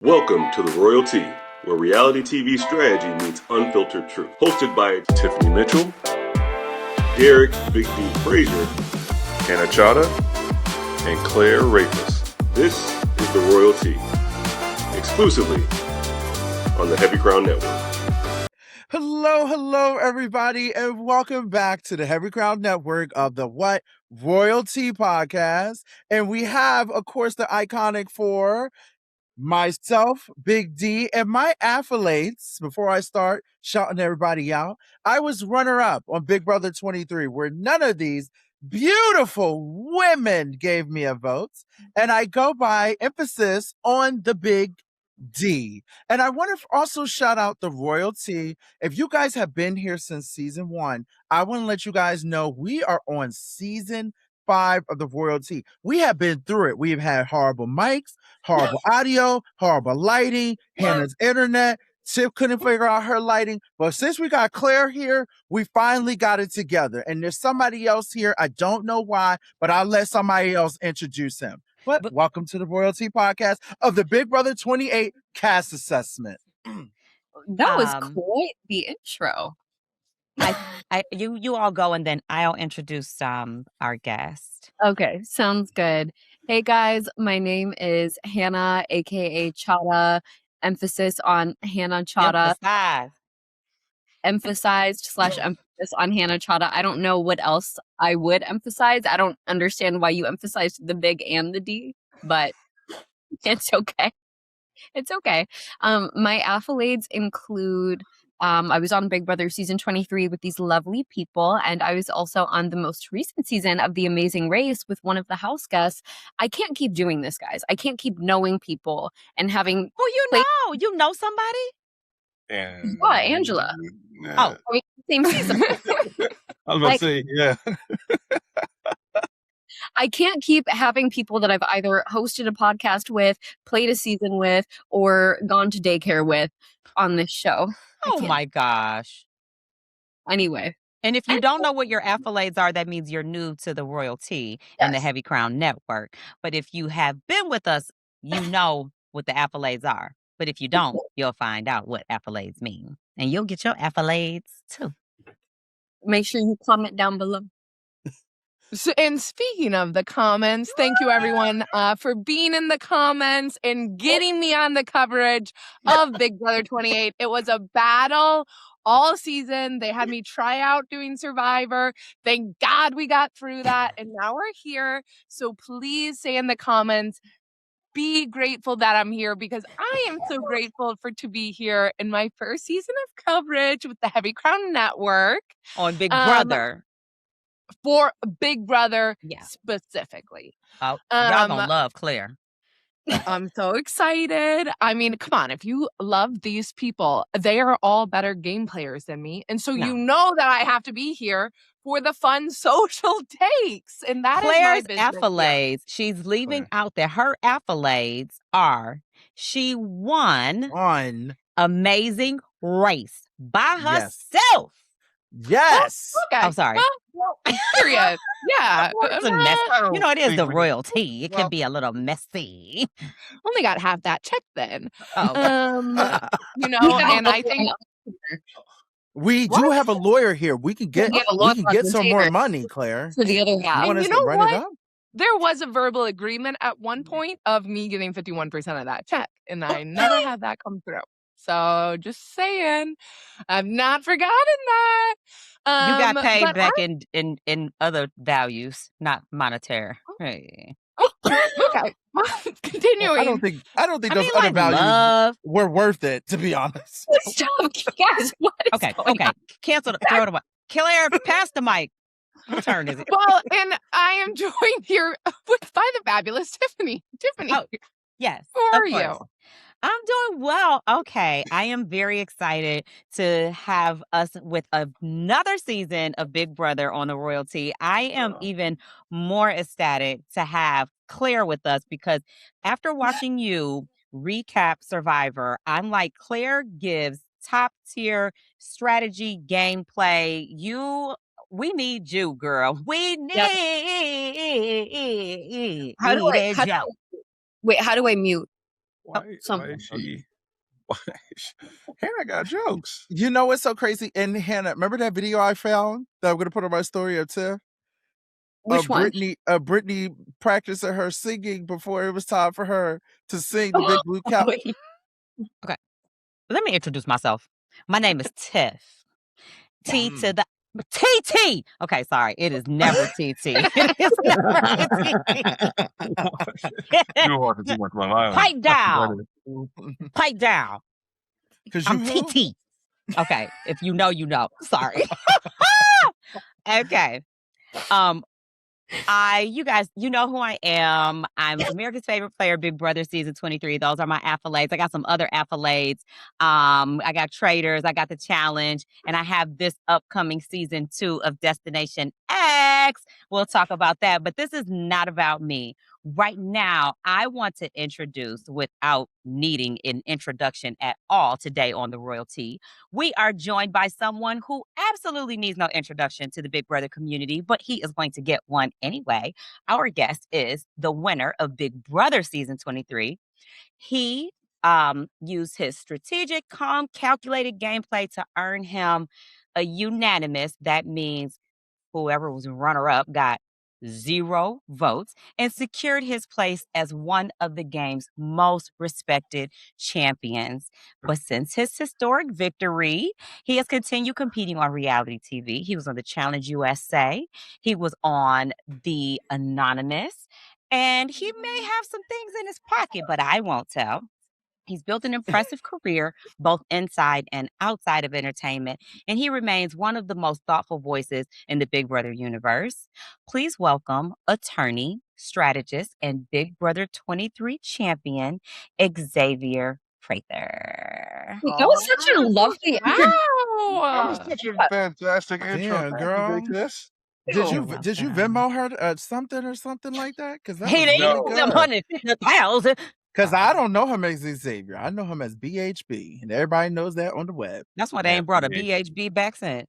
Welcome to The Royalty, where reality TV strategy meets unfiltered truth. Hosted by Tiffany Mitchell, Derek Big D Frazier, Hannah Chada, and Claire Rafus. This is The Royalty, exclusively on the Heavy Crown Network. Hello, everybody, and welcome back to the Heavy Crown Network of the What? Royalty Podcast. And we have, of course, the iconic four, myself, Big D, and my accolades. Before I start shouting everybody out, I was runner-up on Big Brother 23, where none of these beautiful women gave me a vote, and I go by emphasis on the Big D. And I want to also shout out the Royalty. If you guys have been here since season 1, I want to let you guys know we are on season 5 of the Royalty. We have been through it. We've had horrible mics, horrible audio, horrible lighting, Hannah's internet. Tiff couldn't figure out her lighting. But since we got Claire here, we finally got it together. And there's somebody else here. I don't know why, but I'll let somebody else introduce him. But welcome to the Royalty Podcast of the Big Brother 28 Cast Assessment. That was quite the intro. You all go, and then I'll introduce our guest. Okay, sounds good. Hey guys, my name is Hannah, aka Chada. Emphasis on Hannah Chada. Emphasized/emphasis on Hannah Chada. I don't know what else I would emphasize. I don't understand why you emphasized the big and the D, but it's okay. It's okay. My accolades include I was on Big Brother season 23 with these lovely people, and I was also on the most recent season of The Amazing Race with one of the house guests. I can't keep doing this, guys. I can't keep knowing people and having... Oh, you know somebody? And Angela. Oh, I mean, same season. I was about to say, yeah. I can't keep having people that I've either hosted a podcast with, played a season with, or gone to daycare with on this show. Oh my gosh. Anyway. And if you don't know what your accolades are, that means you're new to the Royalty and the Heavy Crown Network. But if you have been with us, you know what the accolades are. But if you don't, you'll find out what accolades mean. And you'll get your accolades too. Make sure you comment down below. So, and speaking of the comments, thank you everyone for being in the comments and getting me on the coverage of Big Brother 28. It was a battle all season. They had me try out doing Survivor. Thank God we got through that. And now we're here. So please say in the comments, be grateful that I'm here, because I am so grateful to be here in my first season of coverage with the Heavy Crown Network. On Big Brother. For Big Brother specifically. Oh, y'all gonna love Claire. I'm so excited. I mean, come on. If you love these people, they are all better game players than me. And so you know that I have to be here for the fun social takes. And that Claire's is my business accolades. here. She's leaving out that her accolades are she won Amazing Race by herself. Yes. Okay. I'm sorry. Period. Yeah. It's a mess. You know, it is the Royalty. It can be a little messy. Only got half that check then. Oh. You know, and I think we do have a lawyer here. We can get some more money, Claire. For the other half. You want us you know to run what? it up? There was a verbal agreement at one point of me getting 51% of that check, and I never had that come through. So just saying, I've not forgotten that. You got paid back in other values, not monetary. Hey. Okay. Continuing. I don't think those other values were worth it, to be honest. Stop, guys. What is Okay. on? Cancel. Throw it away. Claire, pass the mic. What turn is it? Well, and I am joined here by the fabulous Tiffany. Tiffany. Oh, yes. How are you? I'm doing well. Okay. I am very excited to have us with another season of Big Brother on the Royalty. I am even more ecstatic to have Claire with us, because after watching you recap Survivor, I'm like, Claire gives top tier strategy, gameplay. We need you, girl. We need How do I mute? Why is she? Hannah got jokes. You know what's so crazy? And Hannah, remember that video I found that I'm going to put on my story of Tiff? Which one? Brittany practicing her singing before it was time for her to sing the Big Blue Cow. Wait. Okay. Let me introduce myself. My name is Tiff. T to the TT. Okay, sorry. It is never TT. It is never TT. You want to my line. Pipe down. Pipe down. Because I'm TT. Okay. If you know, you know. Sorry. Okay. You guys, you know who I am. I'm America's favorite player, Big Brother season 23. Those are my accolades. I got some other accolades. I got Traders, I got the challenge, and I have this upcoming season 2 of Destination X. We'll talk about that, but this is not about me. Right now, I want to introduce, without needing an introduction at all today on the Royalty, we are joined by someone who absolutely needs no introduction to the Big Brother community, but he is going to get one anyway. Our guest is the winner of Big Brother season 23. He used his strategic, calm, calculated gameplay to earn him a unanimous. That means whoever was runner-up got 0 votes and secured his place as one of the game's most respected champions. But since his historic victory, he has continued competing on reality TV. He was on the Challenge USA. He was on the Anonymous. And he may have some things in his pocket, but I won't tell. He's built an impressive career, both inside and outside of entertainment, and he remains one of the most thoughtful voices in the Big Brother universe. Please welcome attorney, strategist, and Big Brother 23 champion, Xavier Prather. That was such a lovely That was such a fantastic intro. Yeah, girl. Did you Venmo her something like that? Because that He was didn't really use good. them 150,000. Because I don't know him as Xavier. I know him as BHB, and everybody knows that on the web. That's why they ain't brought a BHB back since.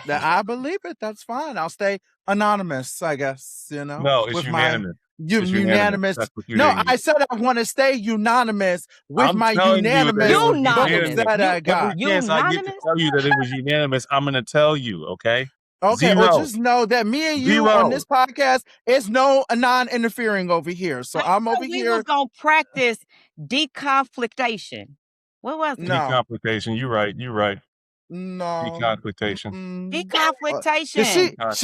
I believe it. That's fine. I'll stay anonymous, I guess, you know. No, it's unanimous. Unanimous. That's what No, I said I want to stay unanimous with my unanimous votes that I got. Yes, I get to tell you that it was unanimous. I'm going to tell you, okay? Okay, 0. well, just know that me and you 0. on this podcast is no non-interfering over here. So I'm over here. We was going to practice deconflictation. What was it? No. Deconflictation. You're right. No. Deconflictation. Deconflictation.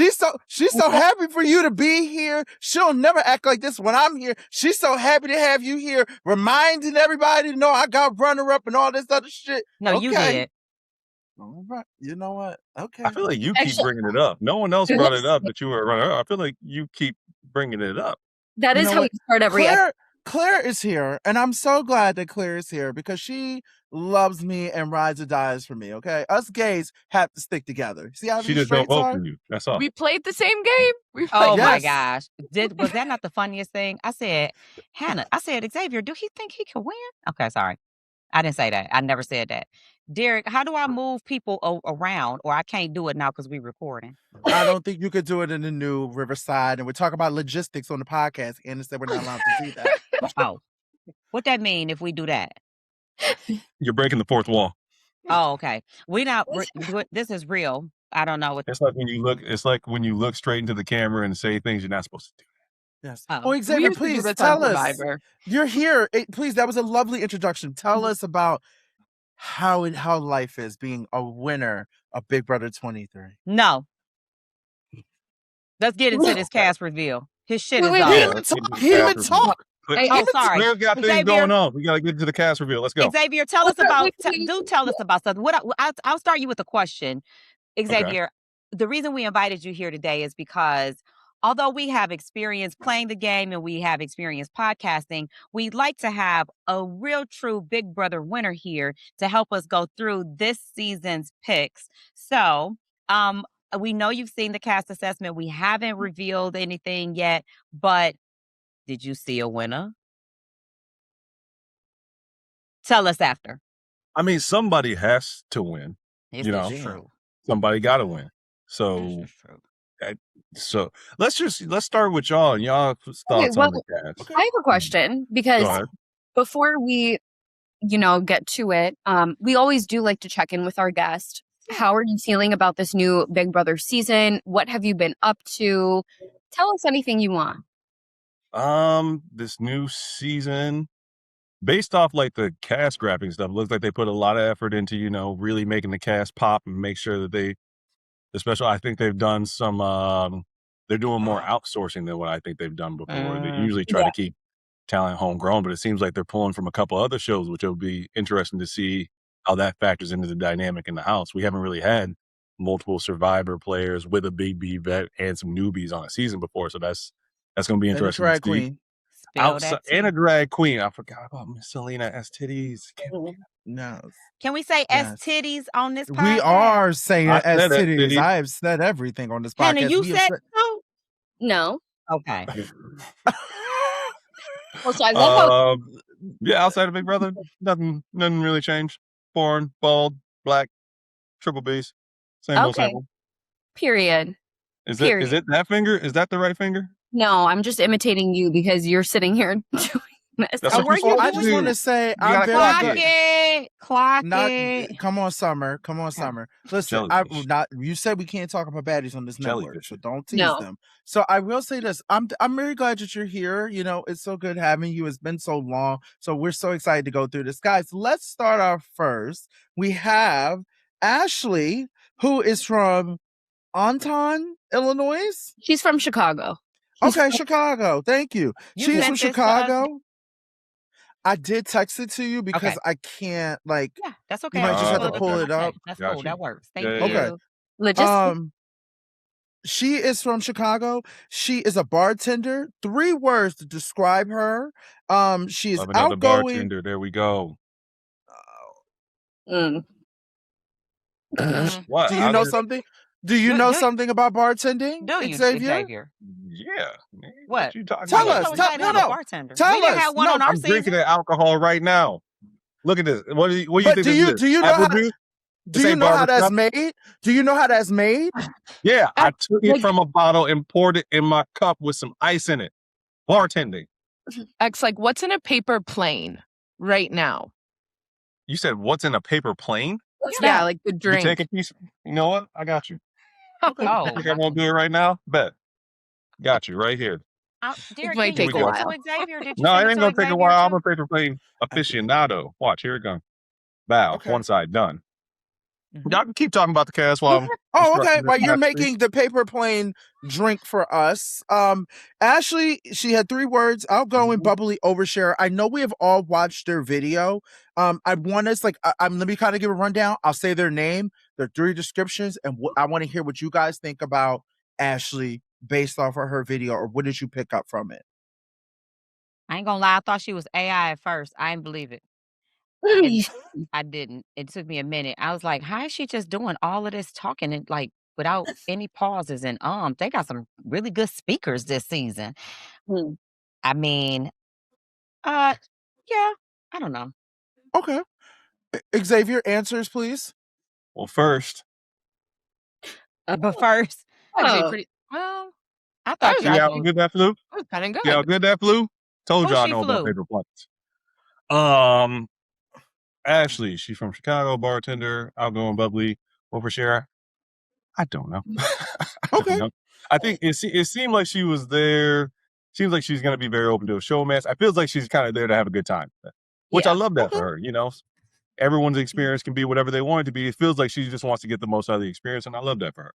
She's so happy for you to be here. She'll never act like this when I'm here. She's so happy to have you here, reminding everybody to know I got runner-up and all this other shit. No, okay. You did. All right. You know what? Okay. I feel like you keep bringing it up. No one else brought it up that you were a runner-up. I feel like you keep bringing it up. That is how we start every episode. Claire is here, and I'm so glad that Claire is here because she loves me and rides or dies for me, okay? Us gays have to stick together. See how she just don't vote for you. That's all. We played the same game. My gosh. Was that not the funniest thing? I said, Xavier, do he think he can win? Okay, sorry. I didn't say that. I never said that. Derek, how do I move people around? Or I can't do it now because we're recording. I don't think you could do it in the new Riverside. And we're talking about logistics on the podcast. And said we're not allowed to do that. Oh, what that mean if we do that? You're breaking the fourth wall. Oh, okay. This is real. I don't know what. It's like when you look straight into the camera and say things you're not supposed to do. Yes. Oh, Xavier, please tell us. You're here. Please, that was a lovely introduction. Tell us about how life is being a winner of Big Brother 23. No. Let's get into this cast reveal. His shit is on. He didn't even talk. Sorry. We've got things going on. We got to get into the cast reveal. Let's go. Xavier, tell us about something. I'll start you with a question. Xavier, the reason we invited you here today is because although we have experience playing the game and we have experience podcasting, we'd like to have a real true Big Brother winner here to help us go through this season's picks. So, we know you've seen the cast assessment. We haven't revealed anything yet, but did you see a winner? Tell us after. I mean, somebody has to win. True. Somebody got to win. So let's start with y'all. Y'all thoughts on the cast. I have a question because Before we, get to it, we always do like to check in with our guest. How are you feeling about this new Big Brother season? What have you been up to? Tell us anything you want. This new season, based off like the cast graphic stuff, looks like they put a lot of effort into, really making the cast pop and make sure that especially I think they've done some they're doing more outsourcing than what I think they've done before. They usually try to keep talent homegrown, but it seems like they're pulling from a couple other shows, which will be interesting to see how that factors into the dynamic in the house. We haven't really had multiple Survivor players with a big B vet and some newbies on a season before, so that's going to be And a interesting drag to see. queen. Outside, and a drag queen. I forgot about Miss Selena S. Titties. No. Can we say Yes. S titties on this podcast? We are saying I S said S titties. titties. I have said everything on this Hannah, podcast. you We have said so? No. Okay. Also, I love how Yeah, outside of Big Brother, nothing really changed. Foreign, bald, black, triple B's. Same old Okay. sample. period. Is Period. it that finger? Is that the right finger? No, I'm just imitating you because you're sitting here doing this. That's Oh, what were you're you supposed I to just do. want to say You I'm gotta very clock good. it. Clock Not it. come on, Summer. Come on, Summer. Listen, Jellyfish. you said we can't talk about baddies on this network, Jellyfish. so don't tease No. them. So I will say this. I'm very glad that you're here. It's so good having you. It's been so long. So we're so excited to go through this. Guys, let's start off first. We have Ashley, who is from Anton, Illinois. She's from Chicago. Okay, Chicago. Thank you. You She's sent from this to us? Chicago. I did text it to you because Okay. I can't Yeah, that's okay. might I just was have to able pull it okay, up. That's Got cool. you. That works. Thank Yeah, you. yeah. Okay. Logistics. She is from Chicago. She is a bartender. 3 words to describe her. She is Love another outgoing. bartender. There we go. What? Do you know something? Do you know something about bartending, Do you, Xavier? Yeah. Man, What? you talking Tell about? us. We Tell- might no, have a no. bartender. Tell we didn't us. have one No, on our I'm season. drinking the alcohol right now. Look at this. What do you But think do this you- is? do you know Apple how- juice? Do This you ain't know how that's barbershop? made? Do you know how that's made? Yeah, I took it like- from a bottle and poured it in my cup with some ice in it. Bartending. X, like, what's in a paper plane right now? You said what's in a paper plane? What's Yeah, that? like the You drink. take a piece. You know what? I got you. Okay. Oh, You think I won't do it right now? Bet. Got you right here. Derek, might did you take a send it while. to Xavier? Did you No, send it it ain't to gonna take a Xavier while. I'm too? a paper plane aficionado. Watch, here it comes. Bow. Okay. One side done. Mhm. Y'all can keep talking about the cast while I'm Oh, okay. instructing While this you're masterpiece. making the paper plane drink for us. Ashley, she had 3 words: outgoing, bubbly, overshare. I know we have all watched their video. I want us let me kind of give a rundown. I'll say their name, their 3 descriptions, and I want to hear what you guys think about Ashley based off of her video, or what did you pick up from it? I ain't gonna lie. I thought she was AI at first. I didn't believe it. I didn't. It took me a minute. I was like, how is she just doing all of this talking and like without any pauses? And they got some really good speakers this season. I mean, yeah, I don't know. Okay. Xavier, answers, please. Well, first, But first, Actually, Oh. pretty well. I That thought was you see how actually good that flew? that was kind of good. See how good that flew? Told Who y'all I she know about flew? paper planes. Ashley, she's from Chicago, bartender, outgoing, bubbly, overshare. I don't know. I don't Okay. know. I think it seemed like she was there. Seems like she's going to be very open to a showmance. I feels like she's kind of there to have a good time, which I Yeah. love that for her. Everyone's experience can be whatever they want it to be. It feels like she just wants to get the most out of the experience, and I love that for her.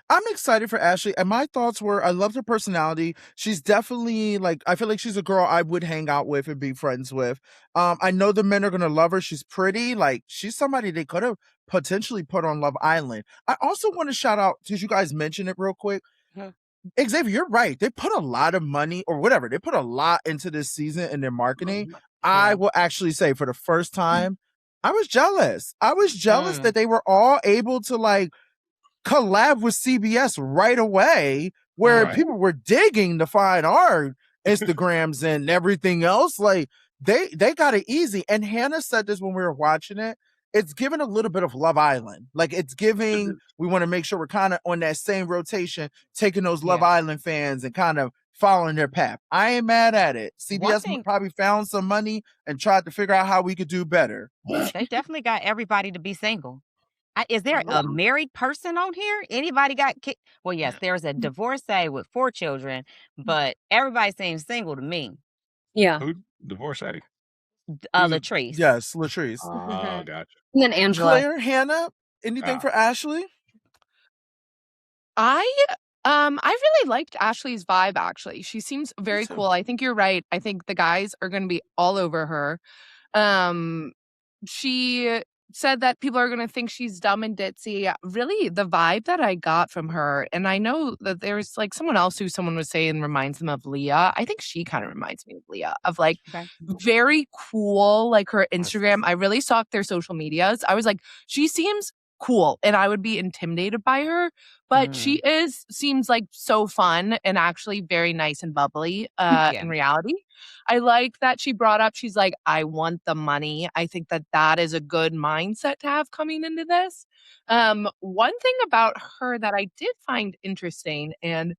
I'm excited for Ashley, and my thoughts were I loved her personality. She's definitely I feel like she's a girl I would hang out with and be friends with. I know the men are gonna love her. She's pretty. She's somebody they could have potentially put on Love Island. I also want to shout out, because you guys mentioned it real quick. Xavier, you're right. They put a lot of money or whatever. They put a lot into this season in their marketing. I will actually say for the first time, I was jealous. I was jealous that they were all able to collab with CBS right away, where Right. people were digging to find our Instagrams and everything else. They got it easy. And Hannah said this when we were watching it. It's giving a little bit of Love Island. It's giving, we want to make sure we're kind of on that same rotation, taking those Love Island fans and kind of following their path. I ain't mad at it. One CBS thing- probably found some money and tried to figure out how we could do better. They definitely got everybody to be single. Is there a married person on here? Anybody got kicked? Well, yes, there's a divorcee with 4 children, but everybody seems single to me. Yeah. Who divorcee? Latrice. Yes, Latrice. Oh, gotcha. And then Angela. Claire, Hannah, anything for Ashley? I really liked Ashley's vibe, actually. She seems very too. cool. I think you're right. I think the guys are going to be all over her. She said that people are going to think she's dumb and ditzy. Really, the vibe that I got from her, and I know that there's like someone else who someone was saying reminds them of Leah. I think she kind of reminds me of Leah, of like very cool, like her Instagram. I really stalked their social medias. I was like, she seems cool, and I would be intimidated by her, but she seems like so fun and actually very nice and bubbly in reality. I like that she brought up, she's like, I want the money. I think that that is a good mindset to have coming into this. One thing about her that I did find interesting, and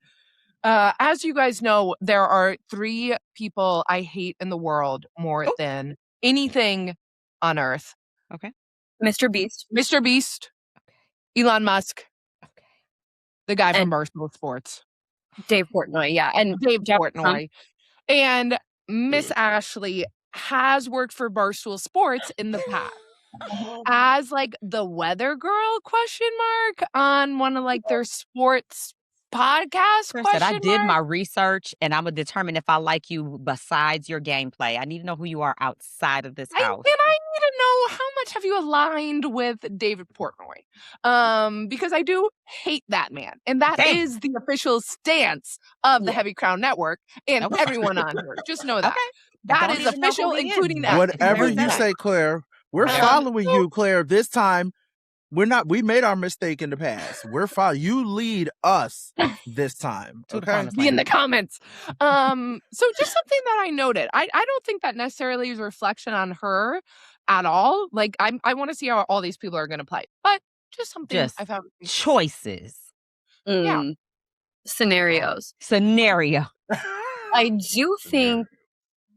as you guys know, there are 3 people I hate in the world more than anything on earth. Okay. Mr. Beast. Mr. Beast, Elon Musk, the guy from And Barstool Sports, Dave Portnoy, yeah. And Dave Jeff Portnoy. Trump. And Miss Ashley has worked for Barstool Sports in the past as like the weather girl on one of like their sports podcasts. Chris said, I did my research and I'm going to determine if I like you besides your gameplay. I need to know who you are outside of this house. And I need to know, how much have you aligned with David Portnoy? Because I do hate that man. And that is the official stance of the Heavy Crown Network and everyone on here. Just know that. That is official, including that. Whatever you say, Claire, we're following you, Claire. This time, we made our mistake in the past. We're following. You lead us this time. Okay. Be in the comments. So just something that I noted. I don't think that necessarily is a reflection on her at all. Like I want to see how all these people are going to play, but just something I found choices. Scenarios. Scenario.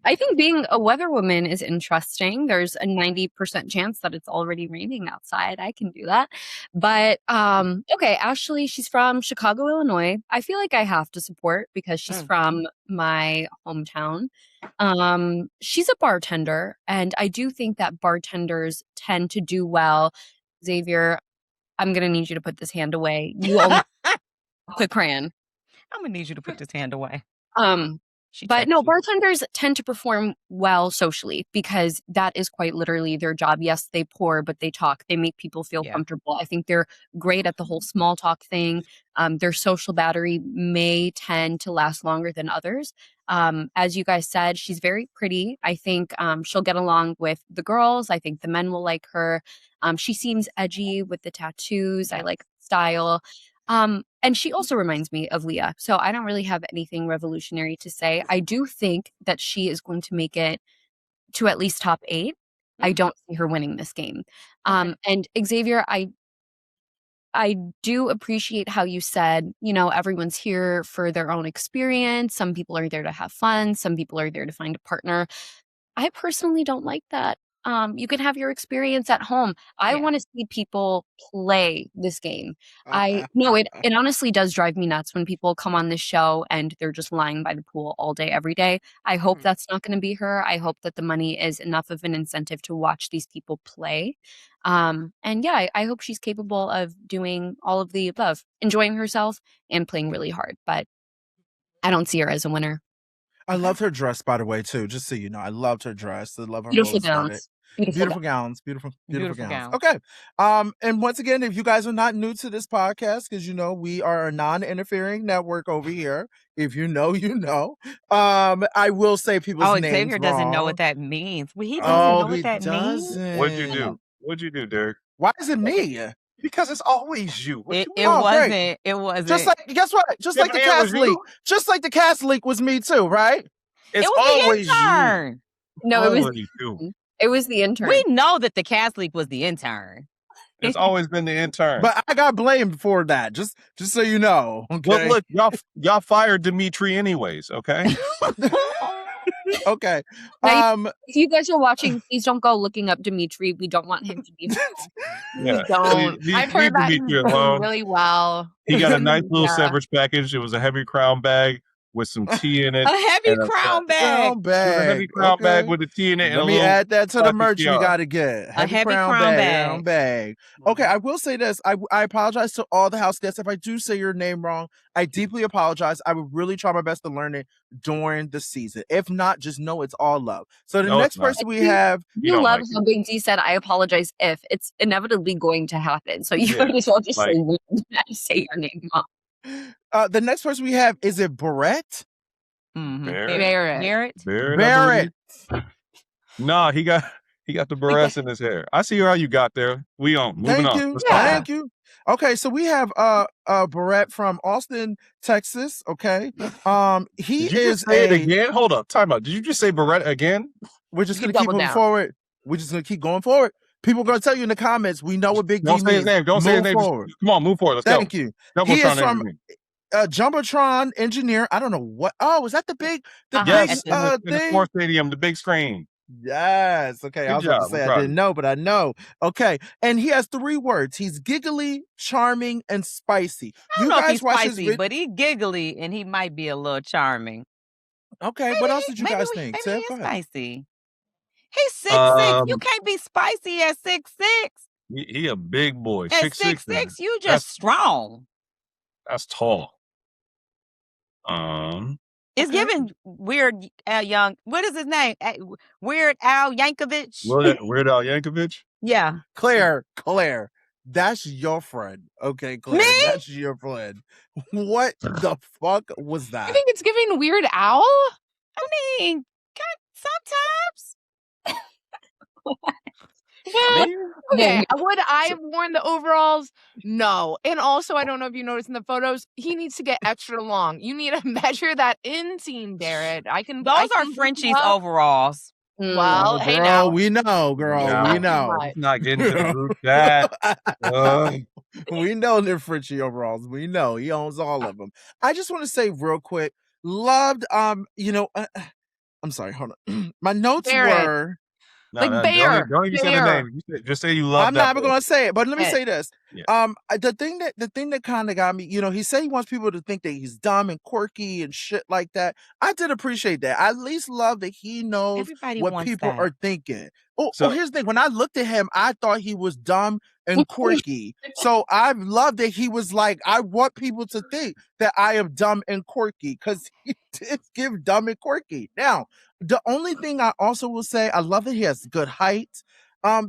I think being a weather woman is interesting. There's a 90% chance that it's already raining outside. I can do that. But okay, Ashley, she's from Chicago, Illinois. I feel like I have to support because she's from my hometown. She's a bartender, and I do think that bartenders tend to do well. Xavier, I'm going to need you to put this hand away. You only quick crayon. I'm going to need you to put this hand away. But no, bartenders tend to perform well socially because that is quite literally their job. Yes, they pour, but they talk. They make people feel comfortable. I think they're great at the whole small talk thing. Their social battery may tend to last longer than others. As you guys said, she's very pretty. I think she'll get along with the girls. I think the men will like her. She seems edgy with the tattoos. I like style. And she also reminds me of Leah. So I don't really have anything revolutionary to say. I do think that she is going to make it to at least top 8. I don't see her winning this game. And Xavier, I do appreciate how you said, everyone's here for their own experience. Some people are there to have fun. Some people are there to find a partner. I personally don't like that. You can have your experience at home. I want to see people play this game. It honestly does drive me nuts when people come on this show and they're just lying by the pool all day, every day. I hope that's not going to be her. I hope that the money is enough of an incentive to watch these people play. I hope she's capable of doing all of the above, enjoying herself and playing really hard. But I don't see her as a winner. I loved her dress, by the way, too. Just so you know, I loved her dress. I love her beautiful gowns. Beautiful gowns. Beautiful gowns. Okay. And once again, if you guys are not new to this podcast, because we are a non-interfering network over here. If you know, you know. I will say people's names Xavier doesn't know what that means. He doesn't know what that means. What'd you do? What'd you do, Derek? Why is it me? Because it's always you. It wasn't. It wasn't. Just like, guess what? Just like the cast leak. Just like the cast leak was me too, right? It's always you. No, it was the intern. We know that the cast leak was the intern. It's always been the intern. But I got blamed for that. Just so you know. Okay. Well, look, y'all fired Dimitri anyways. Okay. Okay. Now, if you guys are watching, please don't go looking up Dimitri. We don't want him to be. Yeah. Don't. I've heard that he's Dimitri doing alone. really well. He got a nice little Yeah. severance package. It was a heavy crown bag with some tea in it. A heavy and crown bag. Crown It was a bag. heavy crown Okay. bag with a tea in it. And Let a me little add that to the plastic merch we jar. got to get. heavy crown bag. bag. Okay, I will say this. I apologize to all the house guests if I do say your name wrong. I deeply apologize. I would really try my best to learn it during the season. If not, just know it's all love. So the No, next it's not. person we have. You You don't love like how Big D said, "I apologize if it's inevitably going to happen." So you Yeah, might as well just like- say your name wrong. The next person we have, is it Barrett? Mhm. Barrett. Barrett. I Barrett. believe. No, he got the barrettes in his hair. I see how you got there. Moving Thank on. you. Let's go. Thank you. Okay, so we have Barrett from Austin, Texas. Okay. He Did you is just say it again? Hold up. Time out. Did you just say Barrett again? We're just You gonna keep double moving down. forward. We're just gonna keep going forward. People are gonna tell you in the comments. We know what Big D Don't say his means. name. Don't say his Move name. Just- forward. come on, move forward. Let's go. Thank you. He is Jumbotron from engineer. Jumbotron engineer. I don't know what. Oh, is that the big Yes, big in the thing? sports stadium, the big screen. Yes. Okay. I Good was about job. to say I'm I proud didn't know, but I know. Okay. And he has 3 words. He's giggly, charming, and spicy. I don't You know if guys he's watch his spicy, vid- but he's giggly and he might be a little charming. Okay. What else did you guys think? Maybe Tiff, he go is ahead. spicy. He's 6'6". You Um, can't be spicy at 6'6". he a big boy. At 6'6", you just strong. That's tall. It's Okay. giving Weird Al Young. What is his name? Weird Al Yankovic. Weird Al Yankovic. Yeah. Claire, that's your friend. Okay, Claire, Me? that's your friend. What the fuck was that? I think it's giving Weird Owl. I mean, sometimes. Well, Me? okay. Would I have worn the overalls? No. And also, I don't know if you noticed in the photos, he needs to get extra long. You need to measure that inseam, Barrett. Those are Frenchie's overalls. Well, Oh, hey girl, now. we know, girl. Yeah. We know. Let's not get into the group chat. We know they're Frenchie overalls. We know he owns all of them. I just want to say real quick, loved. I'm sorry. Hold on. My notes Barrett. were. Like Bear. Don't even say the Bear. name. Just say you love I'm that not even boy. gonna say it, but let me Yeah. say this. Yeah. The thing that kind of got me, he said he wants people to think that he's dumb and quirky and shit like that. I did appreciate that. I at least love that he knows Everybody what wants people that. are thinking. So- Here's the thing. When I looked at him, I thought he was dumb and quirky. So I love that he was like, I want people to think that I am dumb and quirky, because he did give dumb and quirky. Now, the only thing I also will say, I love that he has good height. I have a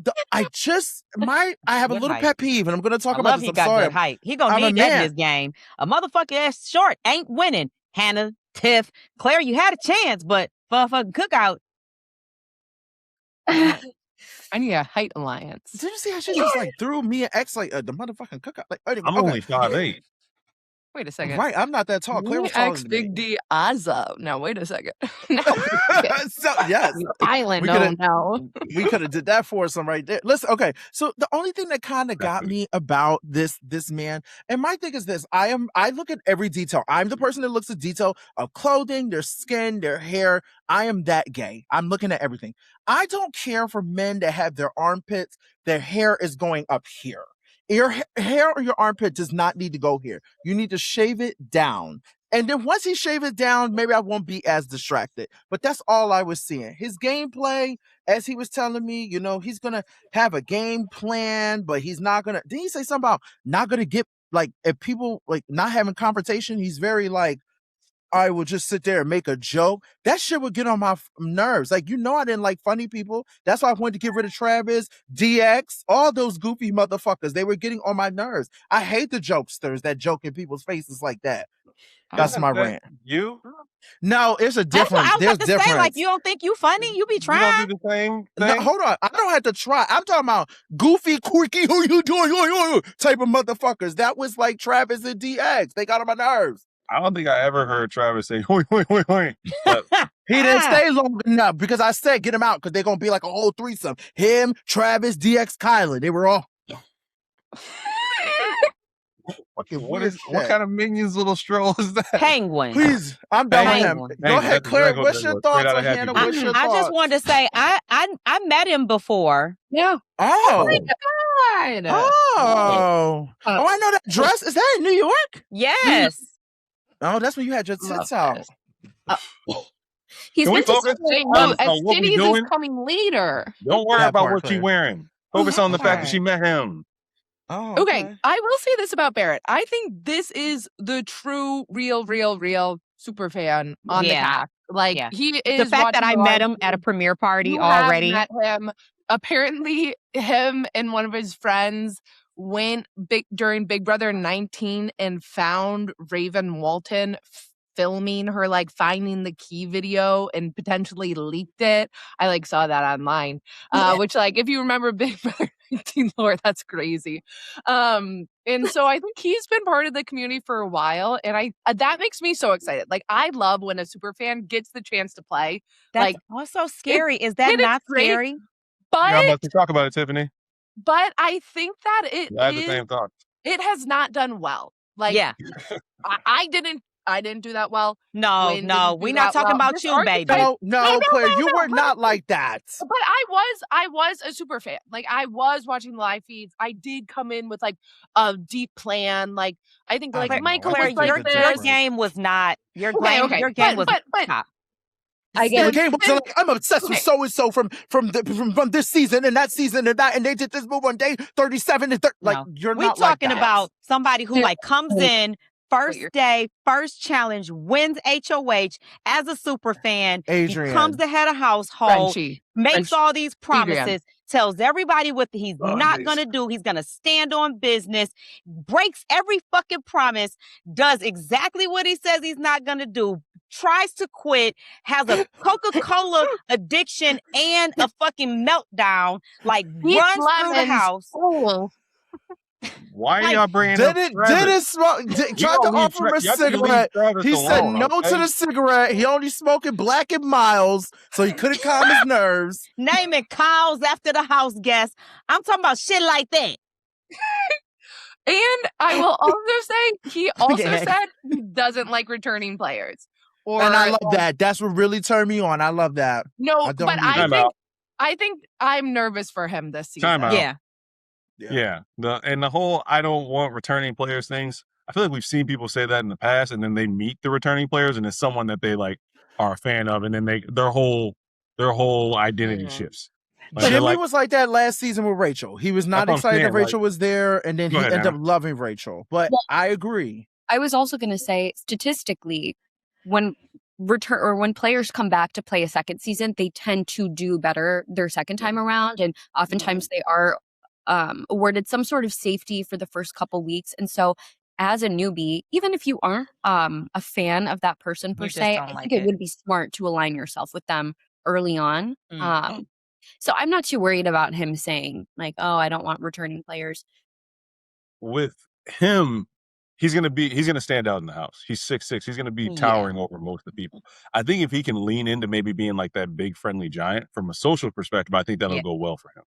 Good little height. pet peeve, and I'm gonna talk I about love this. he I'm got sorry. good height. He gonna I'm a need that in man. this game. A motherfucker that's short ain't winning. Hannah, Tiff, Claire, you had a chance, but motherfucking cookout. I need a height alliance. Did you see how she just like threw me and X like the motherfucking cookout? Like, anyway, I'm okay. only 5'8". Wait a second. Right, I'm not that tall. Claire was taller X than me. Big D Azza. No, wait a second. No. So yes, Island. We No, could've- no. we could have did that for some right there. Listen, okay. So the only thing that kind of got me about this man, and my thing is this: I look at every detail. I'm the person that looks at detail of clothing, their skin, their hair. I am that gay. I'm looking at everything. I don't care for men that have their armpits, their hair is going up here. Your hair or your armpit does not need to go here. You need to shave it down. And then once he shave it down, maybe I won't be as distracted. But that's all I was seeing. His gameplay, as he was telling me, he's going to have a game plan, but he's not going to. Didn't he say something about not going to get, like, if people, like, not having confrontation? He's very, like, I will just sit there and make a joke. That shit would get on my nerves. Like, I didn't like funny people. That's why I wanted to get rid of Travis, DX, all those goofy motherfuckers. They were getting on my nerves. I hate the jokesters that joke in people's faces like that. That's my rant. You? No, it's a That's what difference. I was There's about to difference. say. Like, you don't think you funny? You be You trying. don't do the same No, thing? hold on. I don't have to try. I'm talking about goofy, quirky, who you doing, type of motherfuckers. That was like Travis and DX. They got on my nerves. I don't think I ever heard Travis say, hoi, hoi, hoi, hoi. But He didn't stay long enough because I said get him out because they're going to be like a whole threesome. Him, Travis, DX, Kylan. They were all. Fucking What weird shit. kind of Minions little stroll is that? Penguin. Please, I'm done with him. Penguin. Go Penguin, ahead, that's Claire. exactly What's what it your was. Straight thoughts out on of Happy Hannah? Feet. What's your I thoughts? just wanted to say I met him before. Yeah. Oh. God. Oh. Oh, I know that dress. Is that in New York? Yes. Oh, that's when you had your Love tits out. He's Can we been to focus Saying, on no, what we Titties is doing? coming later. Don't worry That about part, what she's Claire. wearing. Focus on the fact that Okay. she met him. Oh, Okay, I will say this about Barrett. I think this is the true, real super fan on the Yeah. cast. Like Yeah. he The is. fact that I watching met live him at a feeds. premiere party You already. have met him. Apparently, him and one of his friends went during Big Brother 19 and found Raven Walton filming her like finding the key video and potentially leaked it. I like saw that online. Which like if you remember Big Brother 19 lore, that's crazy. And so I think he's been part of the community for a while, and I that makes me so excited. Like I love when a super fan gets the chance to play. That's Like also scary. Is that and it's not great, scary? Yeah, I'm but about to talk about it, Tiffany. I think that it I had the same thought. it has not done well. Like Yeah. I didn't do that well. No, Wynn no, didn't do we're not that talking well. about This you, archetype- baby. No, Claire, you were but- not like that. But I was a super fan. Like I was watching the live feeds. I did come in with like a deep plan. Like I think like Claire, Michael Claire, was like your this. game was not your Okay, your game was but top. I The get game was like, I'm obsessed with Okay. so and so from this season and that season and that, and they did this move on day 37 and 30. Like No. you're We not like talking that. about somebody who like comes in first you're- day, first challenge, wins HOH as a super fan. Adrian. He comes the head of household, Frenchie. makes all these Adrian. promises, tells everybody what he's Oh, not jeez. gonna do. He's gonna stand on business, breaks every fucking promise, does exactly what he says he's not gonna do, tries to quit, has a Coca-Cola addiction and a fucking meltdown, like Eat runs through the lemons. house. Oh. Why Like, are y'all bringing up Didn't Travis? smoke? Tried to offer him a Y'all can leave cigarette. Travis He said alone, no okay? to the cigarette. He only smoking Black and Miles, so he couldn't calm his nerves. naming cows after the house guests. I'm talking about shit like that. And I will also say he also Yeah. said he doesn't like returning players. Or And I love that. That's what really turned me on. I love that. no, I don't but need Time out. I think I'm nervous for him this season. Time out. Yeah. Yeah. The whole I don't want returning players things. I feel like we've seen people say that in the past, and then they meet the returning players, and it's someone that they like are a fan of, and then their whole identity Yeah. shifts. Like, they're Jimmy like, was like that last season with Rachel. He was not That's what I'm excited that saying, Rachel was there, and then he Go ahead, ended up Anna. loving Rachel. But Well- I agree. I was also going to say, statistically, when players come back to play a second season, they tend to do better their second time around, and oftentimes they are awarded some sort of safety for the first couple weeks. And so, as a newbie, even if you aren't a fan of that person per You just se, don't I like think it it. would be smart to align yourself with them early on. Mm. So I'm not too worried about him saying like, "Oh, I don't want returning players." with him, he's gonna stand out in the house. He's 6'6". He's gonna be Yeah. towering over most of the people. I think if he can lean into maybe being like that big friendly giant from a social perspective, I think that'll Yeah. go well for him.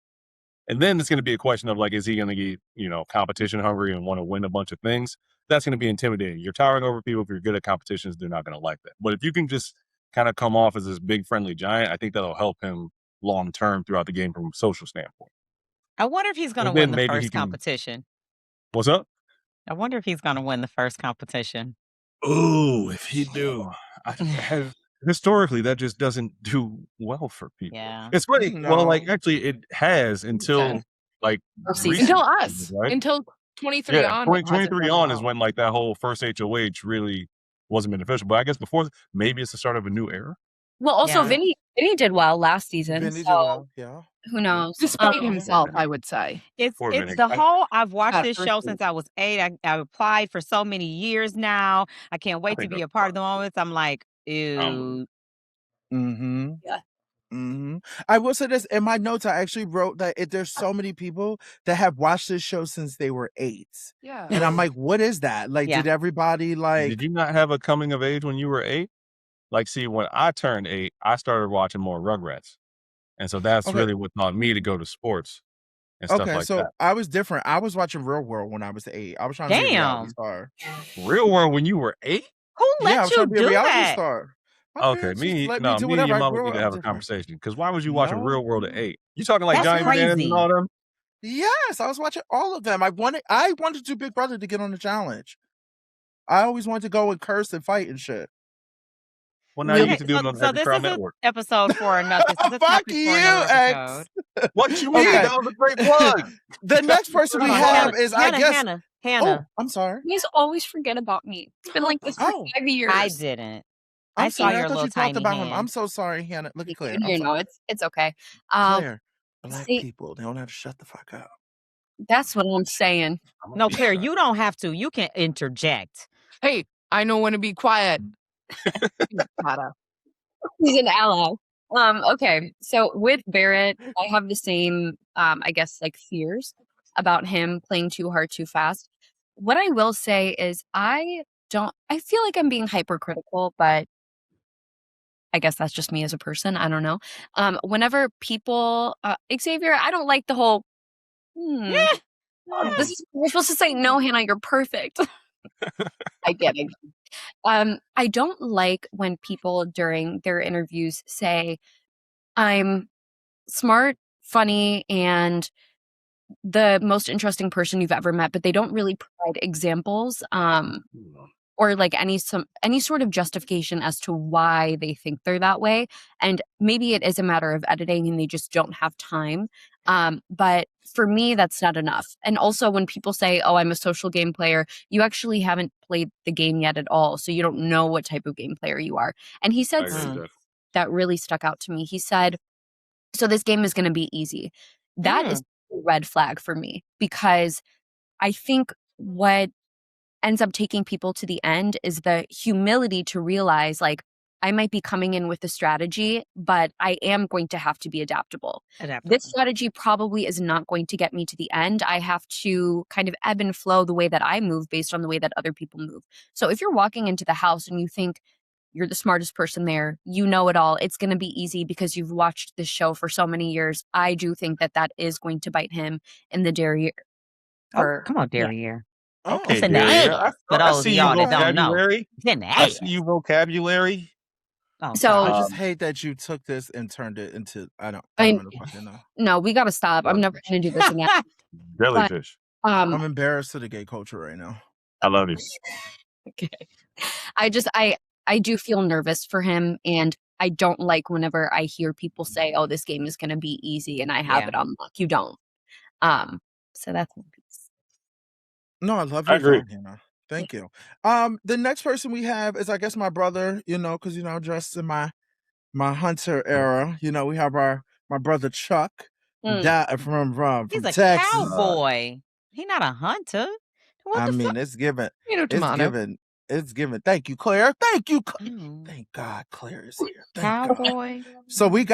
And then it's gonna be a question of like, is he gonna get, competition hungry and want to win a bunch of things? That's gonna be intimidating. You're towering over people. If you're good at competitions, they're not gonna like that. But if you can just kind of come off as this big friendly giant, I think that'll help him long term throughout the game from a social standpoint. I wonder if he's going to And then win the maybe he first can- competition. What's up? I wonder if he's going to win the first competition. Oh, if he do, historically that just doesn't do well for people. Yeah. It's funny. Well, like No. actually, it has until Okay. like Season. recent Until seasons, us. right? Until 23 Yeah, on. 2023 on is when like that whole first HOH really wasn't beneficial. But I guess before maybe it's the start of a new era. Well, also Yeah. Vinny did well last season, Vinny did so well, yeah. who knows? Despite himself, I would say. It's Poor it's Vinny. the whole. I've watched God, this first show season. since I was 8. I applied for so many years now. I can't wait to think be that's a part of the moments. I'm like, ew. Mm-hmm. Yeah. Mm-hmm. I will say this in my notes. I actually wrote that there's so many people that have watched this show since they were 8, Yeah. and I'm like, what is that? Like, Yeah. did everybody like? Did you not have a coming of age when you were 8? Like, see, when I turned 8, I started watching more Rugrats, and so that's Okay. really what taught me to go to sports. and stuff Okay, like so that. I was different. I was watching Real World when I was 8. I was trying to be a reality Damn. star. Real World when you were 8? Who Yeah, I let was you trying to be a do reality that? star. My Okay, parents just me let me do and whatever. your I mama grew need to up have a different. conversation. Because why was you watching No. Real World at 8? You talking like That's Johnny Bananas crazy. and all them? Yes, I was watching all of them. I wanted to do Big Brother to get on the challenge. I always wanted to go and curse and fight and shit. Well, now you Okay, get to do it on the so Happy this Crown is an Network. episode for another. This is a Fuck topic for another you, X. episode. What you mean? Okay. That was a great plug. The next person we Hold on, have is, I guess. Hannah. Oh, I'm sorry. You guys always forget about me. It's been like this for Oh. 5 years. I didn't. I'm I saw sorry. I your thought little you talked tiny about him. hand. I'm so sorry, Hannah. Look at Claire. I'm You know, sorry. it's okay. Claire, black see- people, they don't have to shut the fuck up. That's what I'm saying. No, Claire, you don't have to. You can interject. Hey, I know when to be quiet. He's an ally. Okay, so with Barrett, I have the same, I guess, like fears about him playing too hard too fast. What I will say is I feel like I'm being hypercritical, but I guess that's just me as a person. I don't know. Whenever people, Xavier, I don't like the whole, this is, we're supposed to say, no, Hannah, you're perfect. I get it. I don't like when people during their interviews say, I'm smart, funny, and the most interesting person you've ever met, but they don't really provide examples or like any sort of justification as to why they think they're that way. And maybe it is a matter of editing and they just don't have time. But for me, that's not enough. And also when people say, oh, I'm a social game player, you actually haven't played the game yet at all. So you don't know what type of game player you are. And he said that really stuck out to me. He said, so this game is going to be easy. That is a red flag for me, because I think what ends up taking people to the end is the humility to realize, like, I might be coming in with a strategy, but I am going to have to be adaptable. This strategy probably is not going to get me to the end. I have to kind of ebb and flow the way that I move based on the way that other people move. So if you're walking into the house and you think you're the smartest person there, you know it all, it's going to be easy because you've watched this show for so many years. I do think that that is going to bite him in the derriere. Oh, come on, derriere. Okay, It's in the derriere. 80s. For I those of see you y'all that don't know. vocabulary. It's in the I 80s. see you vocabulary. Oh, So I just hate that you took this and turned it into, I don't fucking know. No, we got to stop. I'm never going to do this again. Jellyfish. I'm embarrassed to the gay culture right now. I love you. Okay. I do feel nervous for him, and I don't like whenever I hear people say, oh, this game is going to be easy and I have it on luck. You don't. So that's one piece. No, I love I your agree. thought, Hannah. Thank you. The next person we have is, I guess, my brother, because, dressed in my hunter era. We have my brother Chuck from He's a Texas. cowboy. He's not a hunter. What the fuck? It's given. Tomato. It's given. Thank you, Claire. Thank you. Thank God Claire is here. Thank Cowboy. God. So we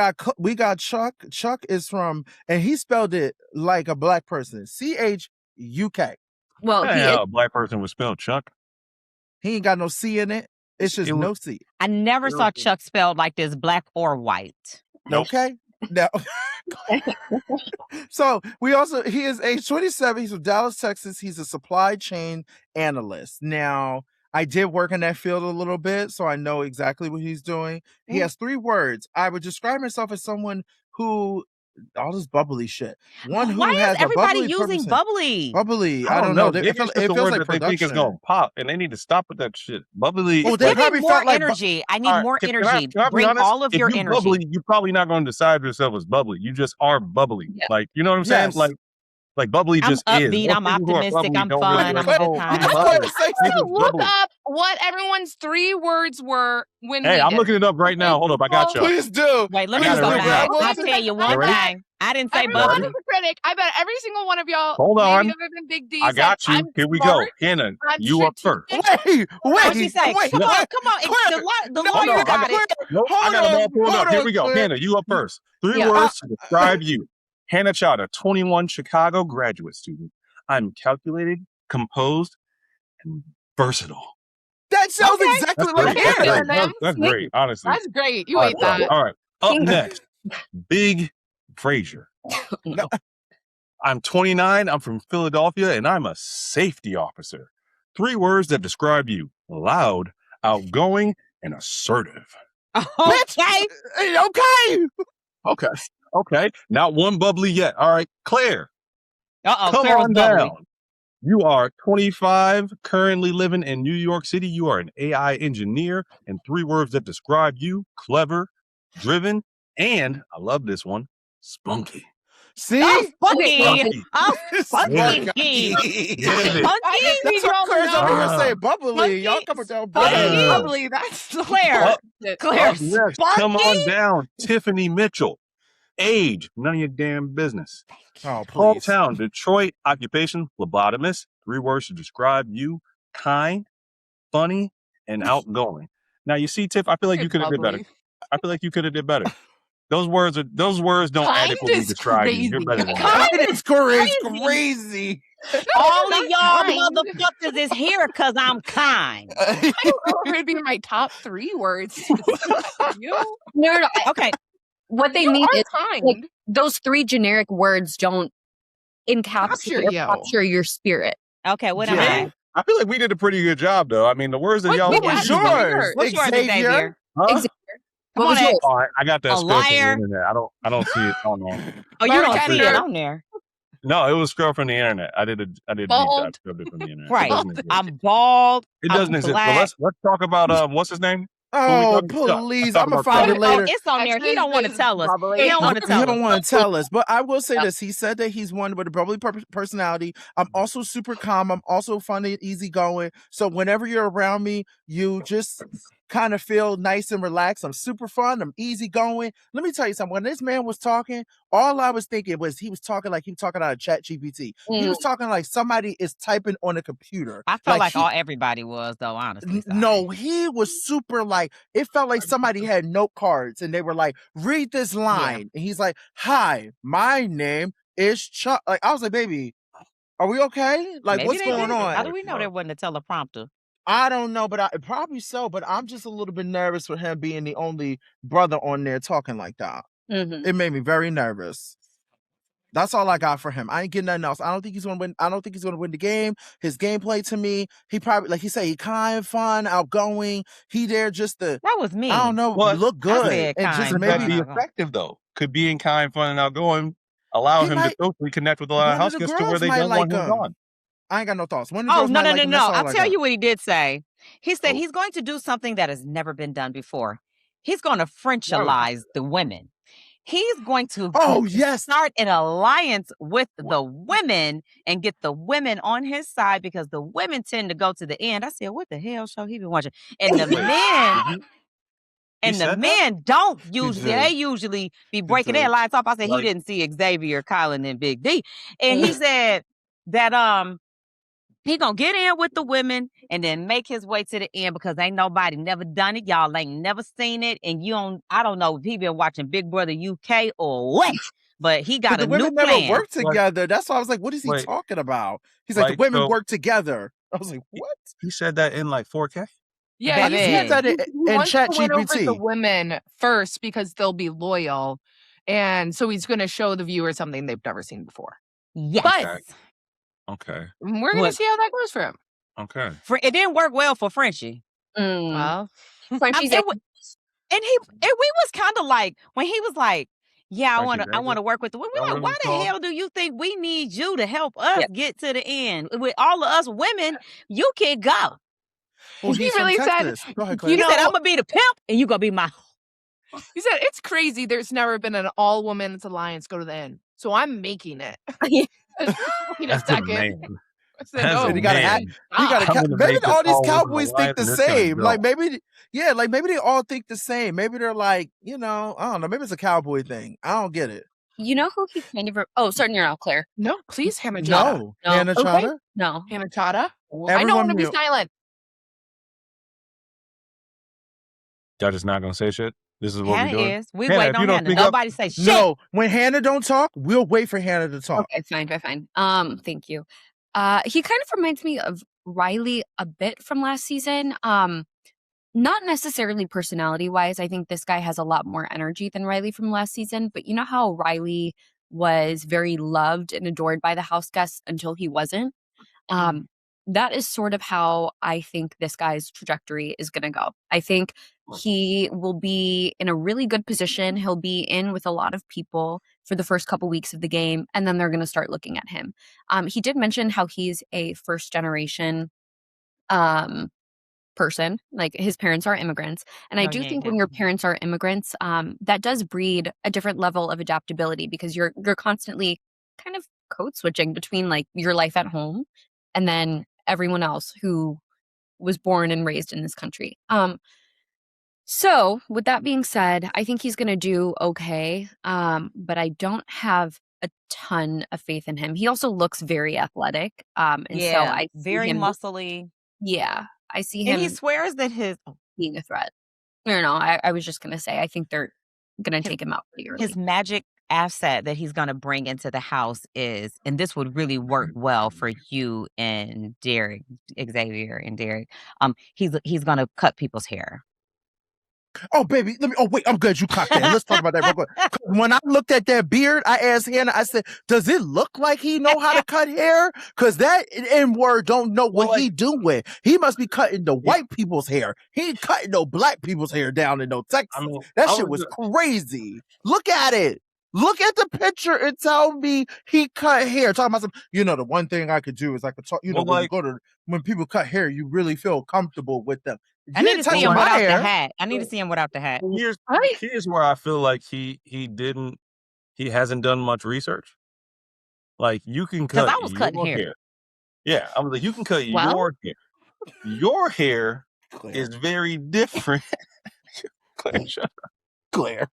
got Chuck. Chuck is from, and he spelled it like a black person. CHUK. Well, a black person would spell Chuck. He ain't got no C in it. It's just no C. I never saw Chuck spelled like this, black or white. Nope. Okay. Now, so he is age 27. He's from Dallas, Texas. He's a supply chain analyst. Now, I did work in that field a little bit, so I know exactly what he's doing. He has 3 words. I would describe myself as someone who, all this bubbly shit. One who Why has is everybody a bubbly using person. bubbly? Bubbly. I don't know. It Maybe it's feels just a like word that they think is production. going to pop, and they need to stop with that shit. Bubbly. Oh, they Give probably me more felt like energy. I need All right, more can I energy. be Bring honest? all of If your you energy. bubbly, you're probably not going to decide yourself as bubbly. You just are bubbly. Yeah. Like, you know what I'm saying? Yes. Like bubbly I'm just upbeat, is. I'm Most people who are optimistic, bubbly I'm don't fun, really I'm a like, good oh, time. I'm bubbly. I They have to just look bubbly. up what everyone's 3 words were when Hey, we I'm did looking it up right now. Hold up, I got y'all. Please do. Wait, let I me got it go right back. now. I'll tell you one You ready? thing. I didn't say Everyone bubbly. is a critic. I bet every single one of y'all, Hold maybe on. other than Big D, I said, got you. I'm Here we smart, go. Hannah, I'm you up first. strategic. What'd she say? Wait. Come no. on. Claire, The no, Hold lawyer on. got it. Nope, I got them all pulled up. Here we go. Claire. Hannah, you up first. 3 Yeah. words to describe you. Hannah Chada, 21, Chicago graduate student. I'm calculated, composed, and versatile. That sounds exactly like That's him. great. That's great, honestly. That's great. You All ate that. right. Up next, Big Frazier. No. I'm 29, I'm from Philadelphia, and I'm a safety officer. 3 words that describe you: loud, outgoing, and assertive. Okay. Okay. Not one bubbly yet. All right, Claire. Come Claire was on bubbly. down. You are 25, currently living in New York City. You are an AI engineer, and 3 words that describe you: clever, driven, and, I love this one, spunky. See? Oh, spunky. Spunky. Oh, spunky. Get it. That's what Claire's over here saying bubbly. Y'all coming down bubbly. Bubbly. That's the Claire. Claire. Up next, come on down, Tiffany Mitchell. Age, none of your damn business. Oh, please. Hometown, Detroit. Occupation, phlebotomist. 3 words to describe you: kind, funny, and outgoing. Now, you see, Tiff, I feel like you could have did better. I feel like you could have did better. Those words don't Kind adequately is describe you. You're better than that. Kind is crazy. All of y'all kind. motherfuckers is here because I'm kind. I don't know if it would be my top 3 words. You No. Okay. What they You need are is kind. like those 3 generic words don't encapsulate or capture your spirit. Okay, what am Yeah. I? I feel like we did a pretty good job, though. I mean, the words that What- y'all. what What was was yours? yours? What's yours, Xavier? Huh? Xavier. Come What was on, yours? Oh, I got that A scrubbed from the liar. internet. I don't see it. Oh no, Oh, you don't see Bartender. it on there. no, it was scrubbed from the internet. I did a deep dive, Bald. scrubbed it from the internet. Right. It doesn't exist. I'm bald. It doesn't I'm exist. black. But let's talk about what's his name? Oh, Chuck. Let's please. talk I'm going to about find Chuck. it later. It's on there. He don't want to tell us. Bubbly. He don't want to tell He don't us. want to tell us, but I will say this. He said that he's one with a bubbly personality. I'm also super calm. I'm also funny, easygoing. So whenever you're around me, you just kind of feel nice and relaxed. I'm super fun. I'm easygoing. Let me tell you something. When this man was talking, all I was thinking was he was talking like he was talking out of ChatGPT. He was talking like somebody is typing on a computer. I felt like everybody was, though, honestly. No, he was super like, it felt like somebody had note cards and they were like, read this line. And he's like, hi, my name is Chuck. Like, I was like, baby, are we okay? Like, Maybe what's they going did. on? How do we know there wasn't a teleprompter? I don't know, but probably so. But I'm just a little bit nervous for him being the only brother on there talking like that. It made me very nervous. That's all I got for him. I ain't getting nothing else. I don't think he's gonna win. I don't think he's gonna win the game. His gameplay to me, he probably, like he said, he kind, fun, outgoing. He there just to, That was me. I don't know, What? look good said and kind, just Could maybe that be maybe effective though? Could being kind, fun, and outgoing allow He him might- to socially connect with a lot of one of the husbands to where girls they might don't want like him him. gone. I ain't got no thoughts. One of the Oh, girls no. might like him. That's all I'll I tell got. you what he did say. He said Oh. he's going to do something that has never been done before. He's going to Frenchalize the women. He's going to Oh, yes. start an alliance with the women and get the women on his side because the women tend to go to the end. I said, what the hell show he been watching? And the men... And the said that? men don't usually, did. they usually be breaking did. their lines off. I said, Like- he didn't see Xavier, Colin, and Big D. And he said that he gonna get in with the women and then make his way to the end because ain't nobody never done it. Y'all ain't never seen it. And I don't know if he been watching Big Brother UK or what, but he got But a the women new plan. never work together. That's why I was like, what is he Wait. talking about? He's like, Like, the women so- work together. I was like, what? He said that in like 4K. Yeah, Baby. he He said that he in wants to win over ChatGPT. the women first because they'll be loyal, and so he's going to show the viewers something they've never seen before. Yes. But Okay. we're going to What? see how that goes for him. Okay. It didn't work well for Frenchie. Well, Frenchie's And we was kind of like, when he was like, yeah, I Frenchie's want to work with the women. We're That like, what why it's the called? hell do you think we need you to help us Yeah. get to the end? With all of us women, you can go. Well, He he's from really said, Texas. Go ahead, Claire. He You said, know- I'm going to be the pimp and you going to be my... he said, it's crazy. There's never been an all-women's alliance go to the end. So I'm making it. Wait a That's a second. man. I said, That's no, a He got a hat. man. He got a I'm cat. gonna Maybe make this all these all women cowboys think alliance the and it's gonna same. go. Like maybe they all think the same. Maybe they're like, I don't know. Maybe it's a cowboy thing. I don't get it. You know who he kind of... Oh, starting your out, Claire. No, please, Hannah Chata. No, No. Hannah Okay. Chata. No. Hannah Chata. I don't Everyone want to be mute. silent. Y'all just not gonna say shit. This is what Hannah we doing. is. We Hannah, waiting if on you don't Hannah. speak up- Nobody say shit. No, when Hannah don't talk, we'll wait for Hannah to talk. Okay, fine. Thank you. He kind of reminds me of Riley a bit from last season. Not necessarily personality wise. I think this guy has a lot more energy than Riley from last season. But you know how Riley was very loved and adored by the house guests until he wasn't. That is sort of how I think this guy's trajectory is going to go. I think he will be in a really good position. He'll be in with a lot of people for the first couple weeks of the game, and then they're going to start looking at him. He did mention how he's a first generation person, like his parents are immigrants. And I do think when your parents are immigrants, that does breed a different level of adaptability because you're constantly kind of code switching between like your life at home and then everyone else who was born and raised in this country. So with that being said, I think he's going to do okay. But I don't have a ton of faith in him. He also looks very athletic. And so I very muscly. Yeah. I see him. And he swears that his being a threat. No, I was just going to say, I think they're going to take him out pretty early. His magic asset that he's going to bring into the house is, and this would really work well for you and Derek, Xavier and Derek. He's going to cut people's hair. Oh, baby, wait, I'm good. You caught that. Let's talk about that real quick. When I looked at that beard, I asked Hannah, I said, does it look like he know how to cut hair? Because that N-word don't know what he doing. He must be cutting the white people's hair. He ain't cutting no black people's hair down in no Texas. That shit was crazy. Look at it. Look at the picture and tell me he cut hair. Talking about some, the one thing I could do is I could talk, when people cut hair, you really feel comfortable with them. I need to see him without the hat. I need to see him without the hat. Here's where I feel like he hasn't done much research. Like you can cut I was cutting hair. Yeah, I was like, you can cut your hair. Your hair is very different. Claire, shut up. Claire.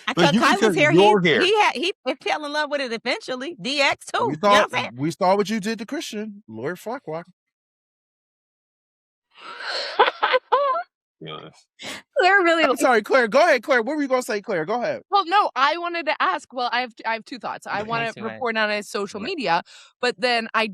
I cut Kyle's hair. He fell in love with it eventually. DX too. We saw what you did to Christian, Lord Farquhar. Claire really. I'm sorry, Claire. Go ahead, Claire. What were you gonna say, Claire? Go ahead. Well, no, I wanted to ask. Well, I have two thoughts. I want to report on his social media, but then I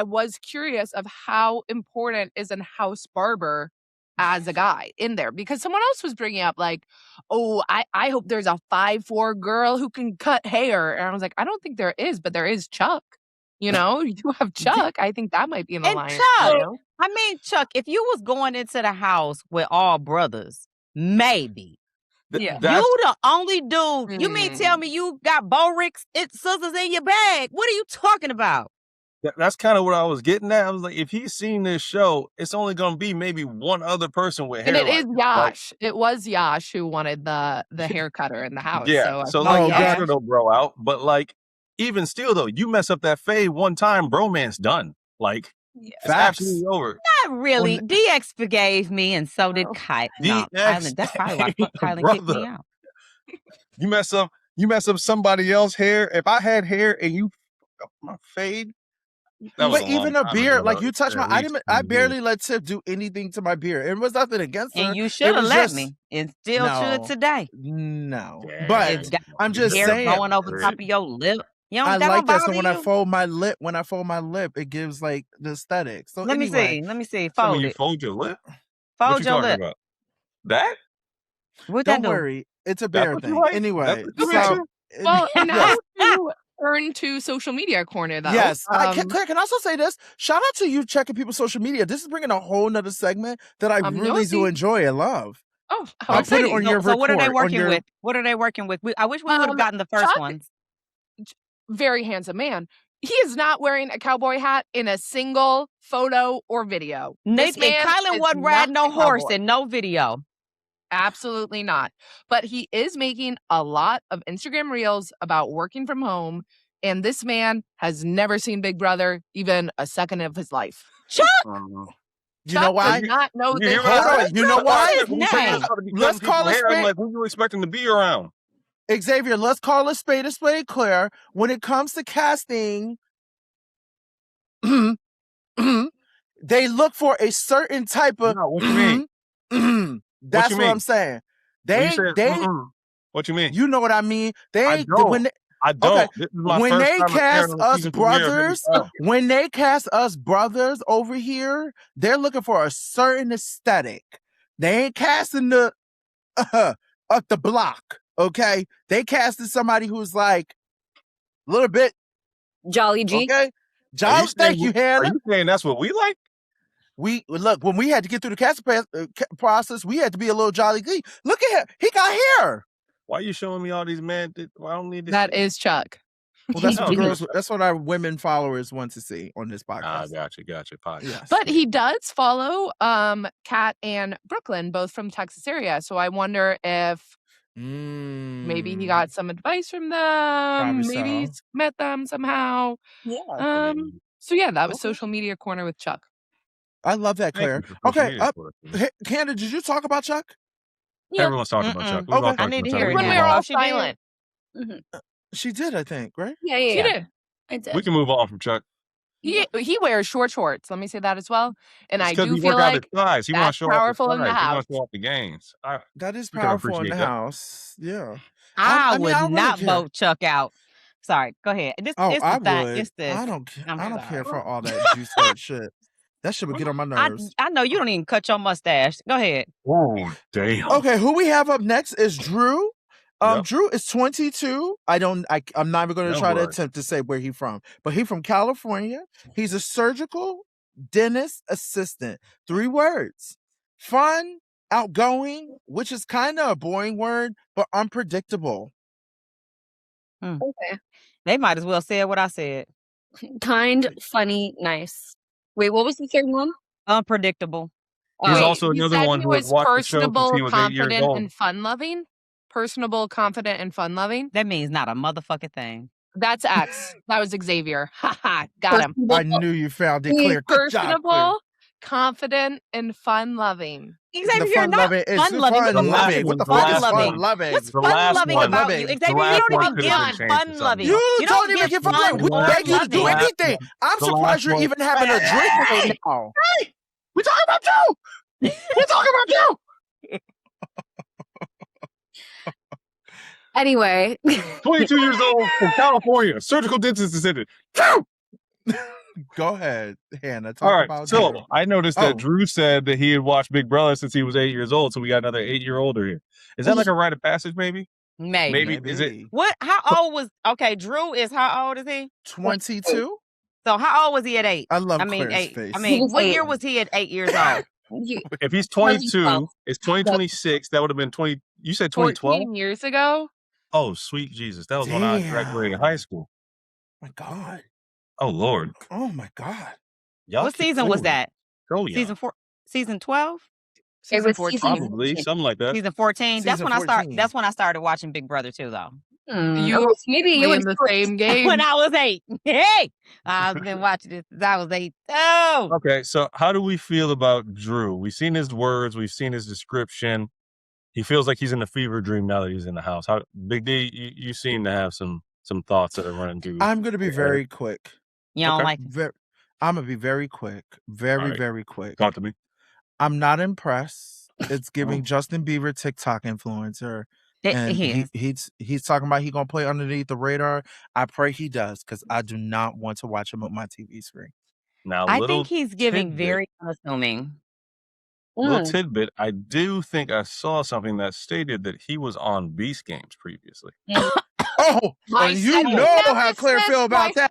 was curious of how important is a house barber as a guy in there, because someone else was bringing up like, oh, I hope there's a 5'4" girl who can cut hair, and I was like, I don't think there is, but there is Chuck. You do have Chuck. I think that might be an alliance. Chuck, I mean, Chuck, if you was going into the house with all brothers, maybe. Yeah. You the only dude. You mean tell me you got Borix scissors in your bag? What are you talking about? That's kind of what I was getting at. I was like, if he's seen this show, it's only going to be maybe one other person with hair. And it is Yash. It was Yash who wanted the hair cutter in the house. Yeah. So I don't know, bro, out. But like, even still, though, you mess up that fade one time, bromance done. Like, it's absolutely over. Not really. DX forgave me, and so did Kyle. No, that's probably why Kylan kicked me out. You mess up somebody else's hair. If I had hair and you my fade, but even a beard, like you touched I barely let Tiff do anything to my beard. It was nothing against her. And you should have let me. And still should today. No, but I'm just saying, going over top of your lip. I like that. So when I fold my lip, it gives like the aesthetic. So let me see. Fold you it. Fold your lip. Fold your lip. About? That? What Don't that worry, it's a bear thing. Like? Anyway, well, and now to turn to social media corner though. Yes, Claire, can I also say this? Shout out to you checking people's social media. This is bringing a whole nother segment that I really do enjoy and love. Oh, I'll put it on your report. So what are they working with? What are they working with? I wish we would have gotten the first ones. Very handsome man. He is not wearing a cowboy hat in a single photo or video. Kylan wasn't riding no horse in no video. Absolutely not. But he is making a lot of Instagram reels about working from home. And this man has never seen Big Brother even a second of his life. Chuck! You know why? Does not know this. Hold on. You know why? Let's call it. I'm like, who you expecting to be around? Xavier, let's call a spade, Claire. When it comes to casting, they look for a certain type of. No, what you mean? That's what I'm saying. What you mean? You know what I mean? I don't. Okay. This is my when first they time cast us brothers, when they cast us brothers over here, they're looking for a certain aesthetic. They ain't casting the up the block. Okay, they casted somebody who's like little bit. Jolly G. Okay, Jolly. Thank you, Hannah. Are you saying that's what we like? We look when we had to get through the casting process. We had to be a little Jolly G. Look at him; he got hair. Why are you showing me all these men? I don't need this. That is Chuck. Well, that's what the girls. That's what our women followers want to see on this podcast. Gotcha. Podcast. Yes. But he does follow Kat and Brooklyn, both from Texas area. So I wonder if maybe he got some advice from them. Probably Maybe so. he's met them somehow. Yeah. So yeah, that was social media corner with Chuck. I love that, Claire. Okay, Candace, did you talk about Chuck? Yeah. Everyone's talking about Chuck. Okay. I need to hear it. When we were all silent. She did, I think, right? Yeah. She did. I did. We can move on from Chuck. He wears shorts. Let me say that as well. And I do he feel work out like his thighs. He wants that's to show powerful off in his the thighs. He house. wants to show off the gains. That is we can powerful in appreciate the that. house. Yeah. I would don't really not care. vote Chuck out. Sorry, go ahead. I would. It's this. I don't I'm care for all that juice head shit. That shit would get on my nerves. I know you don't even cut your mustache. Go ahead. Oh, damn. Okay, who we have up next is Drew. Yep. Drew is 22. I'm not even going to try to attempt to say where he's from, but he's from California. He's a surgical dentist assistant. 3 words: fun, outgoing, which is kind of a boring word, but unpredictable. Okay. They might as well say what I said. Kind, funny, nice. Wait, what was the third one? Unpredictable. There's Wait, also you another said one he who has was watched the show since personable, he was 8 years confident, old. and fun-loving. Personable, confident, and fun-loving. That means not a motherfucking thing. That's X. That was Xavier. Haha, got him. I knew you found it, Claire. Good job, Claire. Personable, confident, and fun-loving. Xavier, you're not fun-loving. What the fuck is fun-loving? What's fun-loving about you? Xavier, you don't even give fun-loving. You don't even give fun. We beg you to do anything. I'm surprised you're even having a drink right now. Hey, we talking about you. We're talking about you. Anyway. 22 years old from California, surgical dentist assistant. Go ahead, Hannah. All right, about so Drew. I noticed that Drew said that he had watched Big Brother since he was 8 years old, so we got another 8-year-older here. Is that like a rite of passage, maybe? Maybe. Is it? What? How old was? Okay, Drew is how old is he? 22. So how old was he at 8? I love Claire's 8. Face. I mean, what year was he at 8 years old? If he's 22, it's 2026. That would have been 20. You said 2012? 14 years ago. Oh, sweet Jesus. That was when I graduated high school. My God. Oh, Lord. Oh, my God. What season was that? Oh, yeah. Season 12? It was 14. Probably, something like that. Season 14. That's when 14. That's when I started watching Big Brother too, though. Maybe you were in the same game. When I was 8. Hey, I've been watching this since I was 8. Oh. Okay, so how do we feel about Drew? We've seen his words. We've seen his description. He feels like he's in a fever dream now that he's in the house. How, Big D, you seem to have some thoughts that are running through. I'm going to be very quick. You don't like it? I'm going to be very quick. Very quick. Talk to me. I'm not impressed. It's giving Justin Bieber TikTok influencer. And he's talking about he's going to play underneath the radar. I pray he does, because I do not want to watch him on my TV screen. Now, I think he's giving very unassuming. Little tidbit, I do think I saw something that stated that he was on Beast Games previously. And you know how Claire feel about that.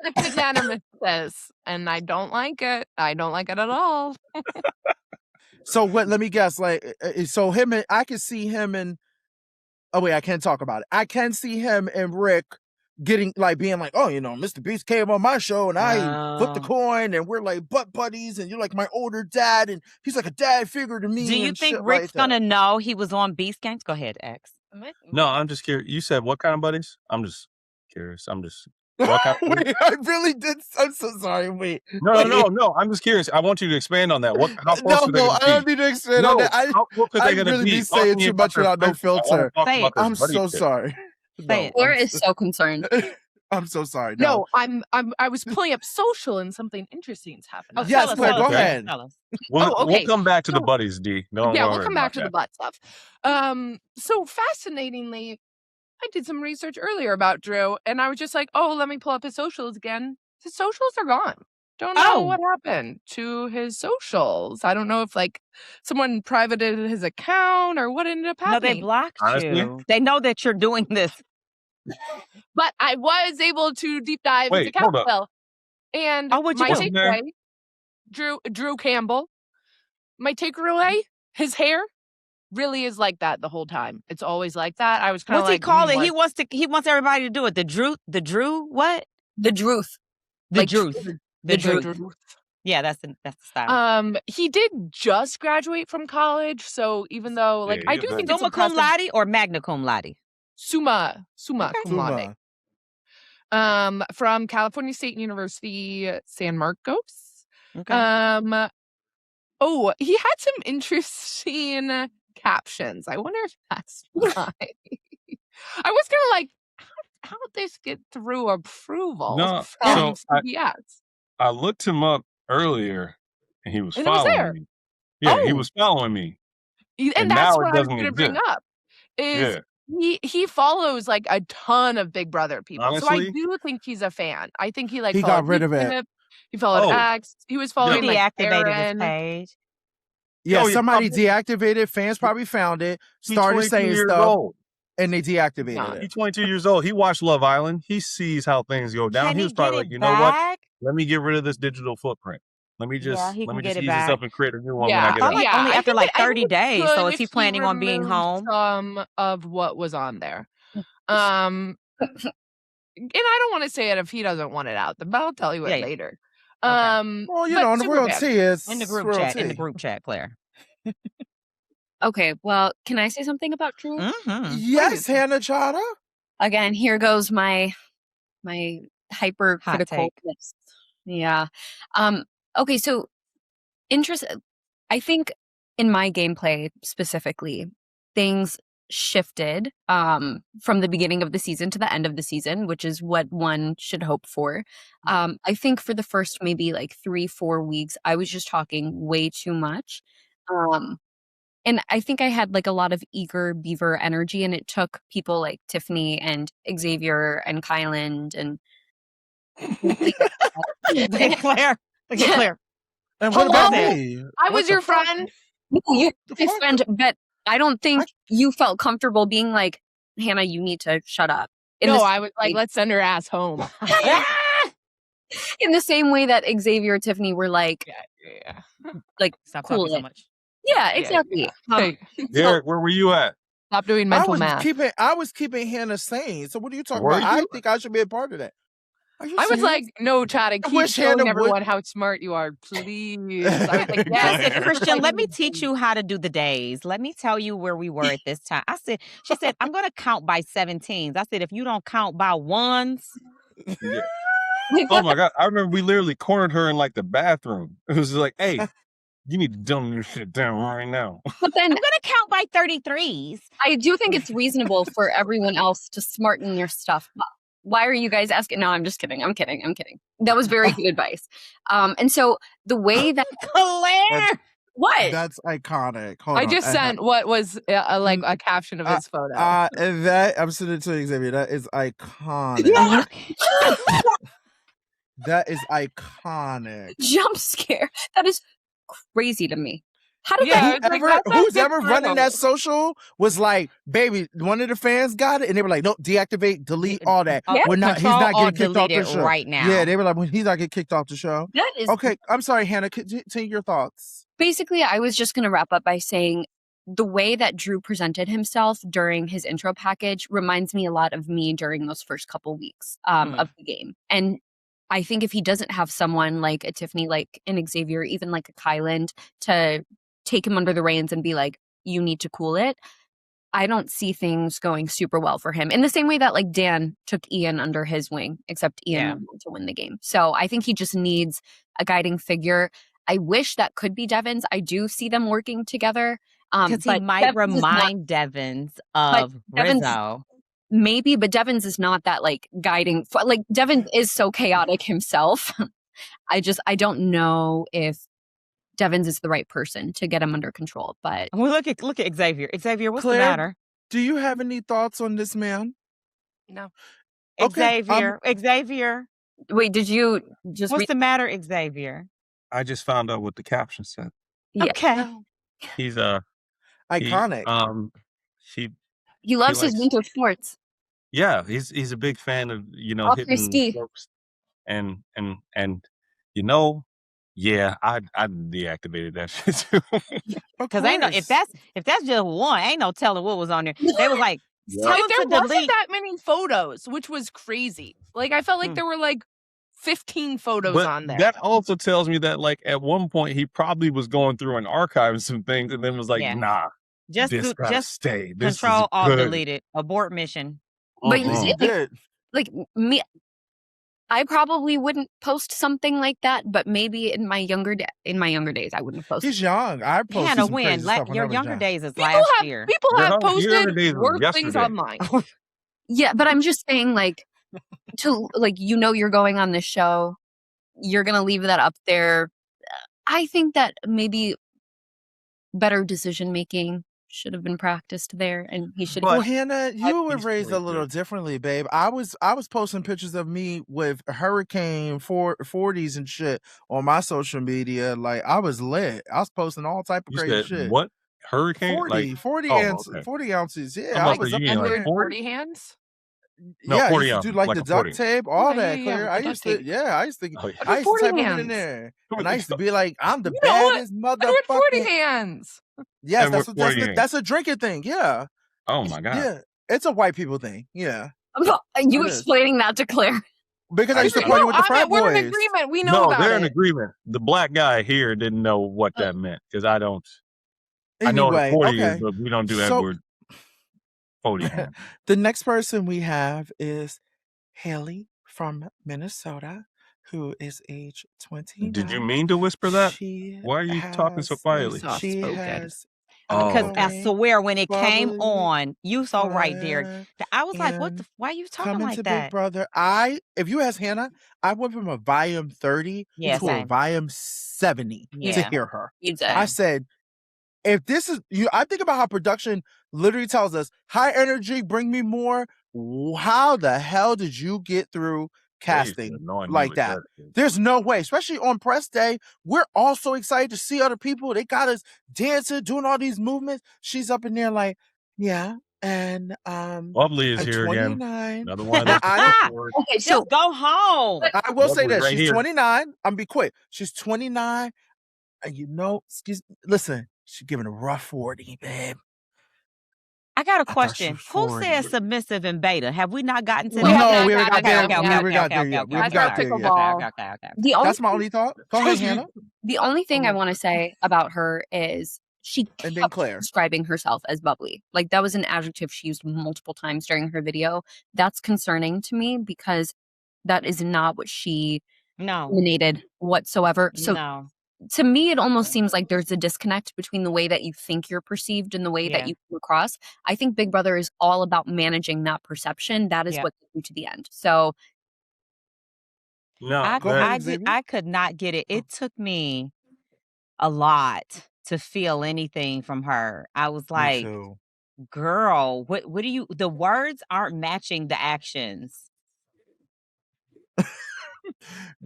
And I don't like it. I don't like it at all. So what? Let me guess. Like, so him and I can see him and. Oh wait, I can't talk about it. I can see him and Rick being like, oh, Mr. Beast came on my show and I flipped the coin and we're like butt buddies and you're like my older dad and he's like a dad figure to me. Do you think Rick's gonna know he was on Beast Games? Go ahead, X. No, I'm just curious. You said what kind of buddies? I'm just curious. Wait, I really did. I'm so sorry. Wait. No. I'm just curious. I want you to expand on that. How close are they I gonna be? don't need to expand on that. How close are they gonna really be? be saying too much without no filter. I'm so sorry. Claire is so concerned. I'm so sorry. No, I was pulling up social and something interesting's happening. Yes, Claire, go ahead. We'll come back to the buddies, D. We'll come back to the butt stuff. So fascinatingly, I did some research earlier about Drew, and I was just like, let me pull up his socials again. His socials are gone. Don't know what happened to his socials. I don't know if someone privated his account or what ended up happening. No, they blocked you. They know that you're doing this. But I was able to deep dive into Wait, hold up. Capitol. And what'd you my do? takeaway, Drew Campbell, my takeaway, his hair really is like that the whole time. It's always like that. I was kind of What's like, he call it? He wants everybody to do it. The Drew what? The Druth. The Like, Druth. The Druth. Yeah, that's the style. He did just graduate from college, so even though like I do think it's Summa cum impressive. laude or magna cum laude? Summa Okay. cum laude. From California State University, San Marcos. Okay. Oh, he had some interesting captions. I wonder if that's why. I was kind of like, how did this get through approval from CBS? I looked him up earlier, and he was And it was there. following me. Yeah, he was following me. And that's now what it I was doesn't going to bring exist. up. Is he follows like a ton of Big Brother people. So I Honestly? do think he's a fan. I think he like He got rid of it. Philip, he followed X. He was following He like deactivated Aaron. his page. Yeah, Yo, he somebody probably- deactivated. Fans probably found it, He's started 22 saying years stuff, old. and they deactivated it. He's 22 years old. He watched Love Island. He sees how things go down. Can He he was probably get like, it you know what? back? Let me get rid of this digital footprint. Let me just he can ease get it this back. up and create a new one Yeah, when I get out. Like only I after think like I 30 think it's days. good So is if he planning on being removed home? Some of what was on there. And I don't want to say it if he doesn't want it out, but I'll tell you it later. Well, you but know, in the super royalty bad. is In the group royalty. chat. In the group chat, Claire. Okay, well, can I say something about Drew? Mm-hmm. Yes, Hannah Chada. Again, here goes my hypercriticalness. Yeah. Okay, so I think in my gameplay specifically, things shifted from the beginning of the season to the end of the season, which is what one should hope for. I think for the first maybe like 3-4 weeks, I was just talking way too much. And I think I had like a lot of eager beaver energy, and it took people like Tiffany and Xavier and Kyland and Look at Claire. Look at Claire. And what about me? I was your friend. You're my friend, but I don't think you felt comfortable being like, Hannah, you need to shut up. I was like, let's send her ass home. In the same way that Xavier and Tiffany were like, like, stop cool talking so much. Yeah, exactly. Derek, where were you at? Stop doing mental math. I was keeping Hannah sane. So what are you talking Were about? I you? think I should be a part of that. I was like, no, Chad, keep wish showing Hannah everyone how smart you are, please. I was like, Listen, Christian, let me teach you how to do the days. Let me tell you where we were at this time. She said, I'm going to count by 17s. I said, if you don't count by ones. Yeah. Oh my God. I remember we literally cornered her in like the bathroom. It was like, hey, you need to dumb your shit down right now. But then I'm going to count by 33s. I do think it's reasonable for everyone else to smarten your stuff up. Why are you guys asking? No, I'm just kidding. I'm kidding. That was very good advice. And so the way that Claire, what? That's iconic. I just sent what was like a caption of his photo. That I'm sending it to Xavier. That is iconic. That is iconic. Jump scare. That is crazy to me. How did that? Who's ever running that social was like, baby, one of the fans got it, and they were like, no, deactivate, delete all that. Yeah. He's not getting kicked off the show right now. Yeah, they were like, he's not getting kicked off the show. That is okay. I'm sorry, Hannah. Continue your thoughts. Basically, I was just going to wrap up by saying the way that Drew presented himself during his intro package reminds me a lot of me during those first couple weeks of the game. And I think if he doesn't have someone like a Tiffany, like an Xavier, even like a Kyland to take him under the reins and be like, you need to cool it, I don't see things going super well for him. In the same way that like Dan took Ian under his wing, except Ian wanted to win the game. So I think he just needs a guiding figure. I wish that could be Devins. I do see them working together. Because he might remind Devins of Rizzo. Maybe, but Devins is not that like guiding. Like Devins is so chaotic himself. I don't know if Devins is the right person to get him under control. But well, look at Xavier. Xavier, what's Claire, the matter? Do you have any thoughts on this man? No. Okay, Xavier. Wait, did you just? What's the matter, Xavier? I just found out what the caption said. Yeah. Okay. He's iconic. He loves his winter sports. Yeah, he's a big fan of Oh, hitting Christy. ropes and you know, yeah, I deactivated that shit too. Because ain't no if that's just one, ain't no telling what was on there. They was like, Yeah. tell There them to wasn't delete. that many photos, which was crazy. Like I felt like there were like 15 photos But on there. that also tells me that like at one point he probably was going through and archiving some things and then was like, Yeah. nah, Just this gotta just stay. This Control is Alt good. delete it. Abort mission. But At least he like, did. like me, I probably wouldn't post something like that. But maybe in my younger days, I wouldn't have posted. He's young. I posted Hannah, some when? crazy stuff when I Your was younger young. days is People last have year. people Your have younger posted days was worse things yesterday. online. Yeah, but I'm just saying, like, to like, you're going on this show, you're gonna leave that up there. I think that maybe better decision making should have been practiced there, and he should. Well, But Hannah, you were he's raised a 22. little differently, babe. I was posting pictures of me with Hurricane 40s and shit on my social media. Like I was lit. I was posting all type of You crazy said shit. what? Hurricane? 40 okay. 40 ounces. I'm Yeah, I about to was say, up you in ain't like there. 40? 40 hands. No, Yeah, I 40 used to do ounces, like like the a duct 40. tape, all Yeah, that, yeah, Clear. with I the duct used to, tape. yeah, I used to, Oh, yeah. But I with used to 40 type them in hands. there, and I used to be like, I'm the You know what? baddest I with 40 motherfucking. hands. Yes, And what are you? that's a drinking thing. Yeah, Oh my god! yeah, it's a white people thing. Yeah, You it is. explaining that to Claire? Because I used to I- party with the frat we're in boys. agreement. We know No, about they're in it. agreement. The black guy here didn't know what that meant because I don't. I know what a Anyway, 40 is, okay. but we don't do So- Edward 40 hand. The next person we have is Haley from Minnesota, who is age 29. Did you mean to whisper that? She Why are you talking so quietly? She Soft-spoken. has Because I ongoing swear when it came bubbly on, you so right, Derek. fire I was like, and why are you talking coming like to that? Big Brother. If you ask Hannah, I went from a volume 30 Yeah, to a same. volume 70 to Yeah. hear her. You did. I said, if this is you, I think about how production literally tells us high energy, bring me more. How the hell did you get through casting like that? There's no way, especially on press day. We're all so excited to see other people. They got us dancing, doing all these movements. She's up in there like, yeah, and Bubbly is I'm here 29. again. Another one of those. Okay, so Just go home. I will say Bubbly this: right she's here. 29. I'm gonna be quick. She's 29, and listen, she's giving a rough 40, babe. I got a thought she question. was Who 40. says submissive and beta? Have we not gotten to We that? have No, not we haven't got gotten there. there. We haven't got there yet. We haven't got there yet. Okay. the only That's my only thought. Go ahead, Hannah. the only thing I want to say about her is she And then kept Claire. describing herself as bubbly. Like that was an adjective she used multiple times during her video. That's concerning to me because that is not what she emanated whatsoever. So No. to me, it almost seems like there's a disconnect between the way that you think you're perceived and the way that you come across. I think Big Brother is all about managing that perception. That is what gets you to the end. So No, I could not get it. It took me a lot to feel anything from her. I was like, girl, what do you, the words aren't matching the actions.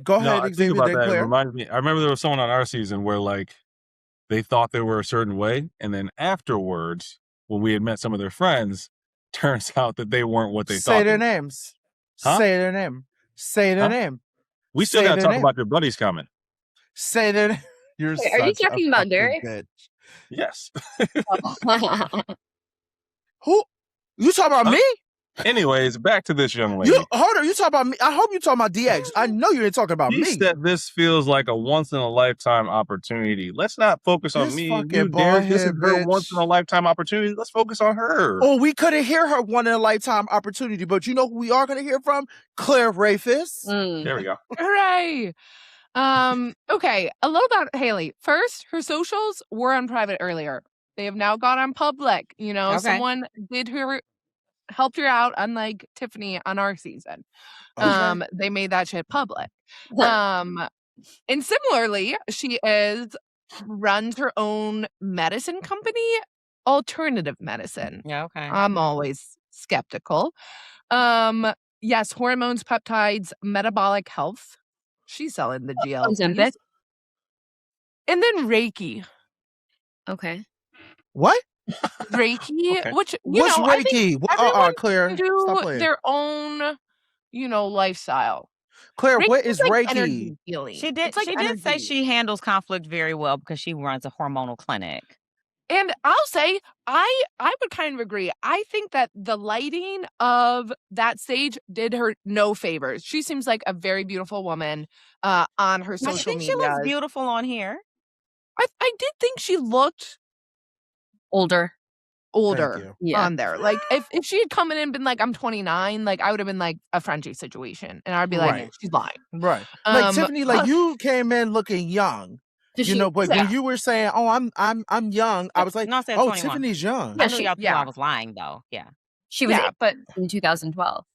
Go No, ahead, I think Xavier, about then that. It Claire. reminded me. I remember there was someone on our season where like they thought they were a certain way, and then afterwards, when we had met some of their friends, turns out that they weren't what they thought. Say their names. Huh? Say their name. Say their name. We still Say got to their talk name. about your buddies comment. Say their name. You're Wait, are you such a talking about fucking Derek? bitch. Yes. Who? You talking about me? Anyways, back to this young lady. Hold on, you talking about me? I hope you talking about DX. I know you ain't talking about He me. said this feels like a once in a lifetime opportunity. Let's not focus on This me. fucking You, Derek, this is bald-head her bitch. once in a lifetime opportunity. Let's focus on her. Oh, we couldn't hear her one in a lifetime opportunity, but you know who we are going to hear from? Claire Rafis. There we go. Hooray! Okay, a little about Haley. First, her socials were on private earlier. They have now gone on public. You know, someone helped her out, unlike Tiffany on our season. Okay. They made that shit public. And similarly, she runs her own medicine company, alternative medicine. Yeah, okay. I'm always skeptical. Yes, hormones, peptides, metabolic health. She's selling the GLPs. And then Reiki. Okay. What? Reiki, Okay. which What's I think Reiki? everyone Claire, can stop do playing. their own, lifestyle. Claire, Reiki what is is like Reiki? energy healing. She did. It's like She did say energy. she handles conflict very well because she runs a hormonal clinic. And I'll say, I would kind of agree. I think that the lighting of that stage did her no favors. She seems like a very beautiful woman on her I social think media. she looks beautiful on here. I did think she looked Older. on there. Like if she had come in and been like, I'm 29, like I would have been like a Frenchie situation. And I'd be like, Right. she's lying. Right. Like Tiffany, like you came in looking young. But when you were saying, "Oh, I'm young," I was like, No, I said "Oh, 21. Tiffany's young." I knew y'all thought I was lying though. Yeah. She was but in 2012.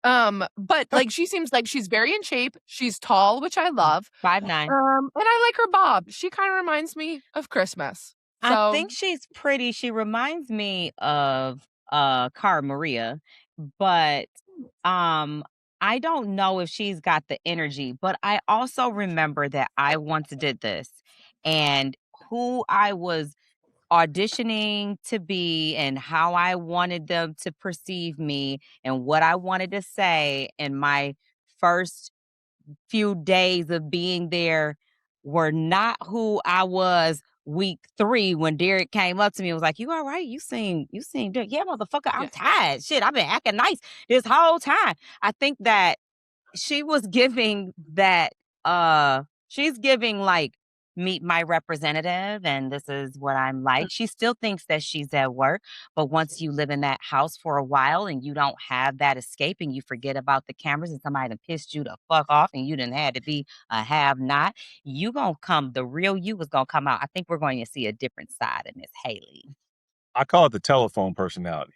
but like she seems like she's very in shape. She's tall, which I love. 5'9". And I like her bob. She kind of reminds me of Christmas. So I think she's pretty. She reminds me of Cara Maria, but I don't know if she's got the energy. But I also remember that I once did this, and who I was auditioning to be and how I wanted them to perceive me and what I wanted to say in my first few days of being there were not who I was week 3 when Derek came up to me and was like, "You all right? You seem good." Yeah, motherfucker, I'm tired. Shit, I've been acting nice this whole time. I think that she was giving that she's giving like, meet my representative and this is what I'm like. She still thinks that she's at work, but once you live in that house for a while and you don't have that escape and you forget about the cameras and somebody done pissed you the fuck off and you done had to be a have not, the real you was gonna come out. I think we're going to see a different side of Miss Haley. I call it the telephone personality.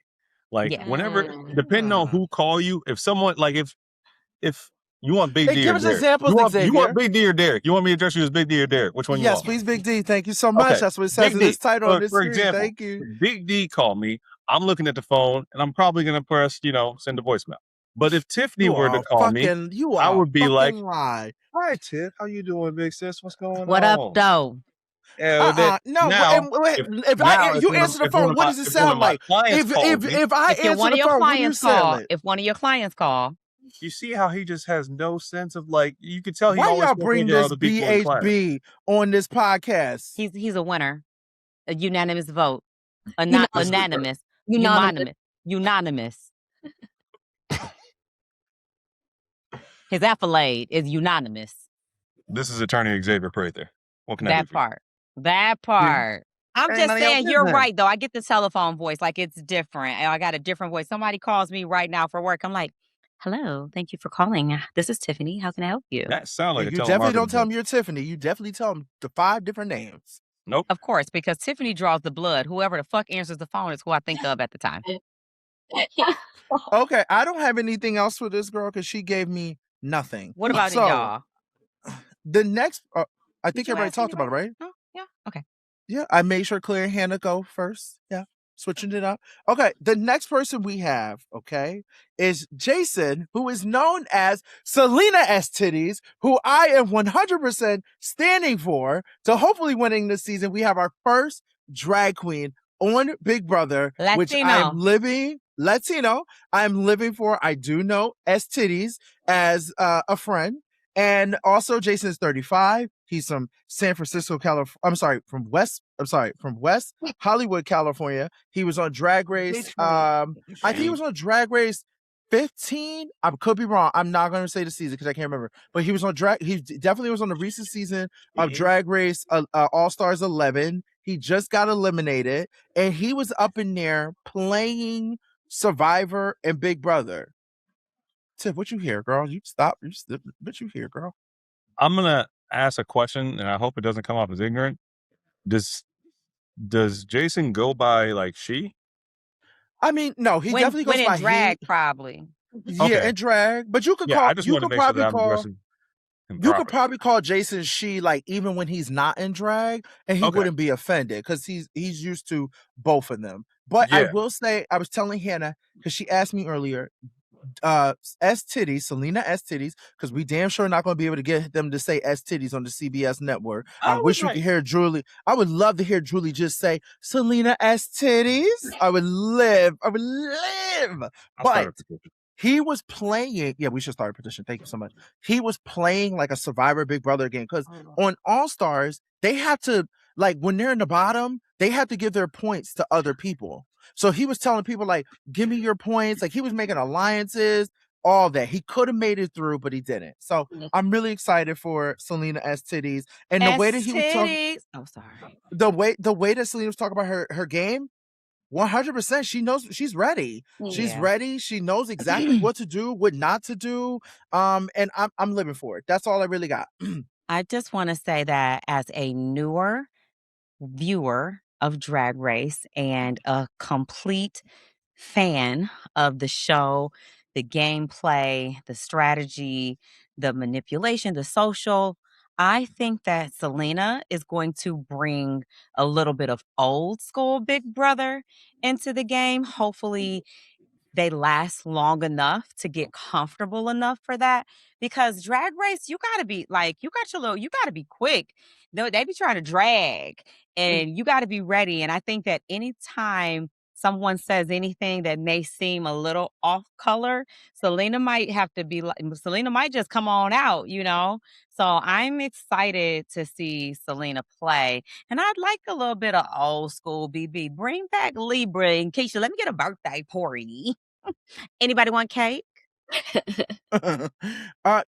Like whenever, depending on who call you, if someone like if you want Big D or give us Derek, examples, you want Big D or Derek? You want me to address you as Big D or Derek? Which one you Yes, want? please, Big D. Thank you so much. Okay. That's what it says Big in D. this title on this For screen. example, Thank you. Big D called me. I'm looking at the phone and I'm probably gonna press, send a voicemail. But if Tiffany were to call me, I would be like, lie. "Hi, Tiff. How you doing, big sis? What's going on? What up, though? No. Now, if you answer the phone, what does it sound like? If I answer the phone, what do you sound like? If one of your clients call, you see how he just has no sense of like. You can tell he Why always y'all bring this BHB on this podcast? he's a winner, a unanimous vote, unanimous. His accolade is unanimous. This is attorney Xavier Prather. What can I do for you? That part. I'm Ain't just none of your saying you're business. right though. I get the telephone voice, like it's different. I got a different voice. Somebody calls me right now for work. I'm like, "Hello, thank you for calling. This is Tiffany. How can I help you?" That sounds like You definitely don't tell them you're Tiffany. You definitely tell them the 5 different names. Nope. Of course, because Tiffany draws the blood. Whoever the fuck answers the phone is who I think of at the time. Okay, I don't have anything else for this girl because she gave me nothing. What about y'all? The next, I think everybody talked about it, right? Oh, yeah. Okay. Yeah, I made sure Claire and Hannah go first. Yeah, switching it up. Okay, the next person we have, is Jason, who is known as Selena S. Titties, who I am 100% standing for. So hopefully winning this season, we have our first drag queen on Big Brother, which I'm living. Latino, I'm living for. I do know S. Titties as a friend. And also Jason is 35. He's from San Francisco, California. From West Hollywood, California. He was on Drag Race. I think he was on Drag Race 15. I could be wrong. I'm not going to say the season because I can't remember. But he was on he definitely was on the recent season of Drag Race All Stars 11. He just got eliminated. And he was up in there playing Survivor and Big Brother. Tiff, what you hear, girl? You stop. What you hear, girl? I'm gonna ask a question, and I hope it doesn't come off as ignorant. Does Jason go by like she? I mean, no, he definitely goes by drag, probably. Yeah, in drag. But you could call. I just want to make sure that I'm addressing him you could probably call Jason she, like even when he's not in drag, and he wouldn't be offended because he's used to both of them. But I will say, I was telling Hannah because she asked me earlier, S Titties, Selena S Titties, because we damn sure not going to be able to get them to say S Titties on the CBS network. I wish we could hear Julie. I would love to hear Julie just say Selena S Titties. I would live. But he was playing. Yeah, we should start a petition. Thank you so much. He was playing like a Survivor Big Brother game because on All Stars, they have to, like, when they're in the bottom, they have to give their points to other people. So he was telling people, like, give me your points. Like, he was making alliances, all that. He could have made it through, but he didn't. So I'm really excited for Selena S Titties. And the way that he was talking, the way that Selena was talking about her game, 100%. She knows she's ready. She's ready. She knows exactly what to do, what not to do. And I'm living for it. That's all I really got. I just want to say that as a newer viewer of Drag Race and a complete fan of the show, the gameplay, the strategy, the manipulation, the social, I think that Selena is going to bring a little bit of old school Big Brother into the game. Hopefully, they last long enough to get comfortable enough for that, because Drag Race, you got to be like, you got to be quick. They be trying to drag and you got to be ready. And I think that anytime someone says anything that may seem a little off color, Selena might just come on out, you know? So I'm excited to see Selena play. And I'd like a little bit of old school BB. Bring back Libra and Keisha. Let me get a birthday party. Anybody want cake?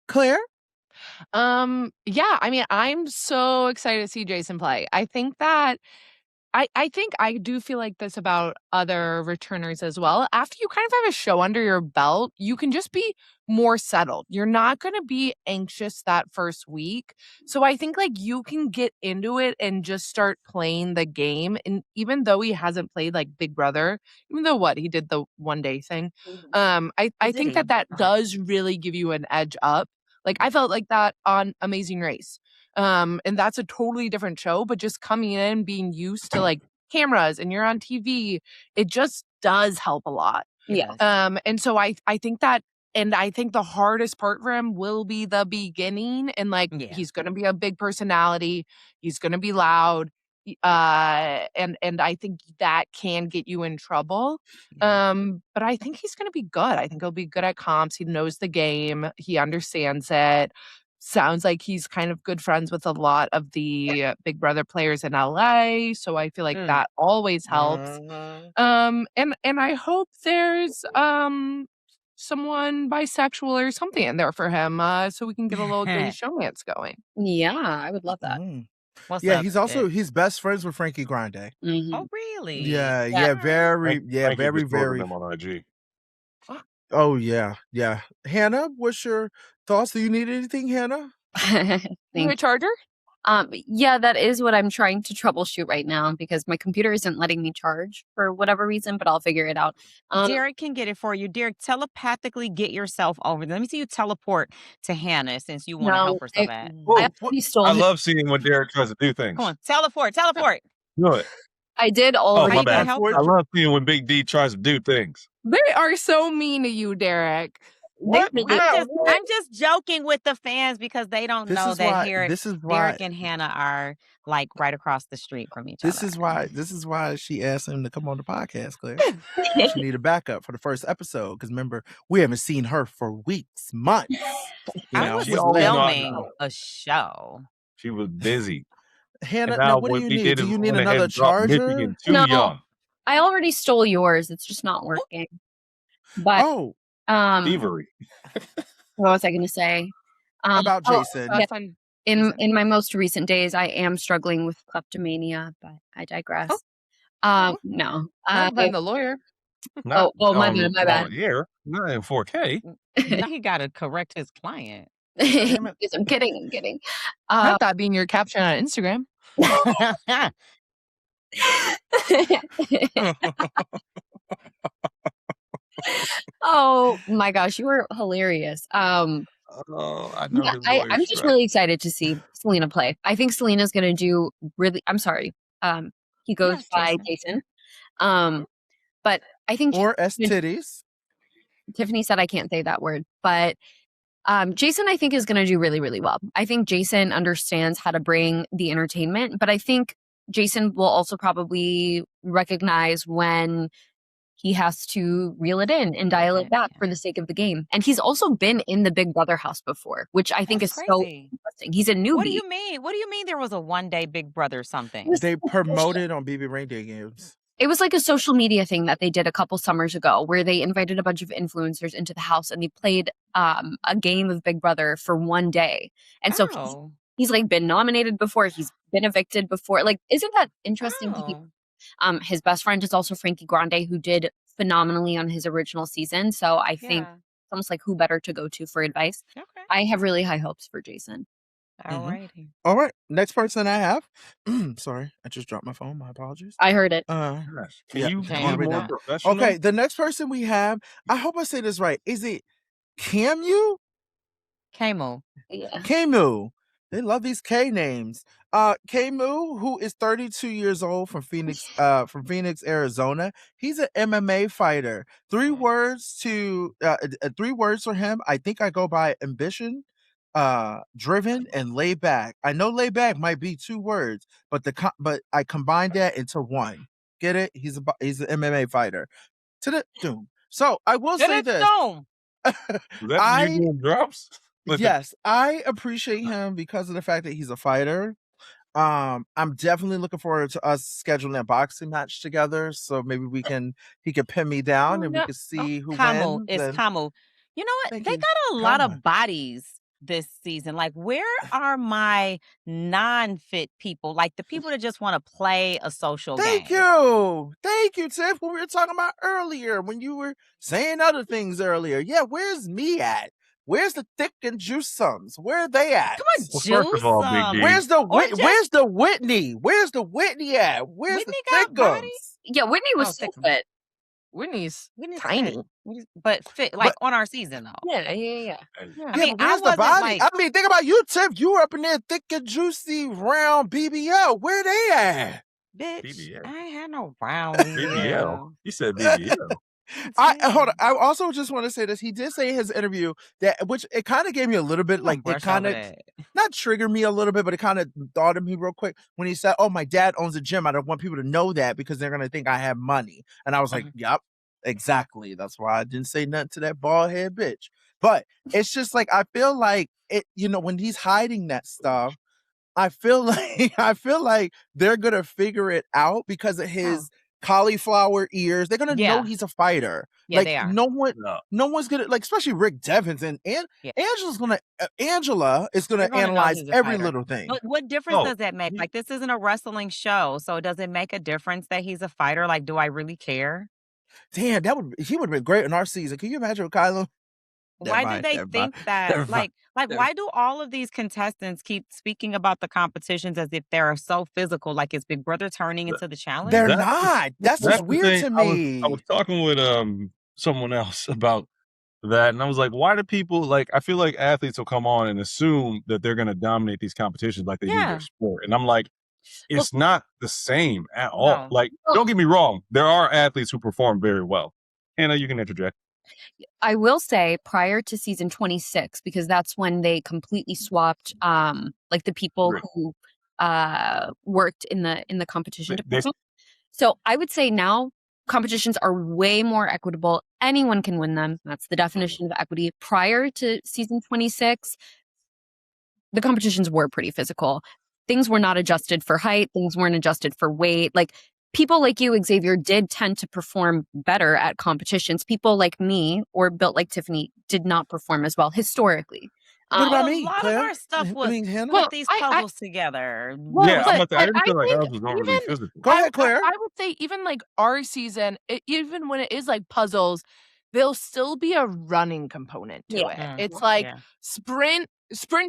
Claire? Yeah, I mean, I'm so excited to see Jason play. I think that I think I do feel like this about other returners as well. After you kind of have a show under your belt, you can just be more settled. You're not going to be anxious that first week. So I think like you can get into it and just start playing the game. And even though he hasn't played like Big Brother, even though he did the one day thing, I think that does really give you an edge up. Like I felt like that on Amazing Race. And that's a totally different show, but just coming in, being used to like cameras and you're on TV, it just does help a lot. Yeah. And so I think that, and I think the hardest part for him will be the beginning. And like, he's going to be a big personality. He's going to be loud. And I think that can get you in trouble. But I think he's going to be good. I think he'll be good at comps. He knows the game. He understands it. Sounds like he's kind of good friends with a lot of the Big Brother players in LA. So I feel like that always helps. And I hope there's someone bisexual or something in there for him, so we can get a little gay showmance going. Yeah, I would love that. He's best friends with Frankie Grande. Oh, really? Yeah, very, very, very. Them on IG. Oh yeah. Hannah, what's your thoughts? Do you need anything, Hannah? You a charger? Yeah, that is what I'm trying to troubleshoot right now because my computer isn't letting me charge for whatever reason, but I'll figure it out. Derek can get it for you. Derek, telepathically get yourself over. Let me see you teleport to Hannah since you want to help her so bad. I love seeing when Derek tries to do things. Come on, teleport. Do it. I did already. Oh, my bad. I love seeing when Big D tries to do things. They are so mean to you, Derek. What? I'm just joking with the fans because they don't know that Derek and Hannah are like right across the street from each other. This is why she asked him to come on the podcast, Claire. She need a backup for the first episode because remember, we haven't seen her for weeks, months. I was filming a show. She was busy. Hannah, now what do you need? Do you need another charger? No, I already stole yours. It's just not working. But thievery. What was I going to say? About Jason. In my most recent days, I am struggling with kleptomania, but I digress. No. I'm the lawyer. My bad. Yeah, not in 4K. Now he got to correct his client. I'm kidding. Not that being your caption on Instagram. Oh my gosh, you were hilarious. I know. I'm just really excited to see Selena play. I think Selena's gonna do really. I'm sorry. He goes by Jason. But I think or S Titties. Tiffany said I can't say that word, but Jason, I think, is going to do really, really well. I think Jason understands how to bring the entertainment, but I think Jason will also probably recognize when he has to reel it in and dial it back for the sake of the game. And he's also been in the Big Brother house before, which I think is so interesting. He's a newbie. What do you mean? What do you mean there was a one-day Big Brother something? They promoted on BB Reindeer Games. It was like a social media thing that they did a couple summers ago where they invited a bunch of influencers into the house and they played a game of Big Brother for one day. And so he's like been nominated before. He's been evicted before. Like, isn't that interesting? His best friend is also Frankie Grande, who did phenomenally on his original season. So I think it's almost like who better to go to for advice. Okay. I have really high hopes for Jason. All righty. All right. Next person I have. Sorry, I just dropped my phone. My apologies. I heard it. Can you be more professional? Okay, the next person we have, I hope I say this right. Is it Camu? Camu. Yeah. Camu. They love these K names. Camu, who is 32 years old from Phoenix, Arizona. He's an MMA fighter. 3 words for him. I think I go by ambition, driven, and laid back. I know laid back might be 2 words, but I combined that into 1. Get it? He's an MMA fighter. To the doom. So I will say this. Drops? Yes, I appreciate him because of the fact that he's a fighter. I'm definitely looking forward to us scheduling a boxing match together. So maybe he can pin me down and we can see who wins. It's Camu. You know what? They got a lot of bodies this season. Like, where are my non-fit people? Like the people that just want to play a social game. Thank you, Tiff. What we were talking about earlier when you were saying other things earlier. Yeah, where's me at? Where's the thick and juiceums? Where are they at? Come on, First of all, Big D. Where's the Whitney? Where's the Whitney at? Where's Whitney the got thickums? body? Yeah, Whitney was so fit. Whitney's tiny. But fit, like on our season, though. Yeah. I mean, where's the body? I mean, think about you, Tiff. You were up in there thick and juicy, round BBL. Where they at? Bitch, BBL. I ain't had no round BBL. You said BBL. Hold on. I also just want to say this. He did say in his interview which it kind of gave me a little bit like it kind of not triggered me a little bit, but it kind of thought of me real quick when he said, "Oh, my dad owns a gym. I don't want people to know that because they're gonna think I have money." And I was like, "Yep, exactly. That's why I didn't say nothing to that bald head bitch." But it's just like I feel like it. When he's hiding that stuff, I feel like they're gonna figure it out because of his cauliflower ears. They're gonna know he's a fighter. Yeah, they are. No one's gonna especially Rick Devens and Angela is gonna analyze every little thing. But what difference does that make? Like, this isn't a wrestling show, so does it make a difference that he's a fighter? Like, do I really care? Damn, he would have been great in our season. Can you imagine with Kylo? Why do they think that? Like, why do all of these contestants keep speaking about the competitions as if they're so physical? Like, is Big Brother turning into the challenge? They're not. That's what's weird to me. I was talking with someone else about that, and I was like, why do people I feel like athletes will come on and assume that they're going to dominate these competitions like they do their sport, and I'm like, it's not the same at all. No. Like, don't get me wrong, there are athletes who perform very well. Hannah, you can interject. I will say prior to season 26, because that's when they completely swapped the people who worked in the competition department. So I would say now competitions are way more equitable. Anyone can win them. That's the definition of equity. Prior to season 26, the competitions were pretty physical. Things were not adjusted for height. Things weren't adjusted for weight. Like, people like you, Xavier, did tend to perform better at competitions. People like me or built like Tiffany did not perform as well historically. What about me? A lot of our stuff was put these puzzles together. I didn't feel like ours was not really physical. Go ahead, Claire. I would say even like our season, even when it is like puzzles, there'll still be a running component to it. It's like sprint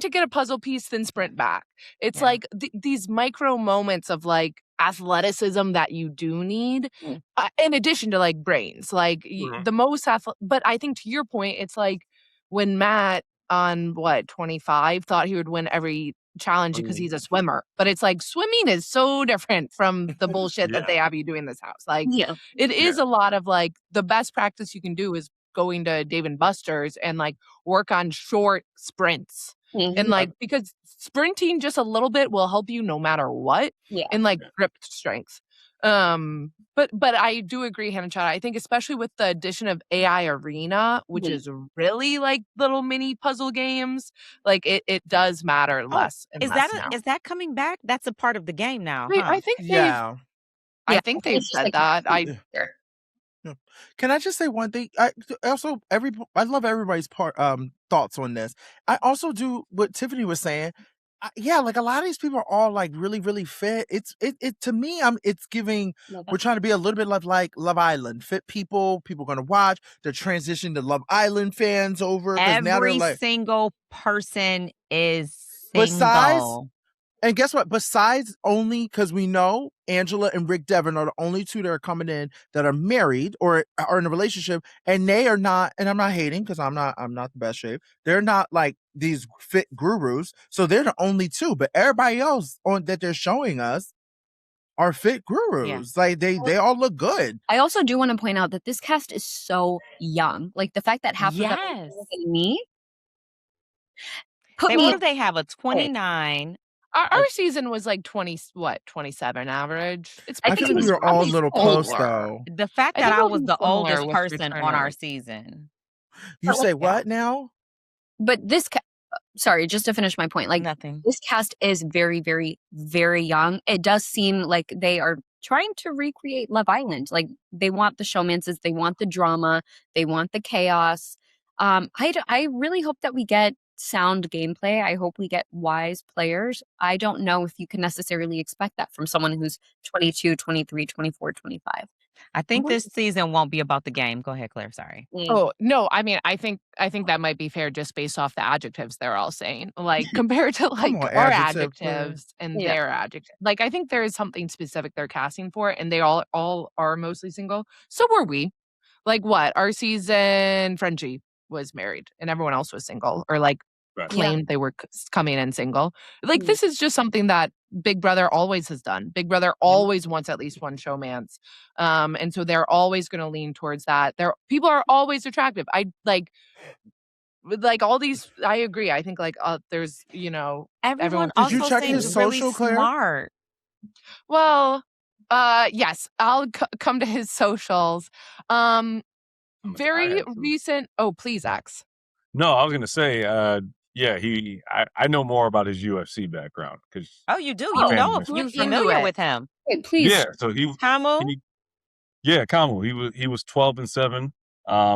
to get a puzzle piece, then sprint back. It's like these micro moments of like athleticism that you do need, in addition to like brains. Like the most but I think to your point, it's like when Matt on 25 thought he would win every challenge because he's a swimmer, but it's like swimming is so different from the bullshit that they have you do in this house. Like it is a lot of like the best practice you can do is going to Dave and Buster's and like work on short sprints. And like, because sprinting just a little bit will help you no matter what in like grip strength. But I do agree, Hannah Chada. I think especially with the addition of AI Arena, which is really like little mini puzzle games, like it does matter less and less now. Is that coming back? That's a part of the game now. Wait, Huh? I think they've said like that. Can I just say one thing? I love everybody's thoughts on this. I also do what Tiffany was saying. Like a lot of these people are all like really, really fit. It's to me, it's giving. We're trying to be a little bit like Love Island, fit people going to watch. They're transitioning to Love Island fans over. Every single person is single. And guess what? Besides only because we know Angela and Rick Devon are the only two that are coming in that are married or are in a relationship, and they are not. And I'm not hating because I'm not the best shape. They're not like these fit gurus, so they're the only two. But everybody else that they're showing us are fit gurus. Like they all look good. I also do want to point out that this cast is so young. Like the fact that half of them are younger than me. They have a 29. Our season was like 27 average. I think we were all a little close though. The fact that I was the oldest person on our season. You say what now? But this, sorry, just to finish my point, like nothing. This cast is very, very, very young. It does seem like they are trying to recreate Love Island. Like they want the showmances, they want the drama, they want the chaos. I really hope that we get sound gameplay. I hope we get wise players. I don't know if you can necessarily expect that from someone who's 22, 23, 24, 25. I think this season won't be about the game. Go ahead, Claire. Sorry. Oh, no. I mean, I think that might be fair just based off the adjectives they're all saying. Like compared to like our adjectives and their adjectives. Like I think there is something specific they're casting for, and they all are mostly single. So were we. Like what? Our season Frenchie was married and everyone else was single, or like claimed they were coming in single. Like this is just something that Big Brother always has done. Big Brother always wants at least one showmance. And so they're always going to lean towards that. People are always attractive. I like all these, I agree. I think like there's, everyone Did you check his social, really Claire? Smart. Well, yes, I'll come to his socials. Very recent. Oh, please, X. No, I was going to say, I know more about his UFC background because. Oh, you do? You know, you're familiar with him. Wait, please. Yeah, so he. Kamu? Kamu. He was 12-7.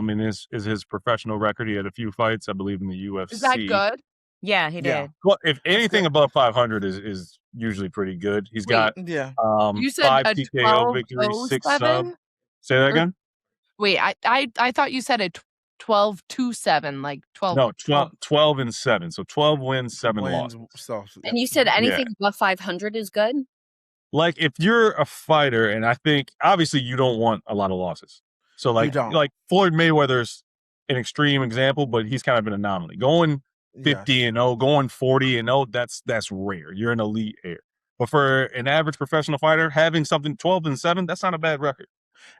In his professional record, he had a few fights, I believe, in the UFC. Is that good? Yeah, he did. Well, if anything above 500 is usually pretty good. He's got you said 5 TKO victories, 6 sub. Say that again. Wait, I thought you said a 12-7, like 12. No, 12-7. So 12 wins, 7 losses. And you said anything above 500 is good? Like if you're a fighter, and I think obviously you don't want a lot of losses. So like Floyd Mayweather's an extreme example, but he's kind of an anomaly. Going 50-0, going 40-0, that's rare. You're an elite air. But for an average professional fighter, having something 12-7, that's not a bad record.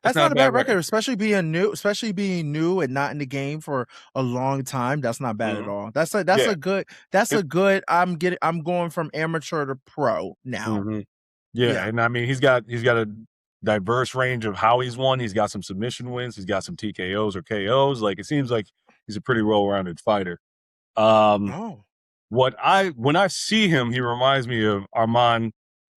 That's not a bad record, especially being new and not in the game for a long time. That's not bad at all. That's a good. I'm going from amateur to pro now. Mm-hmm. Yeah, and I mean he's got a diverse range of how he's won. He's got some submission wins. He's got some TKOs or KOs. Like it seems like he's a pretty well-rounded fighter. When I see him, he reminds me of Arman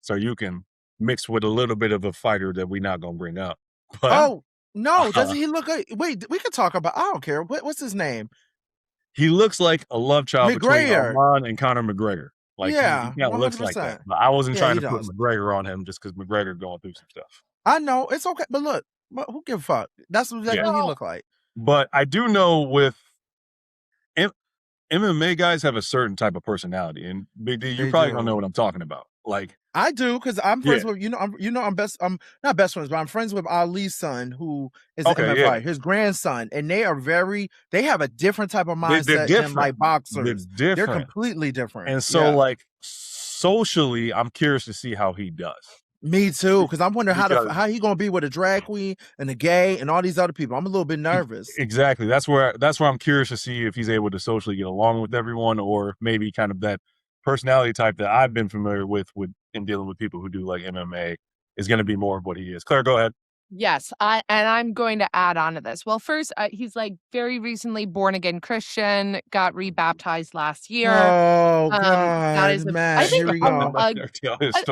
Saryukin mixed with a little bit of a fighter that we're not gonna bring up. But, doesn't he look like? Wait, we could talk about. I don't care. What's his name? He looks like a love child between Arman and Conor McGregor. Like he kind of looks like that. But I wasn't trying to put McGregor on him just because McGregor going through some stuff. I know it's okay, but look, who gives a fuck? That's exactly what he look like. But I do know with MMA guys have a certain type of personality, and Big D, you probably don't know what I'm talking about. Like I do because I'm friends with I'm not best friends, but I'm friends with Ali's son, who is an MMA his grandson, and they have a different type of mindset than like boxers. They're completely different. And so like socially, I'm curious to see how he does. Me too, because I'm wondering Because how he gonna be with a drag queen and a gay and all these other people. I'm a little bit nervous. exactly. That's where I'm curious to see if he's able to socially get along with everyone, or maybe kind of that personality type that I've been familiar with in dealing with people who do like MMA is going to be more of what he is. Claire, go ahead. Yes, I'm going to add on to this. Well, first, he's like very recently born again Christian, got rebaptized last year. Oh That God, is Matt, I think here we go.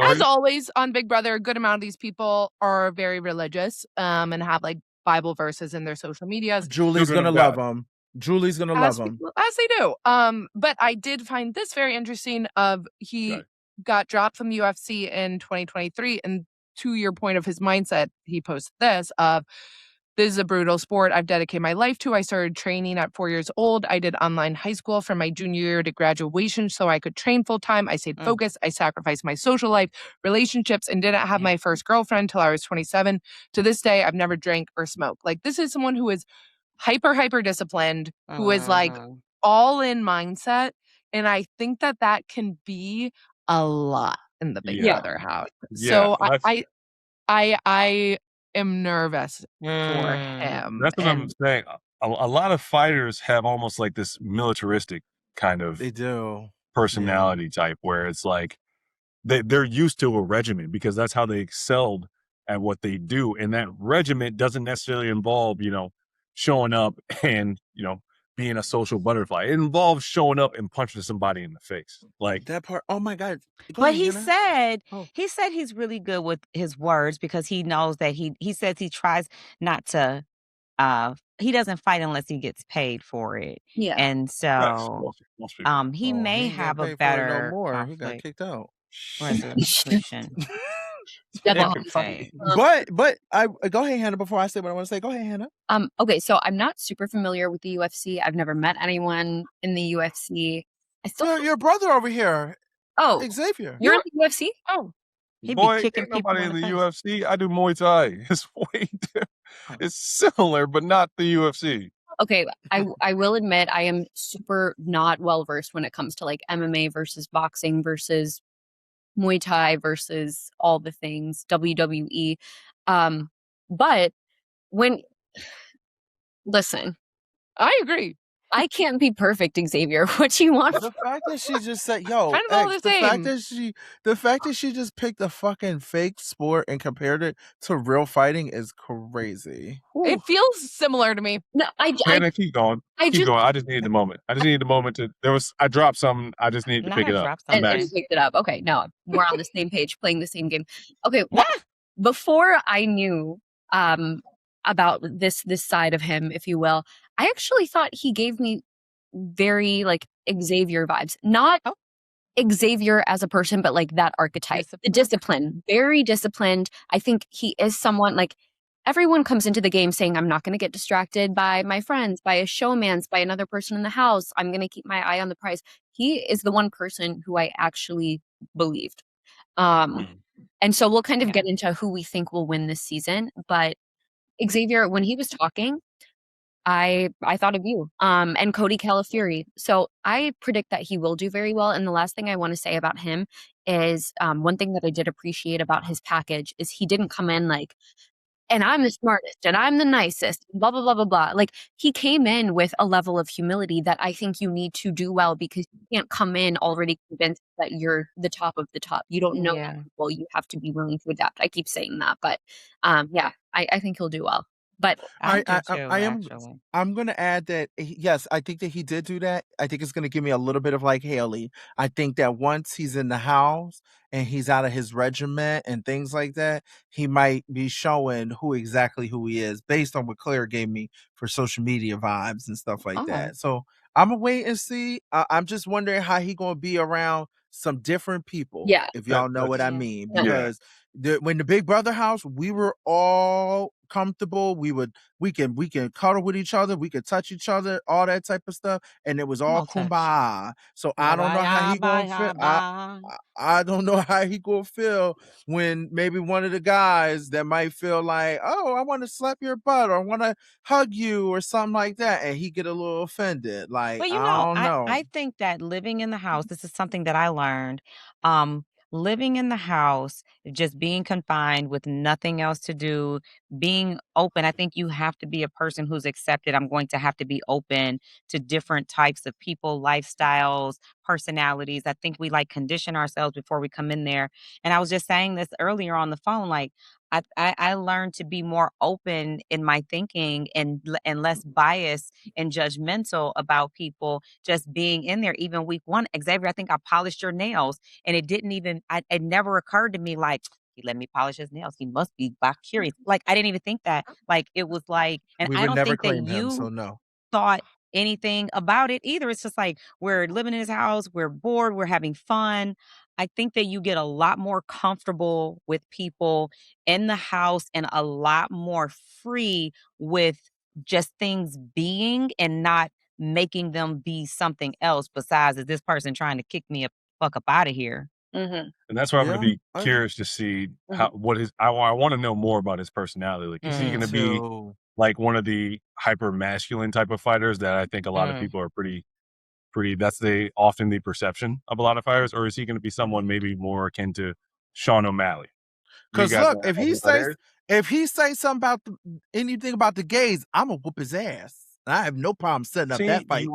as always on Big Brother, a good amount of these people are very religious, and have like Bible verses in their social medias. Julie's gonna love him. Julie's gonna love him. As they do. But I did find this very interesting. He got dropped from the UFC in 2023, and to your point of his mindset, he posted this of, "This is a brutal sport I've dedicated my life to. I started training at 4 years old. I did online high school from my junior year to graduation so I could train full time. I stayed focused. I sacrificed my social life, relationships, and didn't have my first girlfriend until I was 27. To this day, I've never drank or smoked." Like, this is someone who is hyper disciplined, who is like all in mindset. And I think that can be a lot in the Big Brother house. So I am nervous for him. That's what I'm saying. A lot of fighters have almost like this militaristic kind of personality type where it's like they're used to a regimen because that's how they excelled at what they do. And that regiment doesn't necessarily involve, showing up and, being a social butterfly. It involves showing up and punching somebody in the face. Like that part. Oh my God. But he said he's really good with his words because he knows that he says he tries not to he doesn't fight unless he gets paid for it. Yeah. And so he may have a better He got kicked out. resolution. But I go ahead, Hannah, before I say what I want to say. Go ahead, Hannah. Okay, so I'm not super familiar with the UFC. I've never met anyone in the UFC. I still your brother over here. Oh, Xavier. You're in the UFC? Oh. He Boy, be kicking ain't nobody in the face. UFC. I do Muay Thai. It's way different. It's similar, but not the UFC. Okay, I will admit I am super not well versed when it comes to like MMA versus boxing versus Muay Thai versus all the things, WWE. But listen, I agree. I can't be perfect, Xavier. What do you want? The fact that she just said, "Yo," kind of all the same. The fact that she just picked a fucking fake sport and compared it to real fighting is crazy. It feels similar to me. No, Hannah, keep going. Keep going. I just needed the moment. I dropped something. I just needed to pick it up. And picked it up. Okay, no, we're on the same page, playing the same game. Okay, before I knew about this side of him, if you will, I actually thought he gave me very like Xavier vibes. Not Xavier as a person, but like that archetype. The discipline. Very disciplined. I think he is someone like everyone comes into the game saying, I'm not going to get distracted by my friends, by a showman's, by another person in the house. I'm going to keep my eye on the prize. He is the one person who I actually believed. And so we'll kind of get into who we think will win this season. But Xavier, when he was talking, I thought of you and Cody Calafieri. So I predict that he will do very well. And the last thing I want to say about him is one thing that I did appreciate about his package is he didn't come in like, and I'm the smartest and I'm the nicest, blah, blah, blah, blah, blah. Like he came in with a level of humility that I think you need to do well because you can't come in already convinced that you're the top of the top. You don't know that well. You have to be willing to adapt. I keep saying that, but I think he'll do well. But I'm going to add that, yes, I think that he did do that. I think it's going to give me a little bit of like Haley. I think that once he's in the house and he's out of his regiment and things like that, he might be showing who he is based on what Claire gave me for social media vibes and stuff like that. So I'm going to wait and see. I'm just wondering how he going to be around some different people. Yeah. If y'all know what I mean. Because when the Big Brother house, we were all comfortable. We can cuddle with each other, we could touch each other, all that type of stuff, and it was all kumbaya. So I don't know how he gonna feel. I don't know how he gonna feel when maybe one of the guys that might feel like, oh, I want to slap your butt or I want to hug you or something like that, and he get a little offended. Like, But I don't know. I think that living in the house, this is something that I learned. living in the house, just being confined with nothing else to do, being open. I think you have to be a person who's accepted. I'm going to have to be open to different types of people, lifestyles, personalities. I think we like condition ourselves before we come in there. And I was just saying this earlier on the phone, like, I learned to be more open in my thinking and less biased and judgmental about people just being in there. Even week one, Xavier, I think I polished your nails, and it never occurred to me like he let me polish his nails. He must be back curious. Like I didn't even think that. Like it was like, and We I would don't never think that claim him, so you no. thought anything about it either. It's just like we're living in his house, we're bored, we're having fun. I think that you get a lot more comfortable with people in the house and a lot more free with just things being and not making them be something else besides is this person trying to kick me a fuck up out of here. Mm-hmm. And that's why I'm going to be Yeah. curious to see Mhm. what his. I want to know more about his personality. Like, is he Me going to be too. like one of the hyper masculine type of fighters that I think a lot of Mm. people are pretty. That's often the perception of a lot of fighters, or is he going to be someone maybe more akin to Sean O'Malley? Do you Because guys look, have any ideas? if he says something about anything about the gays, I'm gonna whoop his ass. I have no problem setting up that See, fight.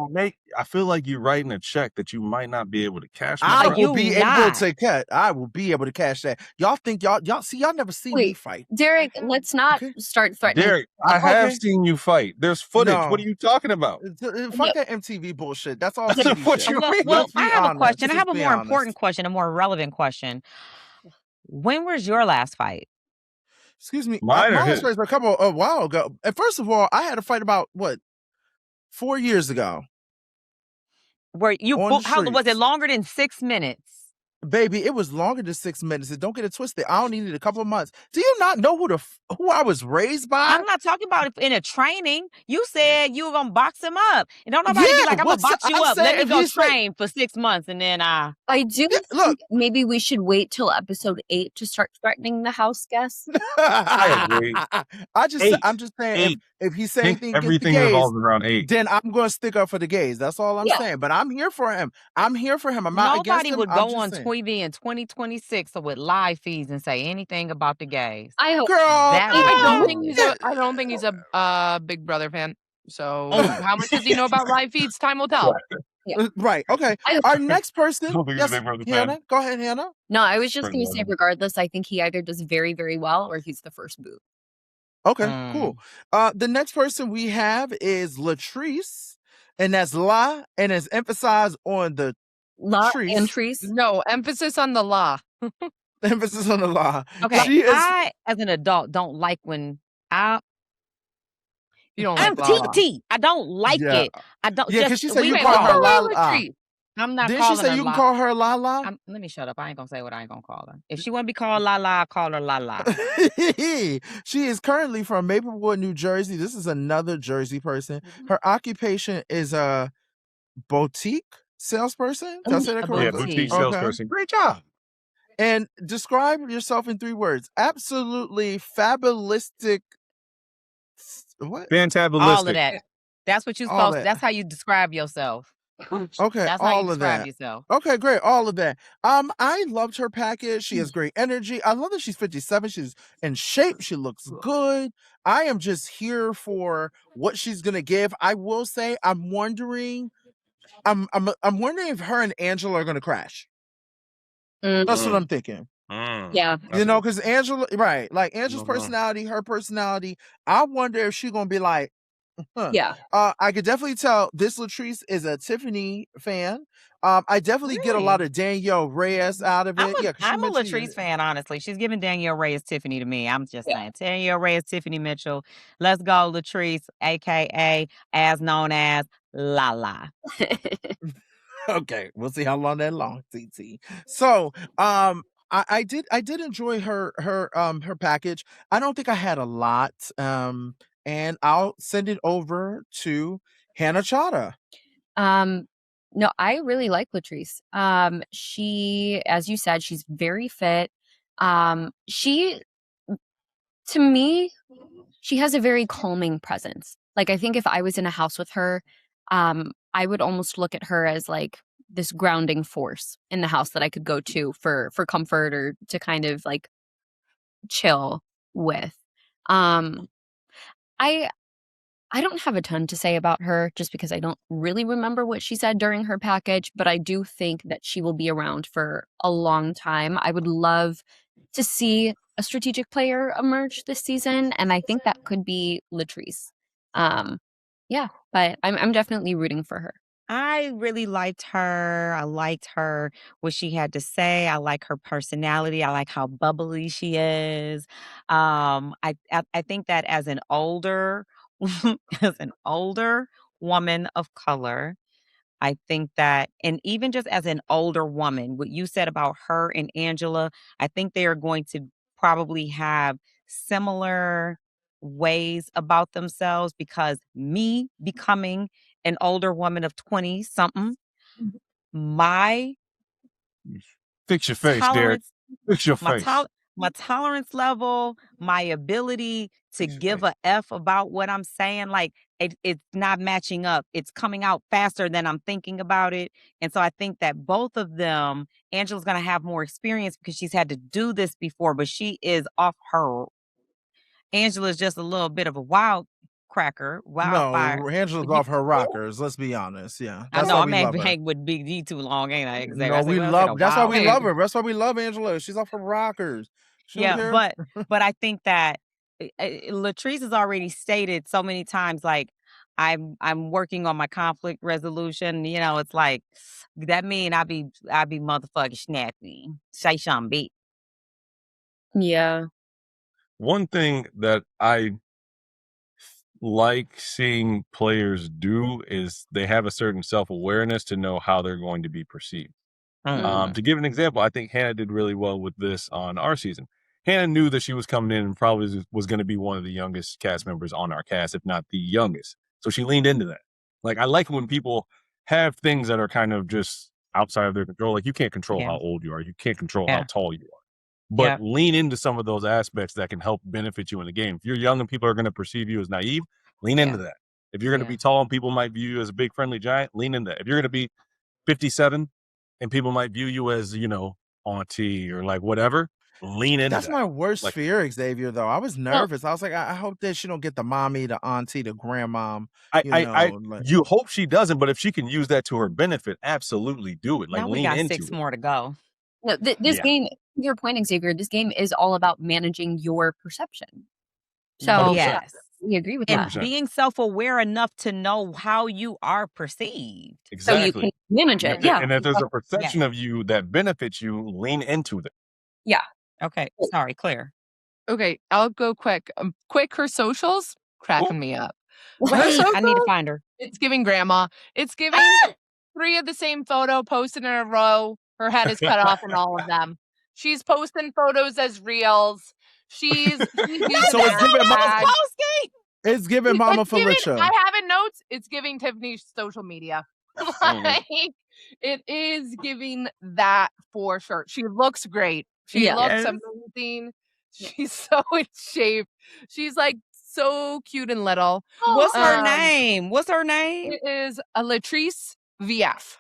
I feel like you're writing a check that you might not be able to cash, my I brother. will You be able not. to cut. I will be able to cash that. Y'all think y'all see y'all never see me Wait, fight. Derek, let's not Okay. start threatening. Derek, I have Okay. seen you fight. There's footage. What No. are you talking about? Fuck that MTV bullshit. That's all Yeah, TV What shit. you Well, mean? well, Let's I be have a honest. question. I Just have a be more honest. important question, a more relevant question. When was your last fight? Excuse me. Mine or My last his? fight was a while ago. And first of all, I had a fight about 4 years ago Where you on the how was it streets. longer than 6 minutes? Baby, it was longer than 6 minutes. And don't get it twisted. I only needed a couple of months. Do you not know who I was raised by? I'm not talking about it in a training. You said you were gonna box him up. And don't nobody be Yeah, like, I'm gonna box you I'm up. Let saying me if go he's like, train for 6 months and then I do yeah, look, think maybe we should wait till episode 8 to start threatening the house guests. I agree. I'm Eight. just saying if he say Think anything against the everything gays, revolves around 8. then I'm going to stick up for the gays. That's all I'm Yeah. saying. But I'm here for him. I'm not against nobody him. would I'm go just on saying. TV in 2026 with live feeds and say anything about the gays. I hope. Girl, That I would don't kill think me. I don't think he's a Big Brother fan. So how much does he know about live feeds? Time will tell. right. Okay. I hope. Our next person. I don't think he's a Yes, Big Brother fan. Hannah. Go ahead, Hannah. No, I was just Pretty going to say, normal. regardless, I think he either does very, very well or he's the first boot. Okay, cool. The next person we have is Latrice, and that's La, and it's emphasized on the La Treese. and Treese. No, emphasis on the law. Emphasis on the La. Okay, She is I, as an adult, don't like when You don't I'm like Lala. TT. I don't like Yeah. it. I don't. Yeah, just because she said you Wait, call let's her call La her La. Latrice. I'm not Didn't she calling say her you can La. call her La La? Let me shut up. I ain't gonna say what I ain't gonna call her. If she want to be called La La, I'll call her La La. She is currently from Maplewood, New Jersey. This is another Jersey person. Her occupation is a boutique salesperson. Did I say that A correctly? Yeah, boutique. boutique Okay. salesperson. Great job. And describe yourself in 3 words. Absolutely fabulistic. What? Fantabulous. All of that. That's what you All supposed. that. That's how you describe yourself. Okay, That's how you all of describe that. yourself. Okay, great. All of that. I loved her package. She has great energy. I love that she's 57. She's in shape. She looks good. I am just here for what she's gonna give. I will say, I'm wondering if her and Angela are gonna crash. That's what I'm thinking. Yeah. You know, because Angela, right? Like Angela's Mhm. personality, her personality. I wonder if she's gonna be like, huh. Yeah. I could definitely tell this Latrice is a Tiffany fan. I definitely get a lot Really? of Danielle Reyes out of it. Yeah, 'cause she I'm a mentioned Latrice fan, honestly. She's giving Danielle Reyes Tiffany to me. I'm just saying. Danielle Reyes, Tiffany Mitchell. Let's go, Latrice, aka as known as La La. Okay, we'll see how long that long, TT. So, I did enjoy her package. I don't think I had a lot. And I'll send it over to Hannah Chada. No, I really like Latrice. She, as you said, she's very fit. She, to me, she has a very calming presence. Like, I think if I was in a house with her, I would almost look at her as like this grounding force in the house that I could go to for comfort or to kind of like chill with. I don't have a ton to say about her just because I don't really remember what she said during her package, but I do think that she will be around for a long time. I would love to see a strategic player emerge this season, and I think that could be Latrice. Yeah, but I'm definitely rooting for her. I really liked her. I liked what she had to say. I like her personality. I like how bubbly she is. I think that as an older as an older woman of color, I think that, and even just as an older woman, what you said about her and Angela, I think they are going to probably have similar ways about themselves because me becoming an older woman of 20 something, my Fix your face, Derek. tolerance, Fix your my, face. my tolerance level, my ability to give a F about what I'm saying, like it's not matching up. It's coming out faster than I'm thinking about it. And so I think that both of them, Angela's going to have more experience because she's had to do this before, but she is off her. Angela's just a little bit of a wildfire. No, Angela's off her rockers. Let's be honest. Yeah, I that's know why I'm we love her. hang with Big D too long, ain't I? Xavier? No, we love. That's why we love her. That's why we love Angela. She's off her rockers. Yeah, but I think that Latrice has already stated so many times, like I'm working on my conflict resolution. You know, it's like that mean I be motherfucking snappy. Say something, beat. Yeah. One thing that I like seeing players do is they have a certain self-awareness to know how they're going to be perceived. To give an example, I think Hannah did really well with this on our season. Hannah knew that she was coming in and probably was going to be one of the youngest cast members on our cast, if not the youngest. So she leaned into that. Like, I like when people have things that are kind of just outside of their control. Like, you can't control how old you are. You can't control how tall you are. But lean into some of those aspects that can help benefit you in the game. If you're young and people are going to perceive you as naive, lean into that. If you're going to be tall and people might view you as a big friendly giant, lean into that. If you're going to be 57 and people might view you as, you know, auntie or like whatever, lean into That's that. my worst fear, Xavier, though. I was nervous. I was like, I hope that she don't get the mommy, the auntie, the grandmom. You hope she doesn't, but if she can use that to her benefit, absolutely do it. Like, now we lean got into 6 it. more to go. No, this game, your point, Xavier, this game is all about managing your perception. So yes, we agree with and that. being self-aware enough to know how you are perceived. Exactly. So you can manage it. And if there's a perception of you that benefits you, lean into it. Yeah. Okay. Sorry, Claire. Okay, I'll go quick. Her socials cracking me up. Wait, I need to find her. It's giving grandma. It's giving 3 of the same photo posted in a row. Her head is cut off in all of them. She's posting photos as reels. She's So it's giving Mama It's giving Mama Felicia. I have in notes. It's giving Tiffany's social media. Like, it is giving that for sure. She looks great. She looks amazing. She's so in shape. She's like so cute and little. What's her name? What's her name? It is Latrice VF.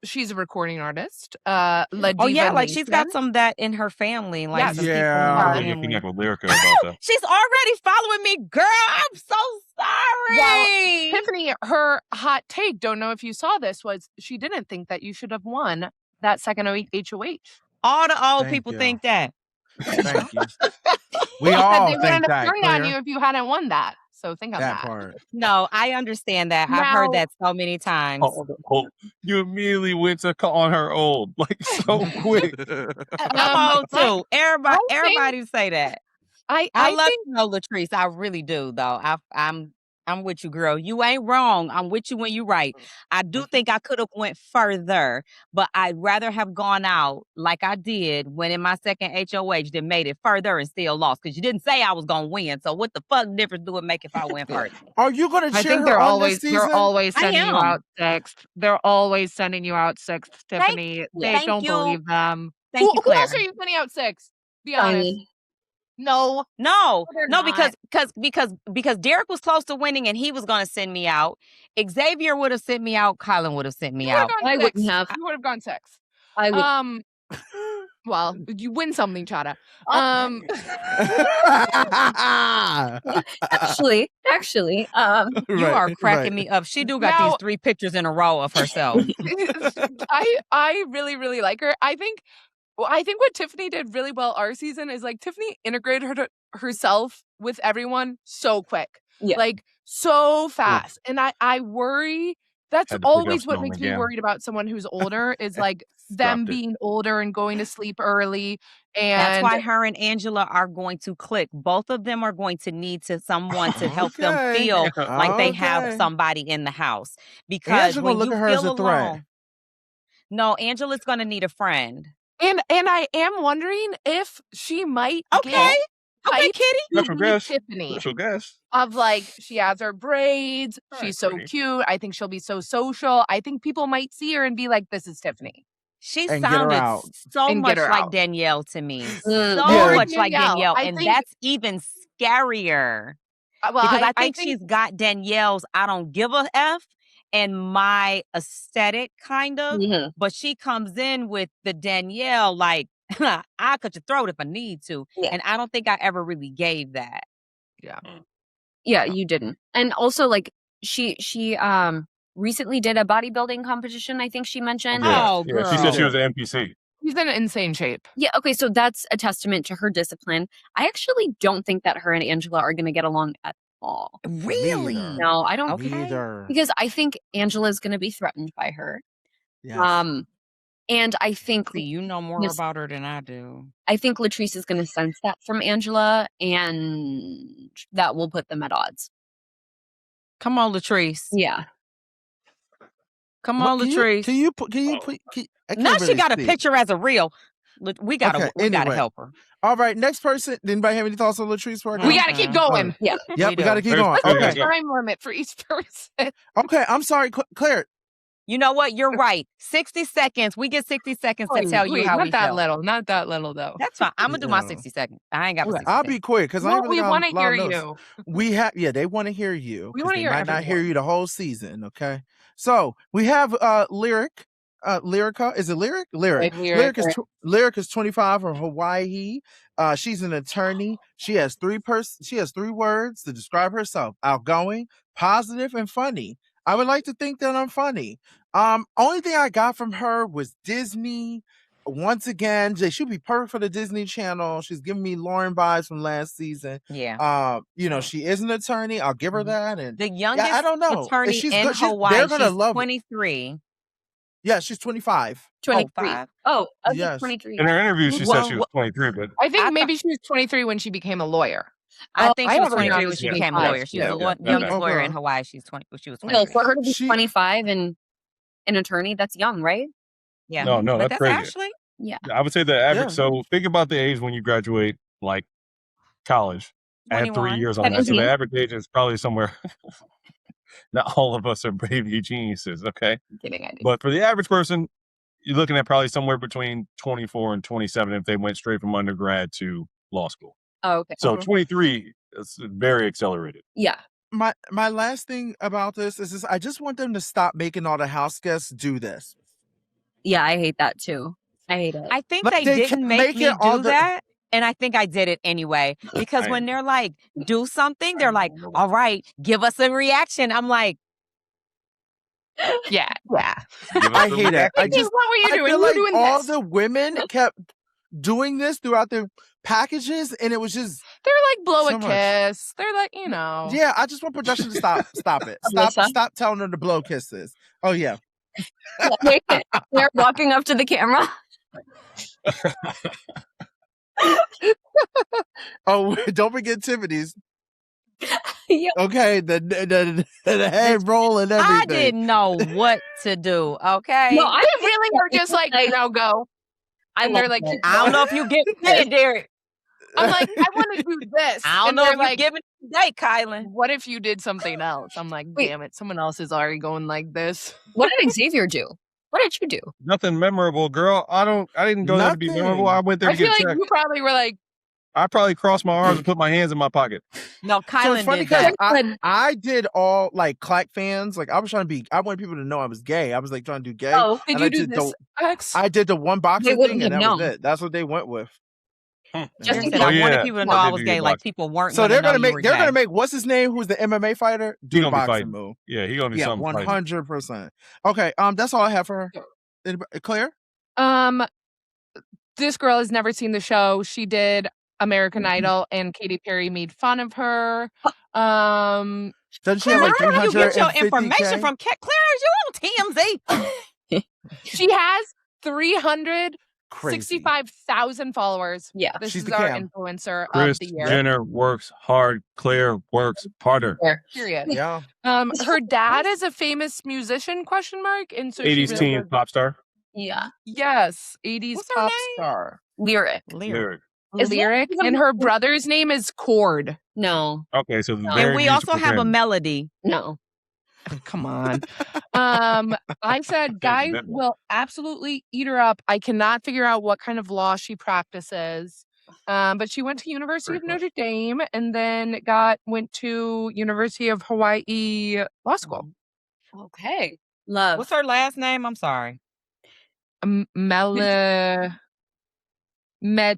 She's a recording artist. She's got some of that in her family. Like some people in her family. With Lyrica about that. She's already following me, girl. I'm so sorry. Well, Tiffany, her hot take, don't know if you saw this, was she didn't think that you should have won that second HOH. All the old people think that. Thank you. We all they think wouldn't that, have turned on you if you hadn't won that. So think on that. part. No, I understand that. I've heard that so many times. You immediately went to calling her old, like so quick. I'm old too. Everybody say that. I love you, Latrice. I really do, though. I'm with you, girl. You ain't wrong. I'm with you when you're right. I do think I could have went further, but I'd rather have gone out like I did when in my second HOH than made it further and still lost. Because you didn't say I was gonna win. So what the fuck difference do it make if I win further? Are you gonna cheer I think her they're on always this season? they're always sending you out sixth. They're always sending you out sixth, Tiffany. They don't believe them. Thank you, Who else Claire. are you sending out sixth? Be honest. No, No, they're no, not. because Derek was close to winning and he was going to send me out. Xavier would have sent me out. Kylan would have sent me You would have out. gone I 6. wouldn't have. You would have gone 6. I would. Well, you win something, Chada. Actually, You are Right, cracking right. me up. She do got Now- these 3 pictures in a row of herself. I really, really like her. I think what Tiffany did really well our season is like Tiffany integrated herself with everyone so quick. Yeah. Like so fast. And I worry that's Had to pick up always what Stone makes me again. worried about someone who's older is like them Dropped it. being older and going to sleep early. And That's why her and Angela are going to click. Both of them are going to need someone to help them Okay. feel like they have Okay. somebody in the house. Because Angela when look you at her as feel a threat. alone, no, Angela's going to need a friend. And I am wondering if she might Okay. get Okay, hyped Kitty. to Special be guest. Tiffany. Special guest. Of like she has her braids, Right, she's so pretty. cute. I think she'll be so social. I think people might see her and be like, "This is Tiffany." She And get her sounded out. so And much get her like out. Danielle to me. So Yeah. much like Danielle. I And think- that's even scarier. Well, Because I think she's got Danielle's I don't give a F and my aesthetic kind of. Mhm. But she comes in with the Danielle like, I cut your throat if I need to. Yeah. And I don't think I ever really gave that. Yeah, you didn't. And also, like, she recently did a bodybuilding competition, I think she mentioned. Yeah. Oh, Yeah, she said she girl. was an NPC. She's in insane shape. Yeah, okay, so that's a testament to her discipline. I actually don't think that her and Angela are going to get along at all. Really? Neither. No, I don't. Okay. Neither. Because I think Angela's going to be threatened by her. Yes. And I think See, you know more Miss- about her than I do. I think Latrice is going to sense that from Angela, and that will put them at odds. Come on, Latrice. Yeah. Come on, Latrice. Can you put? I can't Now she really got a see. picture as a reel. We gotta Okay, we gotta anyway. help her. All right, next person. Anybody have any thoughts on Latrice? Before I go? We gotta keep going. Yeah. Yep, we do. gotta keep There's going. two. Okay, Yeah. Time limit for each person. okay. I'm sorry, Claire. You know what? You're right. 60 seconds. We get 60 seconds to tell you Wait, how not we that feel. little. Not that little though. That's fine. I'm gonna do my Yeah. 60 seconds. I ain't got Okay, 60 I'll seconds. be quick because I ain't really we got want a to lot hear of notes. you. We have, they want to hear you. We 'cause wanna they hear might not hear everyone. you the whole season. Okay, so we have Lyric. Lyrica, is it Lyric? Lyric. Lyric. Lyric is 25 from Hawaii. She's an attorney. She has three words to describe herself: outgoing, positive, and funny. I would like to think that I'm funny. Only thing I got from her was Disney. Once again, she'll be perfect for the Disney Channel. She's giving me Lauren vibes from last season. Yeah. She is an attorney. I'll give her that. And The youngest I don't know. attorney She's in good. Hawaii, They're gonna she's love it. 23. Yeah, she's 25. 23. 5? Oh, I was Yes. 23. In her interview, she said Well, she was 23, but I think I maybe she was 23 when she became a lawyer. I Oh, think I she was have her down 23 as when she 25. became a lawyer. She was Yeah, the yeah, youngest okay. lawyer in Hawaii. She was 23. No, for her to be She- 25 and an attorney, that's young, right? Yeah. no, But that's that's crazy. actually Yeah. I would say the average. Yeah. So think about the age when you graduate, like college. Add 3 21. years on that. So 17. the average age is probably somewhere. Not all of us are baby geniuses, okay? I'm kidding, I did. But for the average person, you're looking at probably somewhere between 24 and 27 if they went straight from undergrad to law school. Oh, okay. So Okay. 23 is very accelerated. Yeah. My last thing about this is I just want them to stop making all the house guests do this. Yeah, I hate that too. I hate it. I think Like, they they didn't can make make me it all do the- that. And I think I did it anyway. Because Right. when they're like, do something, they're like, all right, give us a reaction. I'm like, Yeah. Give us I the hate it. reaction. I just what were you I doing? feel You were like doing all this. the women kept doing this throughout their packages, and it was just They're like blow So a much. kiss. They're like, you know. yeah. I just want production to stop it. Alyssa? Stop telling them to blow kisses. Oh yeah. They're walking up to the camera. Oh, don't forget Tiffany's. Yeah. Okay, the head roll and everything. I didn't know what to do. Okay. No, I They really are just like, now go. I And they're love like, it. I don't know if you get paid, Derek. I'm like, I want to do this. I don't And know they're if you're like, giving today, Kylan. what if you did something else? I'm like, Wait. damn it. Someone else is already going like this. What did Xavier do? What did you do? Nothing memorable, girl. I didn't go there to be Nothing. memorable. I went there I to feel get like checked. you probably were like, I'd probably cross my arms and put my hands in my pocket. No, Kylan So it's funny did that. I did all like Clack fans. Like I was trying to be. I wanted people to know I was gay. I was like trying to do gay. Oh, Did and you I do did this, X? I did the one boxer wouldn't thing, and have that was known. it. That's what they went with. Just in Said, case. I wanted people to know I I did was do gay, your like boxing. people weren't So gonna they're know gonna you make were they're gay. gonna make what's his name, who's the MMA fighter, do He the gonna be boxing fighting. move. Yeah, he gonna do Yeah, something. 100%. Okay, that's all I have for her. Anybody, Claire? This girl has never seen the show. She did American Idol, and Katy Perry made fun of her. Doesn't she have Claire, like where do you get your 350K? information from? Claire, is you on TMZ? She has 365,000 Crazy. followers. Yeah. This She's is the our cam. influencer Chris of the year. Jenner works hard. Claire works harder. Period. Yeah. Her dad is a famous musician, ? And so she 80s really teen does- pop star. Yeah. Yes, 80s What's her pop name? star. Lyric. Lyric. Isn't it Lyric, even- and her brother's name is Cord. No. Okay, so No. very And we also musical have a family. melody. No. Come on. I said guys that one. will absolutely eat her up. I cannot figure out what kind of law she practices. But she went to University of Notre Dame and then went to University of Hawaii Law School. Okay. Love. What's her last name? I'm sorry. Med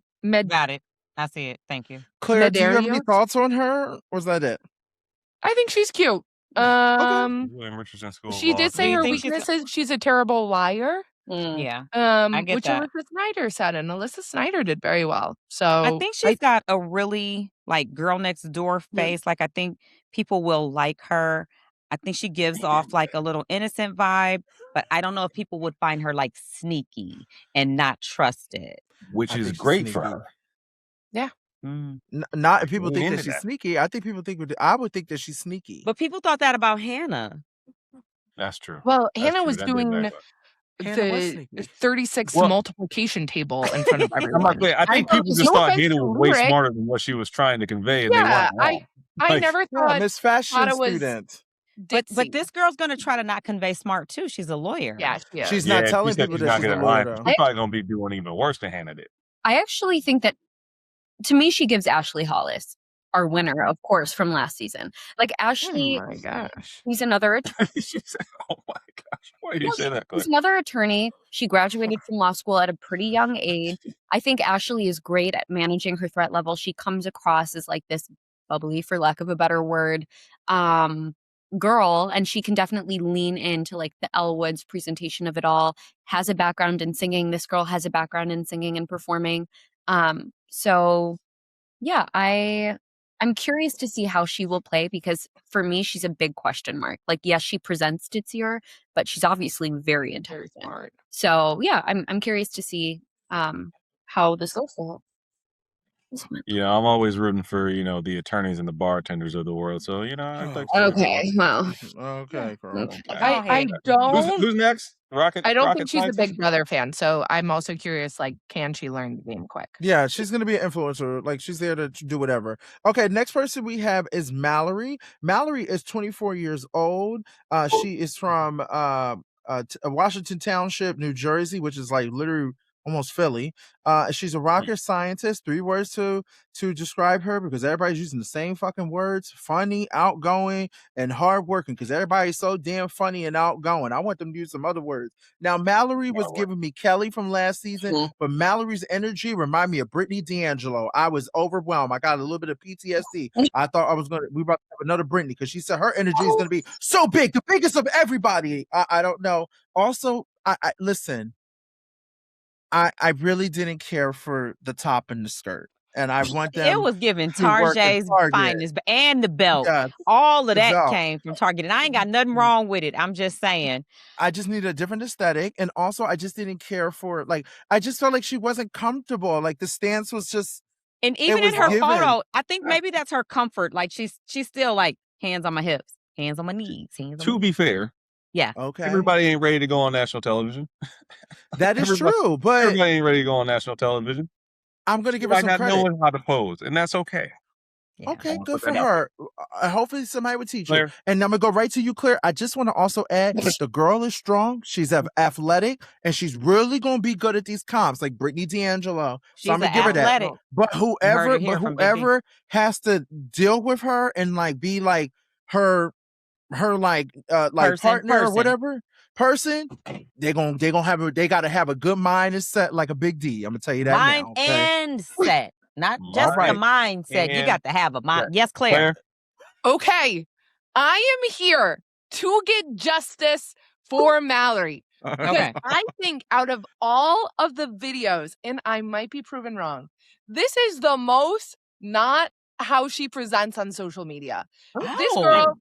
Got it. I see it. Thank you. Claire, do you have any Medeiros? thoughts on her, or is that it? I think she's cute. William Richardson School of She Law. did Do say you her think she's- weakness is she's a terrible liar. Yeah. I get Which that. Alyssa Snyder said, and Alyssa Snyder did very well. So I think she's got a really like girl next door face. Like I think people will like her. I think she gives off like a little innocent vibe, but I don't know if people would find her like sneaky and not trusted. Which I is think she's great for sneaky. her. Not if people Lean think that into she's that. sneaky. I think people think I would think that she's sneaky. But people thought that about Hannah. That's true. well, That's Hannah true. was That did doing back up. Hannah was the sneaky. 36 Well- multiplication table in front of I'm everyone. not saying, I think I- people just no thought offense Hannah to was way Lyric. smarter than what she was trying to convey, and Yeah, they weren't wrong. I Like, never Yeah, thought Miss Fashion Hannah was student. But ditzy. this girl's gonna try to not convey smart too. She's a lawyer. Yeah, she is. She's yeah, not telling she said people she's that not she's a gonna lie. lawyer, though. She's probably gonna be doing even worse than Hannah did. I actually think that, to me, she gives Ashley Hollis, our winner, of course, from last season. Like Ashley, Oh my gosh. she's another attorney. She said, "Oh my gosh, why did you say that, Claire?" She's another attorney. She graduated from law school at a pretty young age. I think Ashley is great at managing her threat level. She comes across as like this bubbly, for lack of a better word, girl, and she can definitely lean into like the Elle Woods presentation of it all. Has a background in singing. This girl has a background in singing and performing. So yeah, I'm curious to see how she will play, because for me, she's a big question mark. Like, yes, she presents ditzier, but she's obviously very Very intelligent. smart. So yeah, I'm curious to see how this goes for her. Yeah, I'm always rooting for the attorneys and the bartenders of the world. So I think Okay, well, Okay, girl. I don't Who's next? Rocket. I don't Rocket think she's a Scientist? Big Brother fan, so I'm also curious, like, can she learn the game quick? Yeah, she's gonna be an influencer. Like, she's there to do whatever. Okay, next person we have is Mallory. Mallory is 24 years old. She is from Washington Township, New Jersey, which is like literally almost Philly. She's a rocket scientist. 3 words to describe her, because everybody's using the same fucking words: funny, outgoing, and hardworking. Because everybody's so damn funny and outgoing. I want them to use some other words. Now, Mallory was giving me Kelly from last season, but Mallory's energy reminded me of Brittany D'Angelo. I was overwhelmed. I got a little bit of PTSD. I thought we were about to have another Brittany, because she said her energy is going to be so big, the biggest of everybody. I don't know. Also, I listen. I really didn't care for the top and the skirt, and I want them. It was given to work at Tarjay's Target. finest, and the belt. Yeah, All of the that belt. came from Target, and I ain't got nothing wrong with it. I'm just saying. I just need a different aesthetic, and also I just didn't care for I just felt like she wasn't comfortable. Like the stance was just. And even was in her given. photo, I think maybe that's her comfort. Like she's still like hands on my hips, hands on my knees, hands on To my be fair, yeah. Okay, everybody ain't ready to go on national television. that is everybody- true, but Everybody ain't ready to go on national television. I'm gonna give her I some not credit. knowing how to pose, and that's okay. Yeah. Okay, I'ma good put for that out her. Hopefully somebody would teach her. Claire. And I'm gonna go right to you, Claire. I just want to also add the girl is strong, she's athletic, and she's really gonna be good at these comps, like Brittany D'Angelo. So I'm She's gonna an give her that. athletic. But You heard whoever, it here from Big D. has to deal with her and like be like her like partner or whatever person, they gotta have a good mind and set like a Big D. I'm gonna tell you that Mind now. Okay. and set. Not just the Mind mindset. You and got to have a mind. set. Yes, Claire. Okay, I am here to get justice for Mallory. Because Okay. I think out of all of the videos, and I might be proven wrong, this is the most not how she presents on social media. This girl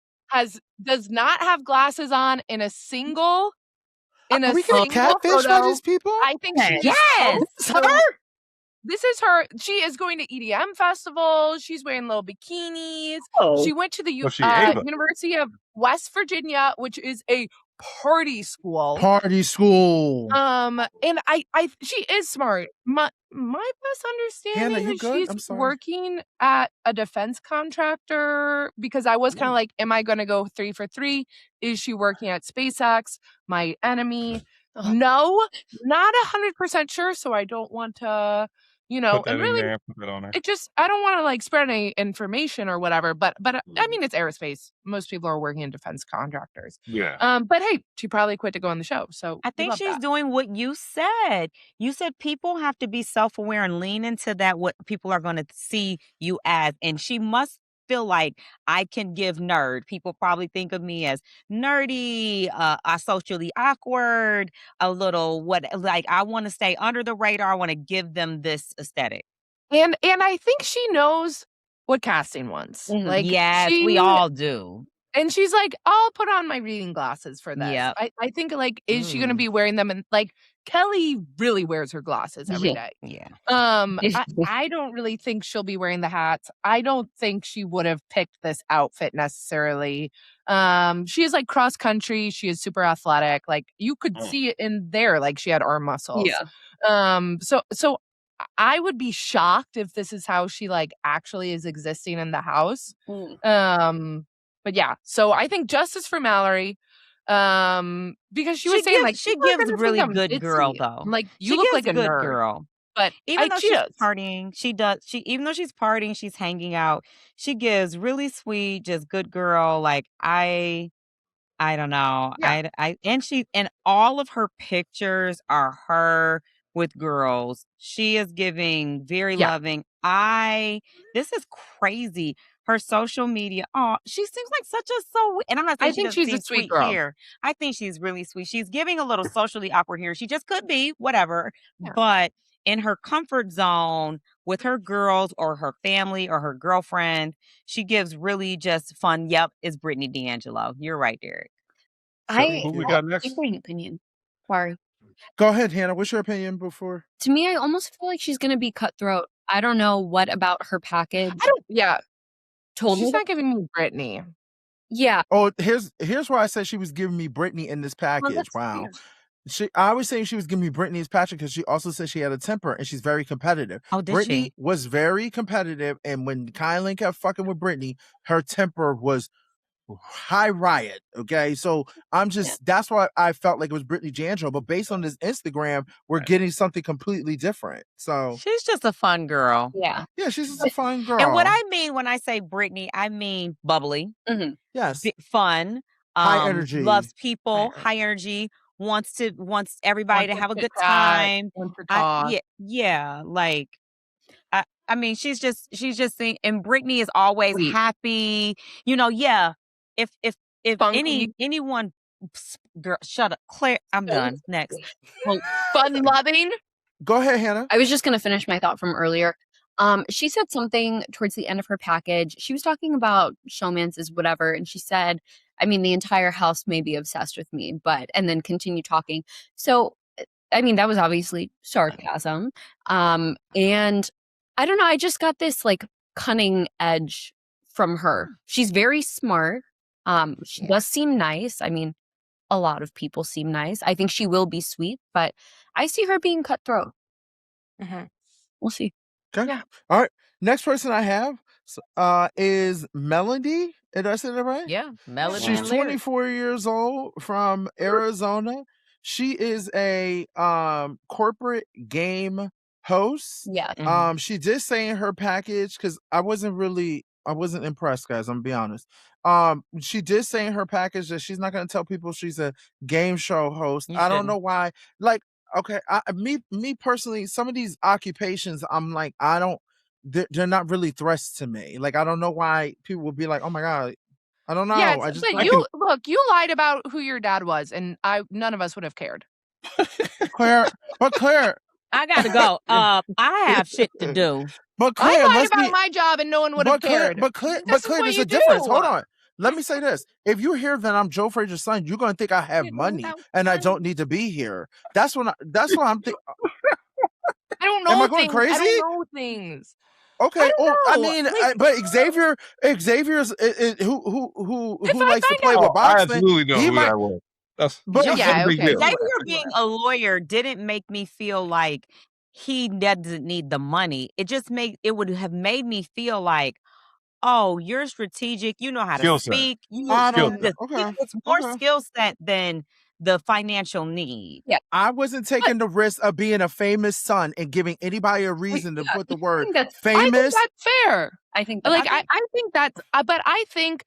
does not have glasses on in a single Are we getting catfish by photo. these people? I think she is Yes. so this is her. She is going to EDM festivals. She's wearing little bikinis. She went to the she Ava. University of West Virginia, which is a party school. Party school. And she is smart. My best understanding Hannah, you is good? she's I'm sorry. working at a defense contractor, because I was kind of like, am I going to go 3 for 3? Is she working at SpaceX? My enemy? No, not 100% sure. So I don't want to, Put that and in really, there. Put that on there. I don't want to like spread any information or whatever, but I mean, it's aerospace. Most people are working in defense contractors. Yeah. But hey, she probably quit to go on the show. So I think she's doing what you said. You said people have to be self-aware and lean into that, what people are going to see you as. And she must feel like I can give nerd. People probably think of me as nerdy, socially awkward, a little I want to stay under the radar. I want to give them this aesthetic. And I think she knows what casting wants. Like, yes, we all do. And she's like, I'll put on my reading glasses for this. Yep. I think, like, is she going to be wearing them? And like, Kelly really wears her glasses every day. Yeah. I don't really think she'll be wearing the hats. I don't think she would have picked this outfit necessarily. She is like cross country. She is super athletic. Like, you could see it in there. Like, she had arm muscles. Yeah. So I would be shocked if this is how she like actually is existing in the house. But yeah, so I think justice for Mallory. Because she was saying like she gives really good ditzy. girl though. Like, you she look gives like a good nerd. girl. But even though she's partying, even though she's partying, she's hanging out, she gives really sweet, just good girl. Like I don't know. Yeah. And all of her pictures are her with girls. She is giving very loving. This is crazy. Her social media. Oh, she seems like such a and I'm not saying I think she's a sweet girl. girl. Here. I think she's really sweet. She's giving a little socially awkward here. She just could be, whatever. Yeah. But in her comfort zone with her girls or her family or her girlfriend, she gives really just fun. Yep, it's Brittany D'Angelo. You're right, Derek. Who we got next? Differing opinion. Sorry. Go ahead, Hannah. What's your opinion before? To me, I almost feel like she's going to be cutthroat. I don't know what about her package. She's not giving me Brittany. Yeah. Oh, here's why I said she was giving me Brittany in this package. Wow. I was saying she was giving me Brittany's package because she also said she had a temper and she's very competitive. Oh, did Brittany she? was very competitive, and when Kylan kept fucking with Brittany, her temper was high riot. Okay, so that's why I felt like it was Brittany D'Angelo, but based on this Instagram, we're getting something completely different. So she's just a fun girl. Yeah, she's just a fun girl. And what I mean when I say Brittany, I mean bubbly. Yes, fun, high energy, loves people, high energy, wants everybody to have a good time. Yeah, like. I mean, she's just saying, and Brittany is always happy. If anyone, girl, shut up, Claire. I'm done. Next, fun loving. Go ahead, Hannah. I was just gonna finish my thought from earlier. She said something towards the end of her package. She was talking about showmances, whatever, and she said, "I mean, the entire house may be obsessed with me," and then continue talking. So, I mean, that was obviously sarcasm. And I don't know. I just got this like cunning edge from her. She's very smart. She does seem nice. I mean, a lot of people seem nice. I think she will be sweet, but I see her being cutthroat. We'll see. Okay. Yeah. All right. Next person I have. is Melody. Did I say that right? Yeah, Melody She's and Lyric. 24 years old from Arizona. She is a corporate game host. Yeah. She did say in her package, because I wasn't impressed, guys. I'm gonna be honest. She did say in her package that she's not gonna tell people she's a game show host. You I don't shouldn't. know why. Like, okay, me personally, some of these occupations, I'm like, they're not really threats to me. Like, I don't know why people would be like, oh my god. I don't know. Yeah, I just but you lied about who your dad was, and none of us would have cared. Claire, I gotta go. I have shit to do. But Claire, I lied about my job, and no one would have cared. But Claire, This is there's what a difference. do. Hold on. Let me say this. If you hear that I'm Joe Frazier's son, you're gonna think I have money and I don't need to be here. That's what I'm thinking. I don't know. Am I going things. crazy? I don't know things. Okay. I mean, but Xavier's who likes to play with I boxing. absolutely know who that was. Xavier being a lawyer didn't make me feel like he doesn't need the money. It would have made me feel like, oh, you're strategic. You know how to speak. It's more skill set than the financial need. Yeah. I wasn't taking the risk of being a famous son and giving anybody a reason to put the word famous. I think that's fair. I think I think that's, but I think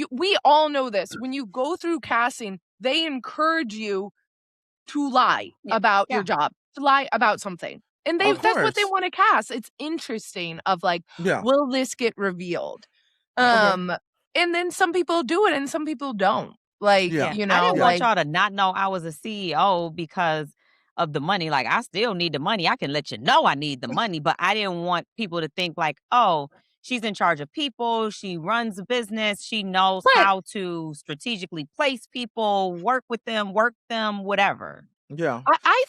we all know this. When you go through casting, they encourage you to lie about your job, to lie about something. And that's what they want to cast. It's interesting of like, will this get revealed? And then some people do it and some people don't. Like, you know, I didn't want y'all to not know I was a CEO because of the money. Like, I still need the money. I can let you know I need the money, but I didn't want people to think like, oh, she's in charge of people. She runs a business. She knows how to strategically place people, work with them, whatever. Yeah. I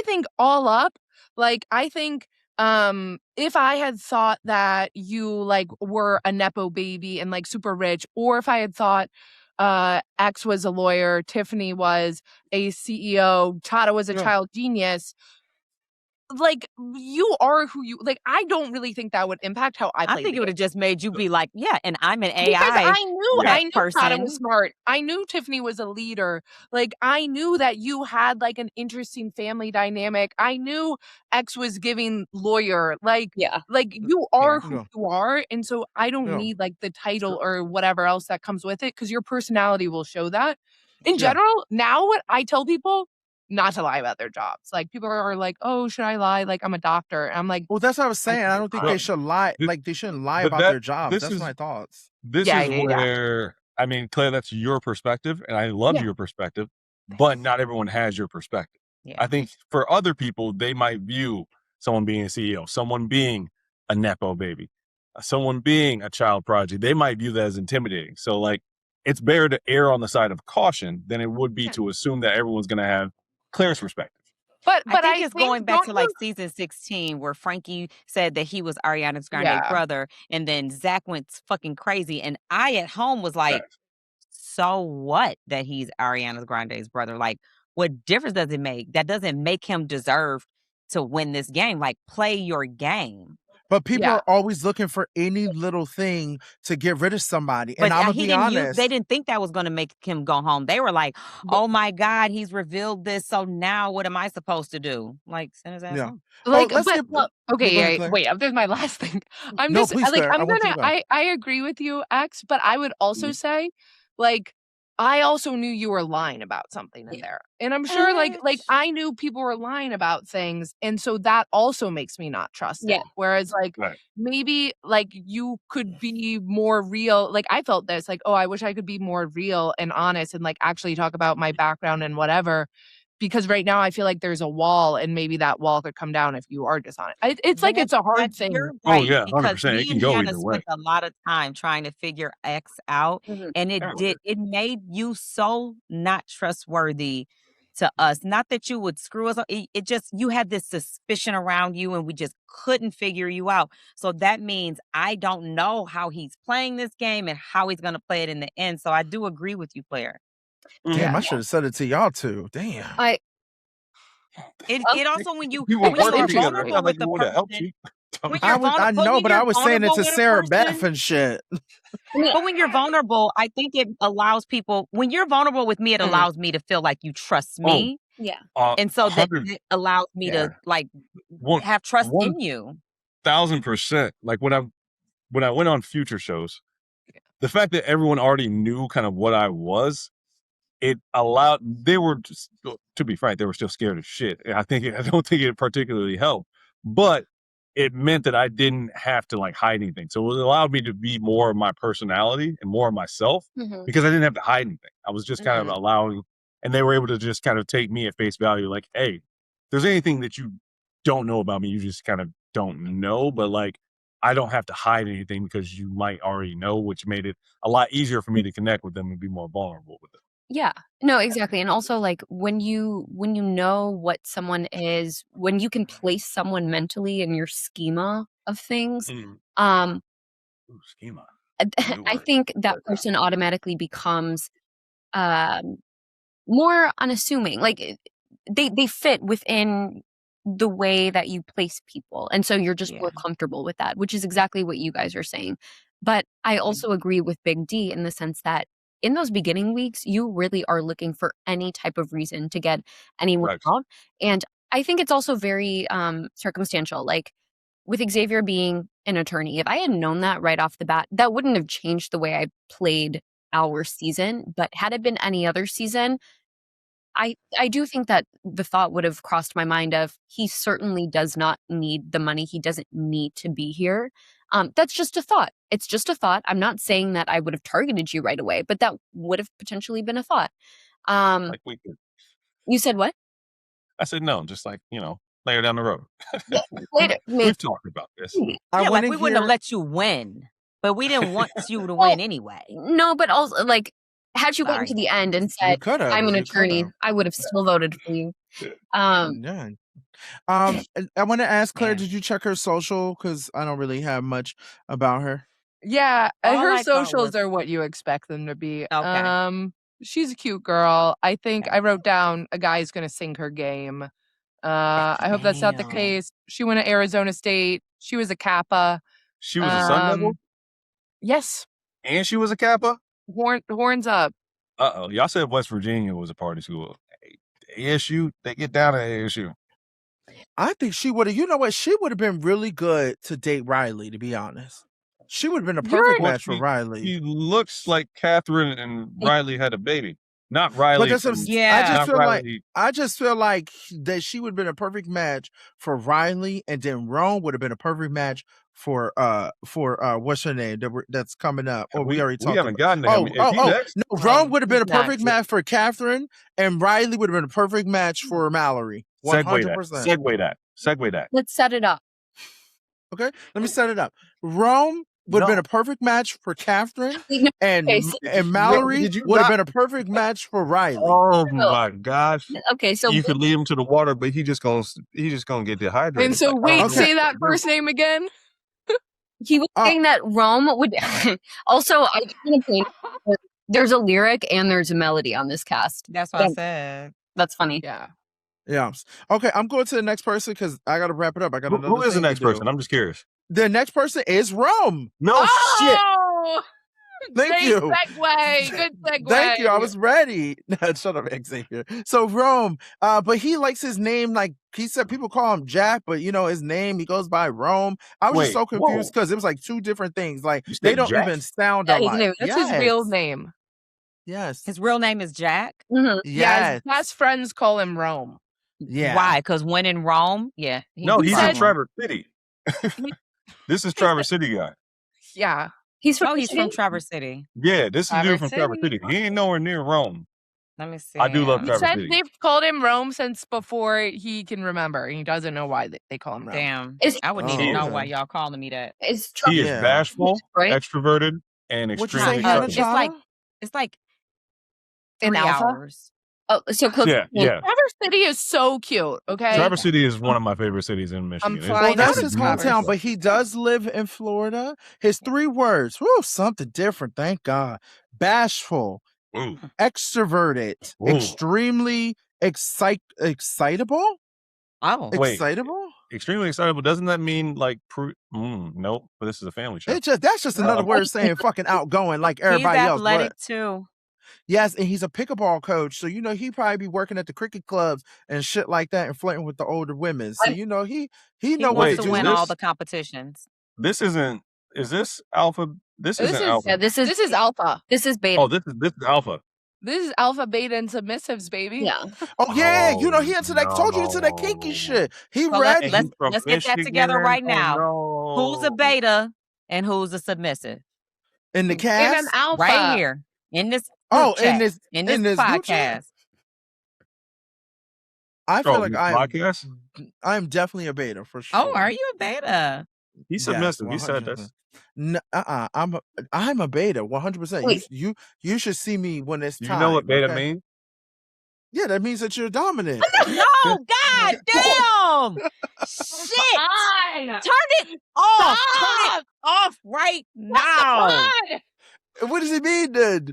think all up, like, I think if I had thought that you like were a Nepo baby and like super rich, or if I had thought X was a lawyer, Tiffany was a CEO, Chada was a child genius, like, you are who you like. I don't really think that would impact how I play. I think it would have just made you be like, yeah, and I'm an AI. Because I knew person. Chada was smart. I knew Tiffany was a leader. Like, I knew that you had like an interesting family dynamic. I knew X was giving lawyer. Like you are who you are, and so I don't need like the title or whatever else that comes with it, because your personality will show that. In general, now what I tell people, not to lie about their jobs. Like, people are like, oh, should I lie? Like, I'm a doctor. And I'm like, well, that's what I was saying. I don't think they should lie. Like, they shouldn't lie about their jobs. That's my thoughts. This is where, I mean, Claire, that's your perspective, and I love your perspective, but not everyone has your perspective. I think for other people, they might view someone being a CEO, someone being a Nepo baby, someone being a child prodigy. They might view that as intimidating. So, like, it's better to err on the side of caution than it would be to assume that everyone's going to have Claire's perspective. But I think it's going back to like season 16 where Frankie said that he was Ariana Grande's brother, and then Zach went fucking crazy, and I at home was like, so what that he's Ariana Grande's brother? Like, what difference does it make? That doesn't make him deserve to win this game. Like, play your game. But people are always looking for any little thing to get rid of somebody. And I'm going to be honest. They didn't think that was going to make him go home. They were like, oh my God, he's revealed this. So now what am I supposed to do? Like, send his ass home. Like, wait, there's my last thing. I agree with you, X, but I would also say, like, I also knew you were lying about something in there. And I'm sure like I knew people were lying about things. And so that also makes me not trust it. Whereas like maybe like you could be more real. Like, I felt this, like, oh, I wish I could be more real and honest and like actually talk about my background and whatever. Because right now I feel like there's a wall, and maybe that wall could come down if you are dishonest. It's like, it's a hard thing. Right, oh yeah, 100%. It can go either way. Spent a lot of time trying to figure X out, and it made you so not trustworthy to us. Not that you would screw us up. It just, you had this suspicion around you, and we just couldn't figure you out. So that means I don't know how he's playing this game and how he's going to play it in the end. So I do agree with you, Claire. Damn, I should have said it to y'all too. Damn. It also, when you are vulnerable with the person, When I you're was, I vulnerable, know, but I was saying it to with a Sarah Beth person, and shit. but when you're vulnerable, I think it allows people. When you're vulnerable with me, it allows me to feel like you trust me, Yeah. and so that 100, it allows me to like have trust in you. 1,000%. Like when I went on future shows, the fact that everyone already knew kind of what I was, it allowed. They were just, to be frank, they were still scared of shit. And I don't think it particularly helped, but it meant that I didn't have to like hide anything. So it allowed me to be more of my personality and more of myself because I didn't have to hide anything. I was just kind of allowing, and they were able to just kind of take me at face value. Like, hey, if there's anything that you don't know about me, you just kind of don't know. But like, I don't have to hide anything because you might already know, which made it a lot easier for me to connect with them and be more vulnerable with them. Yeah. No, exactly. And also like when you know what someone is, when you can place someone mentally in your schema of things, Ooh, schema. I think that person automatically becomes more unassuming. Like they fit within the way that you place people. And so you're just more comfortable with that, which is exactly what you guys are saying. But I also agree with Big D in the sense that in those beginning weeks, you really are looking for any type of reason to get anyone out. And I think it's also very circumstantial. Like with Xavier being an attorney, if I had known that right off the bat, that wouldn't have changed the way I played our season. But had it been any other season, I do think that the thought would have crossed my mind of he certainly does not need the money. He doesn't need to be here. That's just a thought. It's just a thought. I'm not saying that I would have targeted you right away, but that would have potentially been a thought. Like we could. You said what? I said no, just like, later down the road. Yeah, later. We've talked about this. Yeah, like we wouldn't have let you win, but we didn't want you to win anyway. No, but also like had you gotten to the end and said, I'm an attorney, I would have still voted for you. I want to ask Claire, did you check her social? Because I don't really have much about her. Yeah, All her I thought socials was- are what you expect them to be. Okay. She's a cute girl. I think I wrote down a guy's gonna sink her game. I hope that's not the Damn. case. She went to Arizona State. She was a Kappa. She was a Sun Devil? Yes. And she was a Kappa? Horns up. Uh-oh. Y'all said West Virginia was a party school. ASU, they get down at ASU. I think she would have, you know what? She would have been really good to date Riley, to be honest. She would have been a perfect match for Riley. He looks like Catherine and Riley had a baby. Not Riley. But that's I just feel like that she would have been a perfect match for Riley, and then Rome would have been a perfect match for what's her name that's coming up. Or we already talked. We haven't gotten to him. No, Rome would have been a perfect match for Catherine, and Riley would have been a perfect match for Mallory. 100%. Segue that. Let's set it up. Okay, let me set it up. Rome would have been a perfect match for Catherine, and Mallory would have been a perfect match for Riley. Oh my gosh! Okay, so you could lead him to the water, but he just gonna get dehydrated. And so say that first name again. He was saying that Rome would also. I just want to point. There's a lyric and there's a melody on this cast. That's what I said. That's funny. Yeah. Okay, I'm going to the next person because I got to wrap it up. I got Who is the next person? I'm just curious. The next person is Rome. No shit. Thank you. Segue. Good segue. Thank you. I was ready. Shut up, Xavier. So Rome, but he likes his name. Like he said, people call him Jack, but his name, he goes by Rome. I was just so confused because it was like two different things. Like they don't even sound alike. That's his real name. Yes. His real name is Jack? Mm-hmm. Yeah, his best friends call him Rome. Yeah. Why? Because when in Rome? Yeah. He's in Traverse City. This is Traverse City guy. Yeah. He's from Traverse City. Yeah, this is a dude from Traverse City. He ain't nowhere near Rome. Let me see. I do love Traverse City. They've called him Rome since before he can remember. He doesn't know why they call him Rome. Damn. I wouldn't even know why y'all calling me that. He is bashful, extroverted, and extremely It's like in 3 hours. Oh, so close. Yeah. Traverse City is so cute. Okay. Traverse City is one of my favorite cities in Michigan. Well, that's his hometown, but he does live in Florida. His 3 words. Woo, something different. Thank God. Bashful, extroverted, extremely excitable. Oh, excitable. extremely excitable. Doesn't that mean like nope? But this is a family show. That's just another word saying fucking outgoing like everybody He's else. athletic too. Yes, and he's a pickleball coach, so he probably be working at the cricket clubs and shit like that, and flirting with the older women. So he know what wants to to do. win all the competitions. This isn't. Is this alpha? This isn't alpha. Yeah, this is alpha. This is beta. Oh, this is alpha. This is alpha, beta, and submissives, baby. Yeah. Oh yeah, he into that. Told you into that kinky shit. He read. Let's get that together right now. No. Who's a beta and who's a submissive? In the cast, Give an alpha. Right here in this. in this podcast. I feel like podcast. I'm definitely a beta for sure. Oh, are you a beta? He's submissive. He said this. No, I'm a beta, 100%. You should see me when it's time. You know what beta means? Yeah, that means that you're dominant. No, god damn! Shit! Turn it off! Turn it off right now! What does it mean then?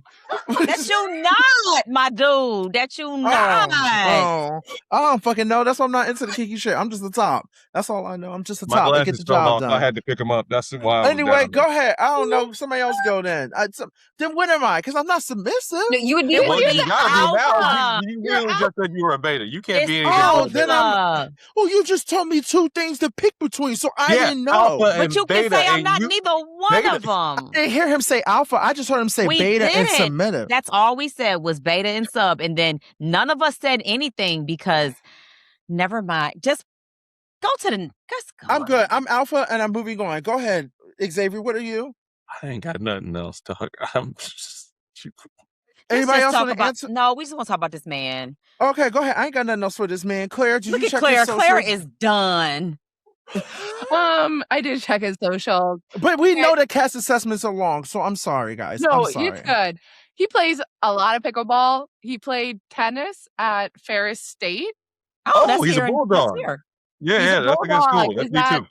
That you not, my dude. That you not. I don't fucking know. That's why I'm not into the kinky shit. I'm just the top. That's all I know. I'm just the top. I get the job done. I had to pick him up. That's why. Anyway, go ahead. I don't know. Somebody else go then. Then what am I? Because I'm not submissive. No, you would be. Well, you gotta be now. You really just said you were a beta. You can't be anything. You just told me two things to pick between, so I didn't know. But you can say I'm not neither one of them. I didn't hear him say alpha. I just heard him say beta and submissive. That's all we said was beta and sub, and then none of us said anything because never mind. Just go to the. I'm good. I'm alpha and I'm moving on. Go ahead, Xavier. What are you? I ain't got nothing else to. I'm just. Anybody else want to answer? No, we just want to talk about this man. Okay, go ahead. I ain't got nothing else for this man. Claire, did you check Claire? his social? Claire is done. I did check his social, but we know that cast assessments are long, so I'm sorry, guys. No, I'm sorry. it's good. He plays a lot of pickleball. He played tennis at Ferris State. Oh, he's a bulldog. Yeah, that's against school. That's D2.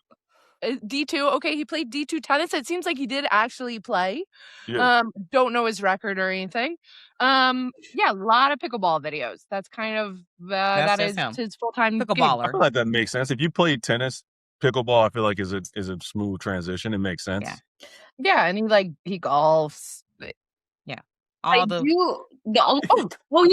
D2. Okay, he played D2 tennis. It seems like he did actually play. Yeah. Don't know his record or anything. Yeah, a lot of pickleball videos. That's kind of that is his full-time pickleballer. I feel like that makes sense. If you played tennis, pickleball, I feel like is a smooth transition. It makes sense. Yeah, and he golfs. Yeah. He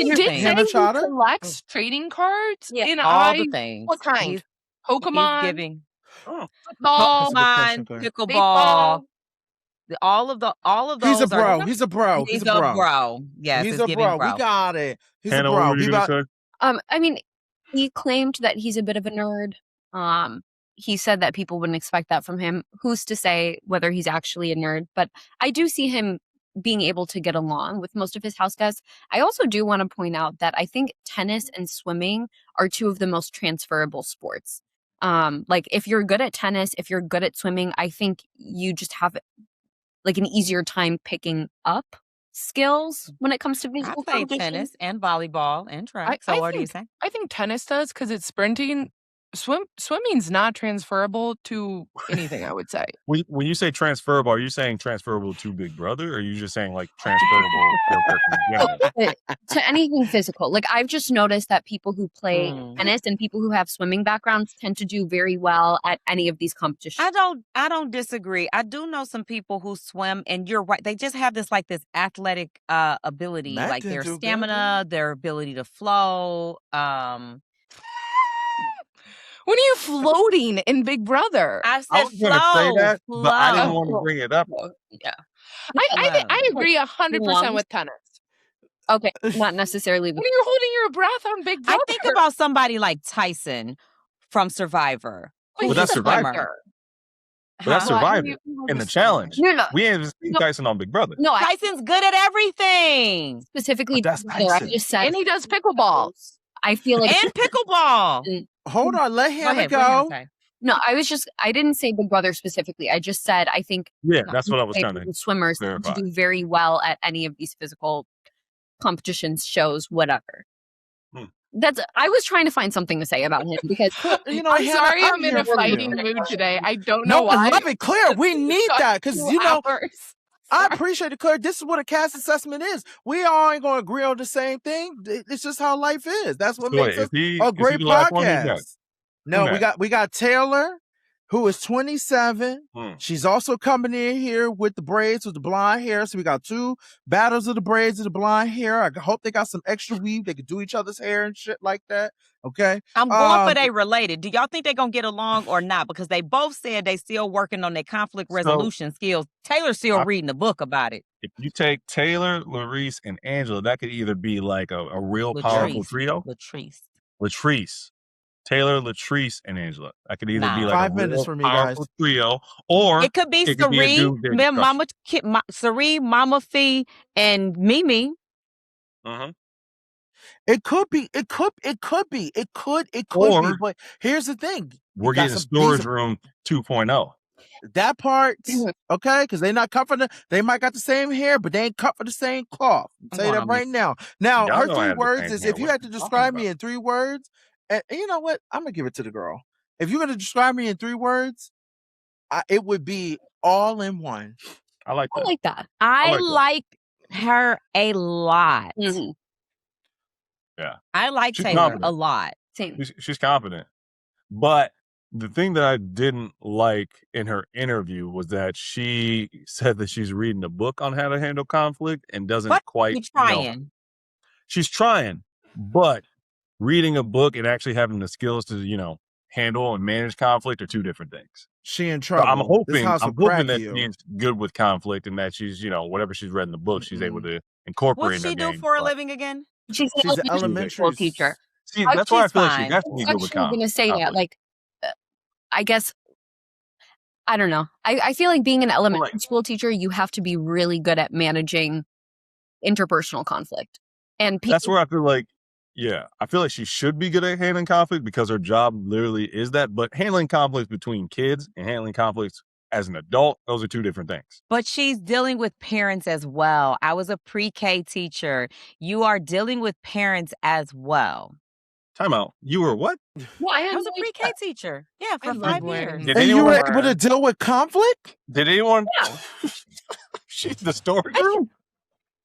did say he collects trading cards in all the things. What kind? Pokemon. He's giving football, pickleball. All of those. He's a bro. He's a bro. He's a bro. Yes, he's a bro. We got it. He's a bro. I mean, he claimed that he's a bit of a nerd. He said that people wouldn't expect that from him. Who's to say whether he's actually a nerd? But I do see him being able to get along with most of his house guests. I also do want to point out that I think tennis and swimming are two of the most transferable sports. Like if you're good at tennis, if you're good at swimming, I think you just have like an easier time picking up skills when it comes to physical I play tennis and volleyball and track. What do you say? I think tennis does because it's sprinting. Swimming's not transferable to anything, I would say. When you say transferable, are you saying transferable to Big Brother, or are you just saying like transferable to anything physical? Like I've just noticed that people who play tennis and people who have swimming backgrounds tend to do very well at any of these competitions. I don't disagree. I do know some people who swim, and you're right. They just have this athletic ability, like their stamina, their ability to flow. When are you floating in Big Brother? I said I was going to say that, but I didn't want to bring it up. Yeah, I agree 100% with tennis. Okay, not necessarily. When you're holding your breath on Big Brother, I think about somebody like Tyson from Survivor. Well, that's Survivor. But that's Survivor in the challenge. No. We ain't seen Tyson on Big Brother. No, Tyson's good at everything. Specifically, that's I just said, and he does pickleball. I feel like and pickleball. Hold on, let Hannah go. No, I didn't say Big Brother specifically. I just said I think. Yeah, that's what I was trying to. Swimmers to do very well at any of these physical competitions, shows, whatever. I was trying to find something to say about him because I'm sorry I'm in a fighting mood today. I don't know why. I love it, Claire. We need that because I appreciate it, Claire. This is what a cast assessment is. We all ain't going to agree on the same thing. It's just how life is. That's what makes us a great podcast. No, we got Taylor, who is 27. She's also coming in here with the braids, with the blonde hair. So we got 2 battles of the braids and the blonde hair. I hope they got some extra weave. They could do each other's hair and shit like that. Okay. I'm going for they related. Do y'all think they're going to get along or not? Because they both said they still working on their conflict resolution skills. Taylor's still reading a book about it. If you take Taylor, Latrice, and Angela, that could either be like a real powerful trio. Latrice. Taylor, Latrice, and Angela. That could either be like 5 a minutes real for me, powerful guys. trio, or it could be Sari, Mama Fee, and Mimi. It could be. It could be. But here's the thing: we're getting Storage Room 2.0. That part, okay, because they're not cut for they might got the same hair, but they ain't cut for the same cloth. I'll tell you that right now. Now, her 3 words is, if you had to describe me in 3 words, and you know what? I'm gonna give it to the girl. If you're gonna describe me in 3 words, it would be all in one. I like that. I like that. I like her a lot. Mm-hmm. Yeah, I like Taylor a lot. Same. She's confident, but the thing that I didn't like in her interview was that she said that she's reading a book on how to handle conflict and doesn't quite know. She's trying, but reading a book and actually having the skills to, handle and manage conflict are 2 different things. She in trouble. So I'm hoping that she's good with conflict and that she's, whatever she's read in the book, she's able to incorporate. What's she do for a living again? She's an elementary school teacher. See, that's why I feel like she has to be good with conflict. I'm going to say that, like, I guess, I don't know. I feel like being an elementary school teacher, you have to be really good at managing interpersonal conflict. And that's where I feel like, I feel like she should be good at handling conflict because her job literally is that. But handling conflicts between kids and handling conflicts as an adult, those are 2 different things. But she's dealing with parents as well. I was a pre-K teacher. You are dealing with parents as well. Time out. You were what? Well, I was a pre-K teacher. Yeah, for 5 years. And you were able to deal with conflict? Did anyone? Yeah. She's the story room.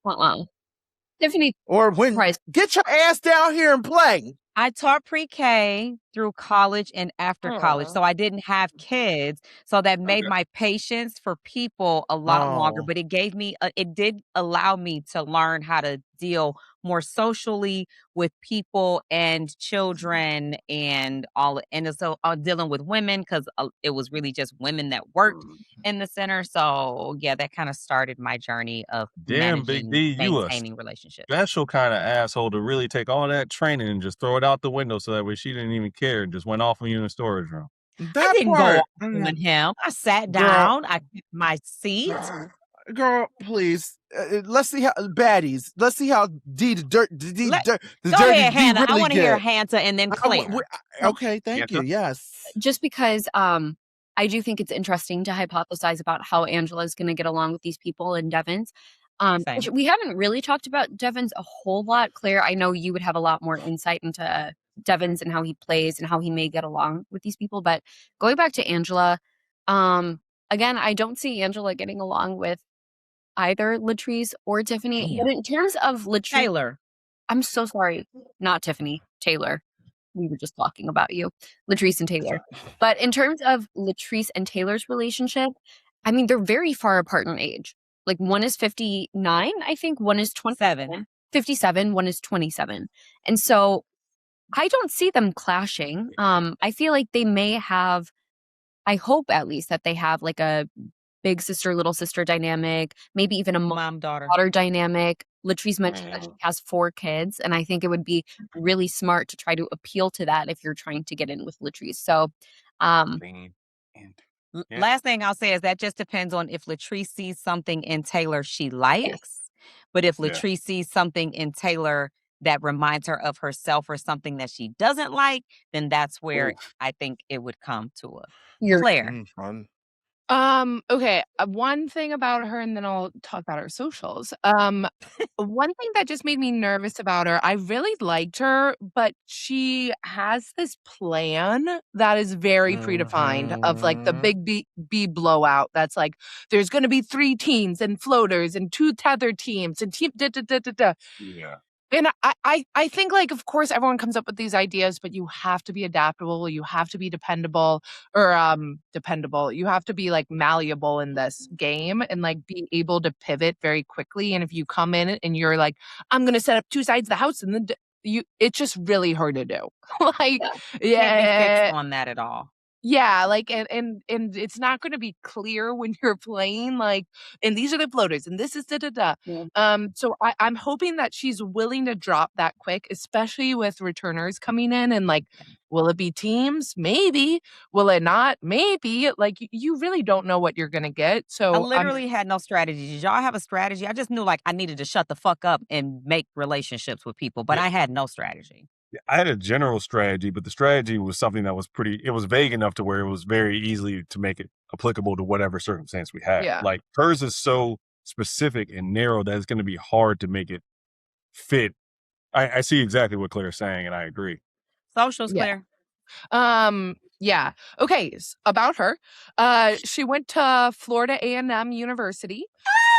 Wow. Tiffany. Or get your ass down here and play. I taught pre-K through college and after college, so I didn't have kids. So that made my patience for people a lot longer, but it gave me, it did allow me to learn how to deal more socially with people and children and all. And so dealing with women, because it was really just women that worked in the center. So yeah, that kind of started my journey of managing, maintaining relationships. Special kind of asshole to really take all that training and just throw it out the window so that way she didn't even care and just went off on you in the storage room. I didn't go off on him. I sat down. I kept my seat. Girl, please. Let's see how baddies. Let's see how the dirty. Go ahead, Hannah. Really I want to hear Hannah and then Claire. Okay, thank you. Yes. Just because I do think it's interesting to hypothesize about how Angela is going to get along with these people in Devon's. We haven't really talked about Devon's a whole lot. Claire, I know you would have a lot more insight into Devon's and how he plays and how he may get along with these people. But going back to Angela, again, I don't see Angela getting along with either Latrice or Tiffany. But in terms of Latrice, Taylor. I'm so sorry. Not Tiffany, Taylor. We were just talking about you, Latrice and Taylor. But in terms of Latrice and Taylor's relationship, I mean, they're very far apart in age. Like one is 59, I think. One is 27. 57, one is 27. And so I don't see them clashing. I feel like they may have, I hope at least that they have like a big sister, little sister dynamic, maybe even a mom-daughter dynamic. Latrice mentioned that she has 4 kids, and I think it would be really smart to try to appeal to that if you're trying to get in with Latrice. So, last thing I'll say is that just depends on if Latrice sees something in Taylor she likes. Yes. But if Latrice sees something in Taylor that reminds her of herself or something that she doesn't like, then that's where I think it would come to a Claire. Okay. One thing about her, and then I'll talk about her socials. One thing that just made me nervous about her, I really liked her, but she has this plan that is very predefined of like the big B blowout. That's like, there's going to be 3 teams and floaters and 2 tether teams and team. Yeah. And I think, like, of course, everyone comes up with these ideas, but you have to be adaptable. You have to be dependable. You have to be, like, malleable in this game and, like, be able to pivot very quickly. And if you come in and you're like, I'm going to set up two sides of the house, and then it's just really hard to do. Like, Can't be fixed yeah. on that at all. Yeah, like, and it's not gonna be clear when you're playing, like, and these are the floaters, and this is da da da. Yeah. So I'm hoping that she's willing to drop that quick, especially with returners coming in, and, like, will it be teams? Maybe. Will it not? Maybe. Like, you really don't know what you're gonna get. I So literally had no strategy. Did y'all have a strategy? I just knew like I needed to shut the fuck up and make relationships with people, but Yeah. I had no strategy. I had a general strategy, but the strategy was something that was it was vague enough to where it was very easy to make it applicable to whatever circumstance we had. Yeah. Like hers is so specific and narrow that it's going to be hard to make it fit. I see exactly what Claire's saying, and I agree. Socials, Yeah. Claire. Yeah. Okay, about her. She went to Florida A&M University.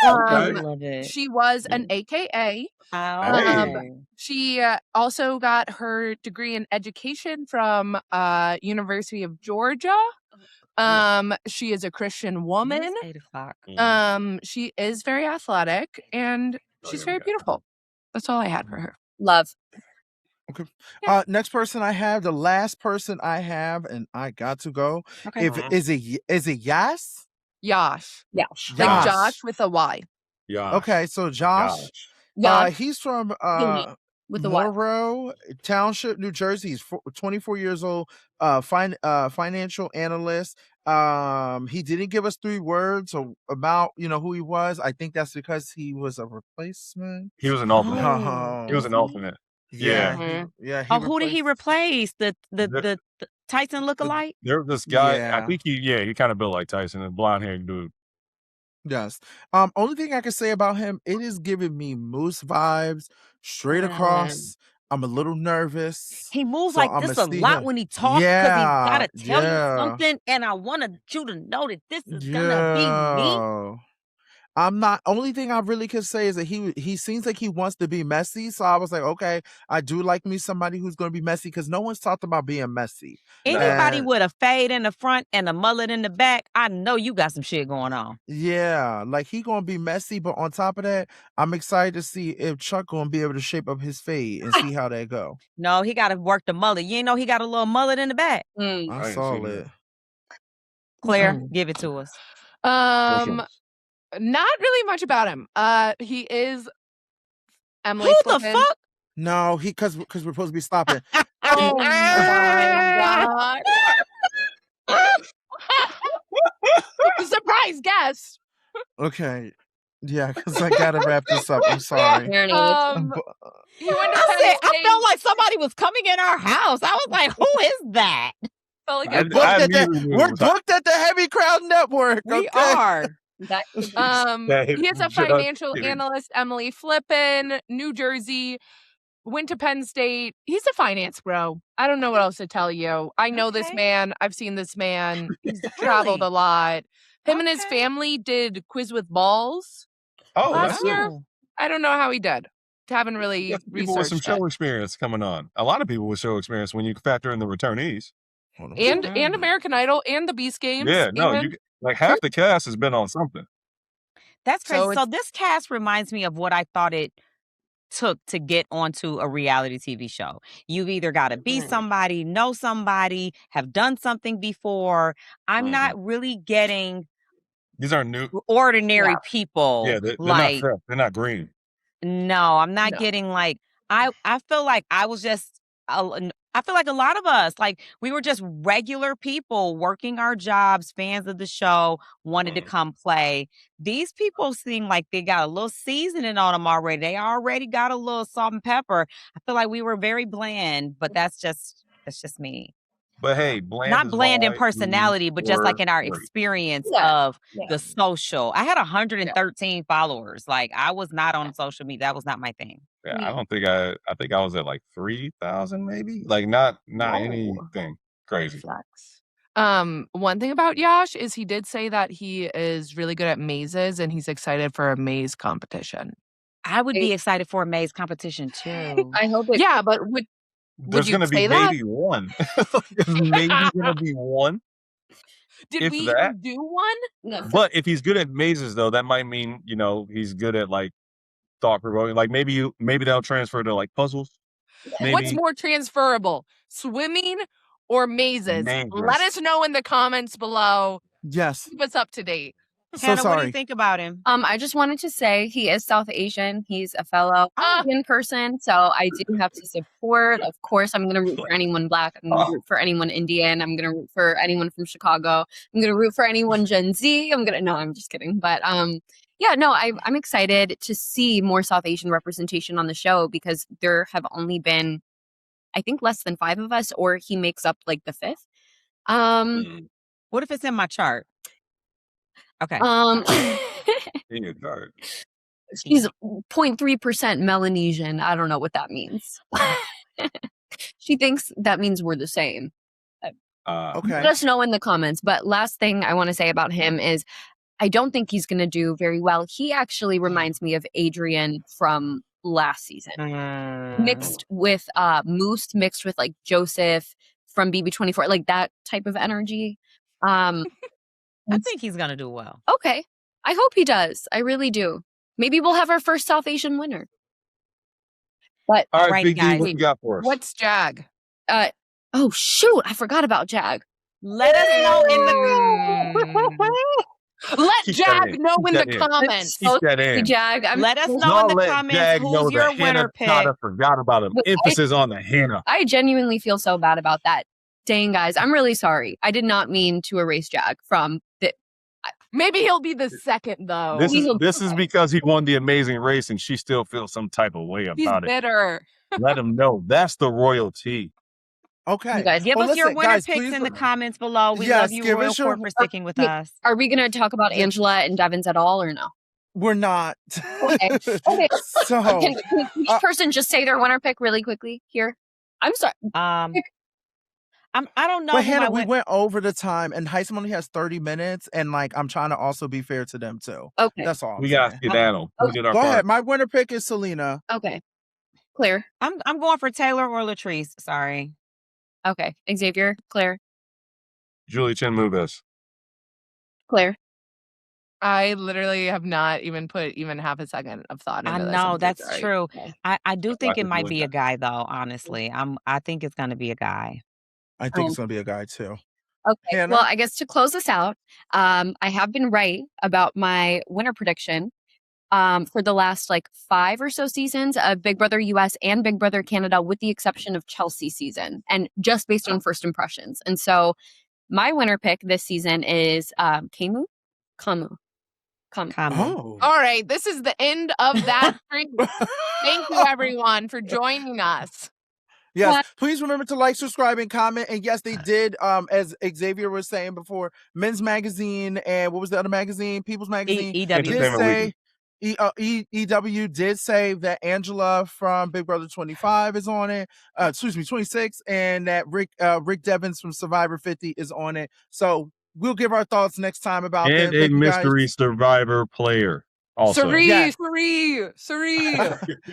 I love it. She was an AKA. Hey. She also got her degree in education from University of Georgia. She is a Christian woman. It's 8 o'clock. She is very athletic, and she's very beautiful. That's all I had for her. Love. Okay. Next person I have, the last person I have, and I got to go. Okay. Is it Yas? Yash. Yash. Like Yash. Josh with a Y. Yash. Okay, so Josh. Yash. He's from With the Y. Monroe Township, New Jersey. He's 24 years old. Financial analyst. He didn't give us 3 words about who he was. I think that's because he was a replacement. He was an alternate. Oh. He was an alternate. Yeah. Yeah. Who did he replace? The Tyson lookalike? There was this guy. Yeah. I think he kind of built like Tyson, a blonde haired dude. Yes. Only thing I can say about him, it is giving me Moose vibes straight across. I'm a little nervous. He moves So like I'ma this a see lot him. when he talks because he's got to tell Yeah. you something, and I wanted you to know that this is gonna be me. Yeah. I'm not. Only thing I really could say is that he seems like he wants to be messy. So I was like, okay, I do like me somebody who's going to be messy because no one's talked about being messy. Anybody with a fade in the front and a mullet in the back, I know you got some shit going on. Yeah, like he gonna be messy, but on top of that, I'm excited to see if Chuck gonna be able to shape up his fade and see how that go. No, he got to work the mullet. You ain't know he got a little mullet in the back. I saw it. Claire, give it to us. Not really much about him. He is Emily. Who Flippin. the fuck? No, because we're supposed to be stopping. Oh my god! Surprise guest. Okay, yeah, because I gotta wrap this up. I'm sorry. He went to I felt like somebody was coming in our house. I was like, who is that? Felt like we're booked at the Heavy Crowd Network. We are. He is a financial analyst, Emily Flippin, New Jersey, went to Penn State. He's a finance bro. I don't know what else to tell you. I know this man. I've seen this man. He's traveled a lot. Him and his family did Quiz with Balls last year. I don't know how he did. Haven't really people with some researched show experience coming on. A lot of people with show experience when you factor in the returnees. And American Idol and the Beast Games. Yeah, no, like half the cast has been on something. That's crazy. So this cast reminds me of what I thought it took to get onto a reality TV show. You've either got to be somebody, know somebody, have done something before. I'm not really getting these are new ordinary people. Yeah, they're like, not fresh. They're not green. No, I'm not getting like I feel like I was just I feel like a lot of us, like we were just regular people working our jobs, fans of the show, wanted to come play. These people seem like they got a little seasoning on them already. They already got a little salt and pepper. I feel like we were very bland, but that's just me. But hey, bland not is bland in why personality, but just like in our experience of the social. I had 113 followers. Like I was not on social media. That was not my thing. Yeah, I don't think I think I was at like 3,000 maybe. Like not anything crazy. One thing about Yash is he did say that he is really good at mazes and he's excited for a maze competition. I would be excited for May's competition too. I hope it. Yeah, but would There's you gonna be say that? maybe one. There's maybe gonna be one, Did if we that. even do one? No. But if he's good at mazes, though, that might mean he's good at like thought provoking. Like maybe they'll transfer to like puzzles. What's Maybe more transferable, swimming or mazes? Let mazes. us know in the comments below. Yes. Keep us up to date. So Hannah, what do sorry. you think about him? I just wanted to say he is South Asian. He's a fellow Indian person, so I do have to support. Of course, I'm going to root for anyone Black. I'm going to root for anyone Indian. I'm going to root for anyone from Chicago. I'm going to root for anyone Gen Z. No, I'm just kidding. But yeah, no, I'm excited to see more South Asian representation on the show because there have only been, I think, less than 5 of us, or he makes up like the 5th. What if it's in my chart? Okay. In your chart. She's 0.3% Melanesian. I don't know what that means. She thinks that means we're the same. Okay. Let us know in the comments. But last thing I want to say about him is I don't think he's going to do very well. He actually reminds me of Adrian from last season. Mixed with Moose, mixed with like Joseph from BB24, like that type of energy. I think he's going to do well. Okay. I hope he does. I really do. Maybe we'll have our first South Asian winner. But All right, right, Big D, guys. what you got for us? What's Jag? oh shoot, I forgot about Jag. Let us know in the Let Keep that Jag in. know Keep in that the in. comments. Keep that in. Jag, Let us know in Y'all the let comments Jag know who's your that winner Hannah pick. Cotta forgot about him. But Emphasis on the Hannah. I genuinely feel so bad about that. Dang, guys, I'm really sorry. I did not mean to erase Jag from the. Maybe he'll be the second though. This is because he won the Amazing Race and she still feels some type of way He's about it. bitter. Let him know. That's the royalty. Okay. You guys, Give us your listen, winner guys, picks please in the comments below. We Yes, love you, give Royal us your- Court, for sticking with us. Are we going to talk about Yeah. Angela and Devins at all or no? We're not. Okay. Okay. So Can each person just say their winner pick really quickly here? I'm sorry. I don't know. But who Hannah, my we went over the time, and Heisman only has 30 minutes, and like I'm trying to also be fair to them too. Okay. That's all. We got skedaddle. We did our Go part. ahead. My winner pick is Selena. Okay. Claire. I'm going for Taylor or Latrice. Sorry. Okay. Xavier. Claire. Julie Chen Mubes. Claire. I literally have not even put even half a second of thought into I this. know I'm so that's sorry. true. I do think it Dr. might Julie be a Chen. guy though. Honestly, I think it's going to be a guy. I think it's gonna be a guy too. Okay. Hannah? Well, I guess to close this out, I have been right about my winner prediction for the last like 5 or so seasons of Big Brother US and Big Brother Canada, with the exception of Chelsea season, and just based on first impressions. And so my winner pick this season is Kamu. Oh. All right. This is the end of that stream. Thank you, everyone, for joining us. Yes, please remember to like, subscribe, and comment. And yes, they did, as Xavier was saying before, Men's Magazine and what was the other magazine? People's Magazine. EW. Did Entertainment say, EW did say that Angela from Big Brother 25 is on it. 26, and that Rick Devins from Survivor 50 is on it. So we'll give our thoughts next time about them. And a Thank you, guys. mystery survivor player. Also. Sari.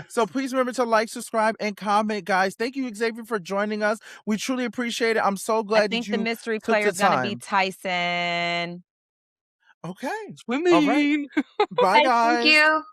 So please remember to like, subscribe, and comment, guys. Thank you, Xavier, for joining us. We truly appreciate it. I'm so glad I think that you the mystery took player the is going to be time. Tyson. Okay. Swimming. All right. Bye, guys. Thank you.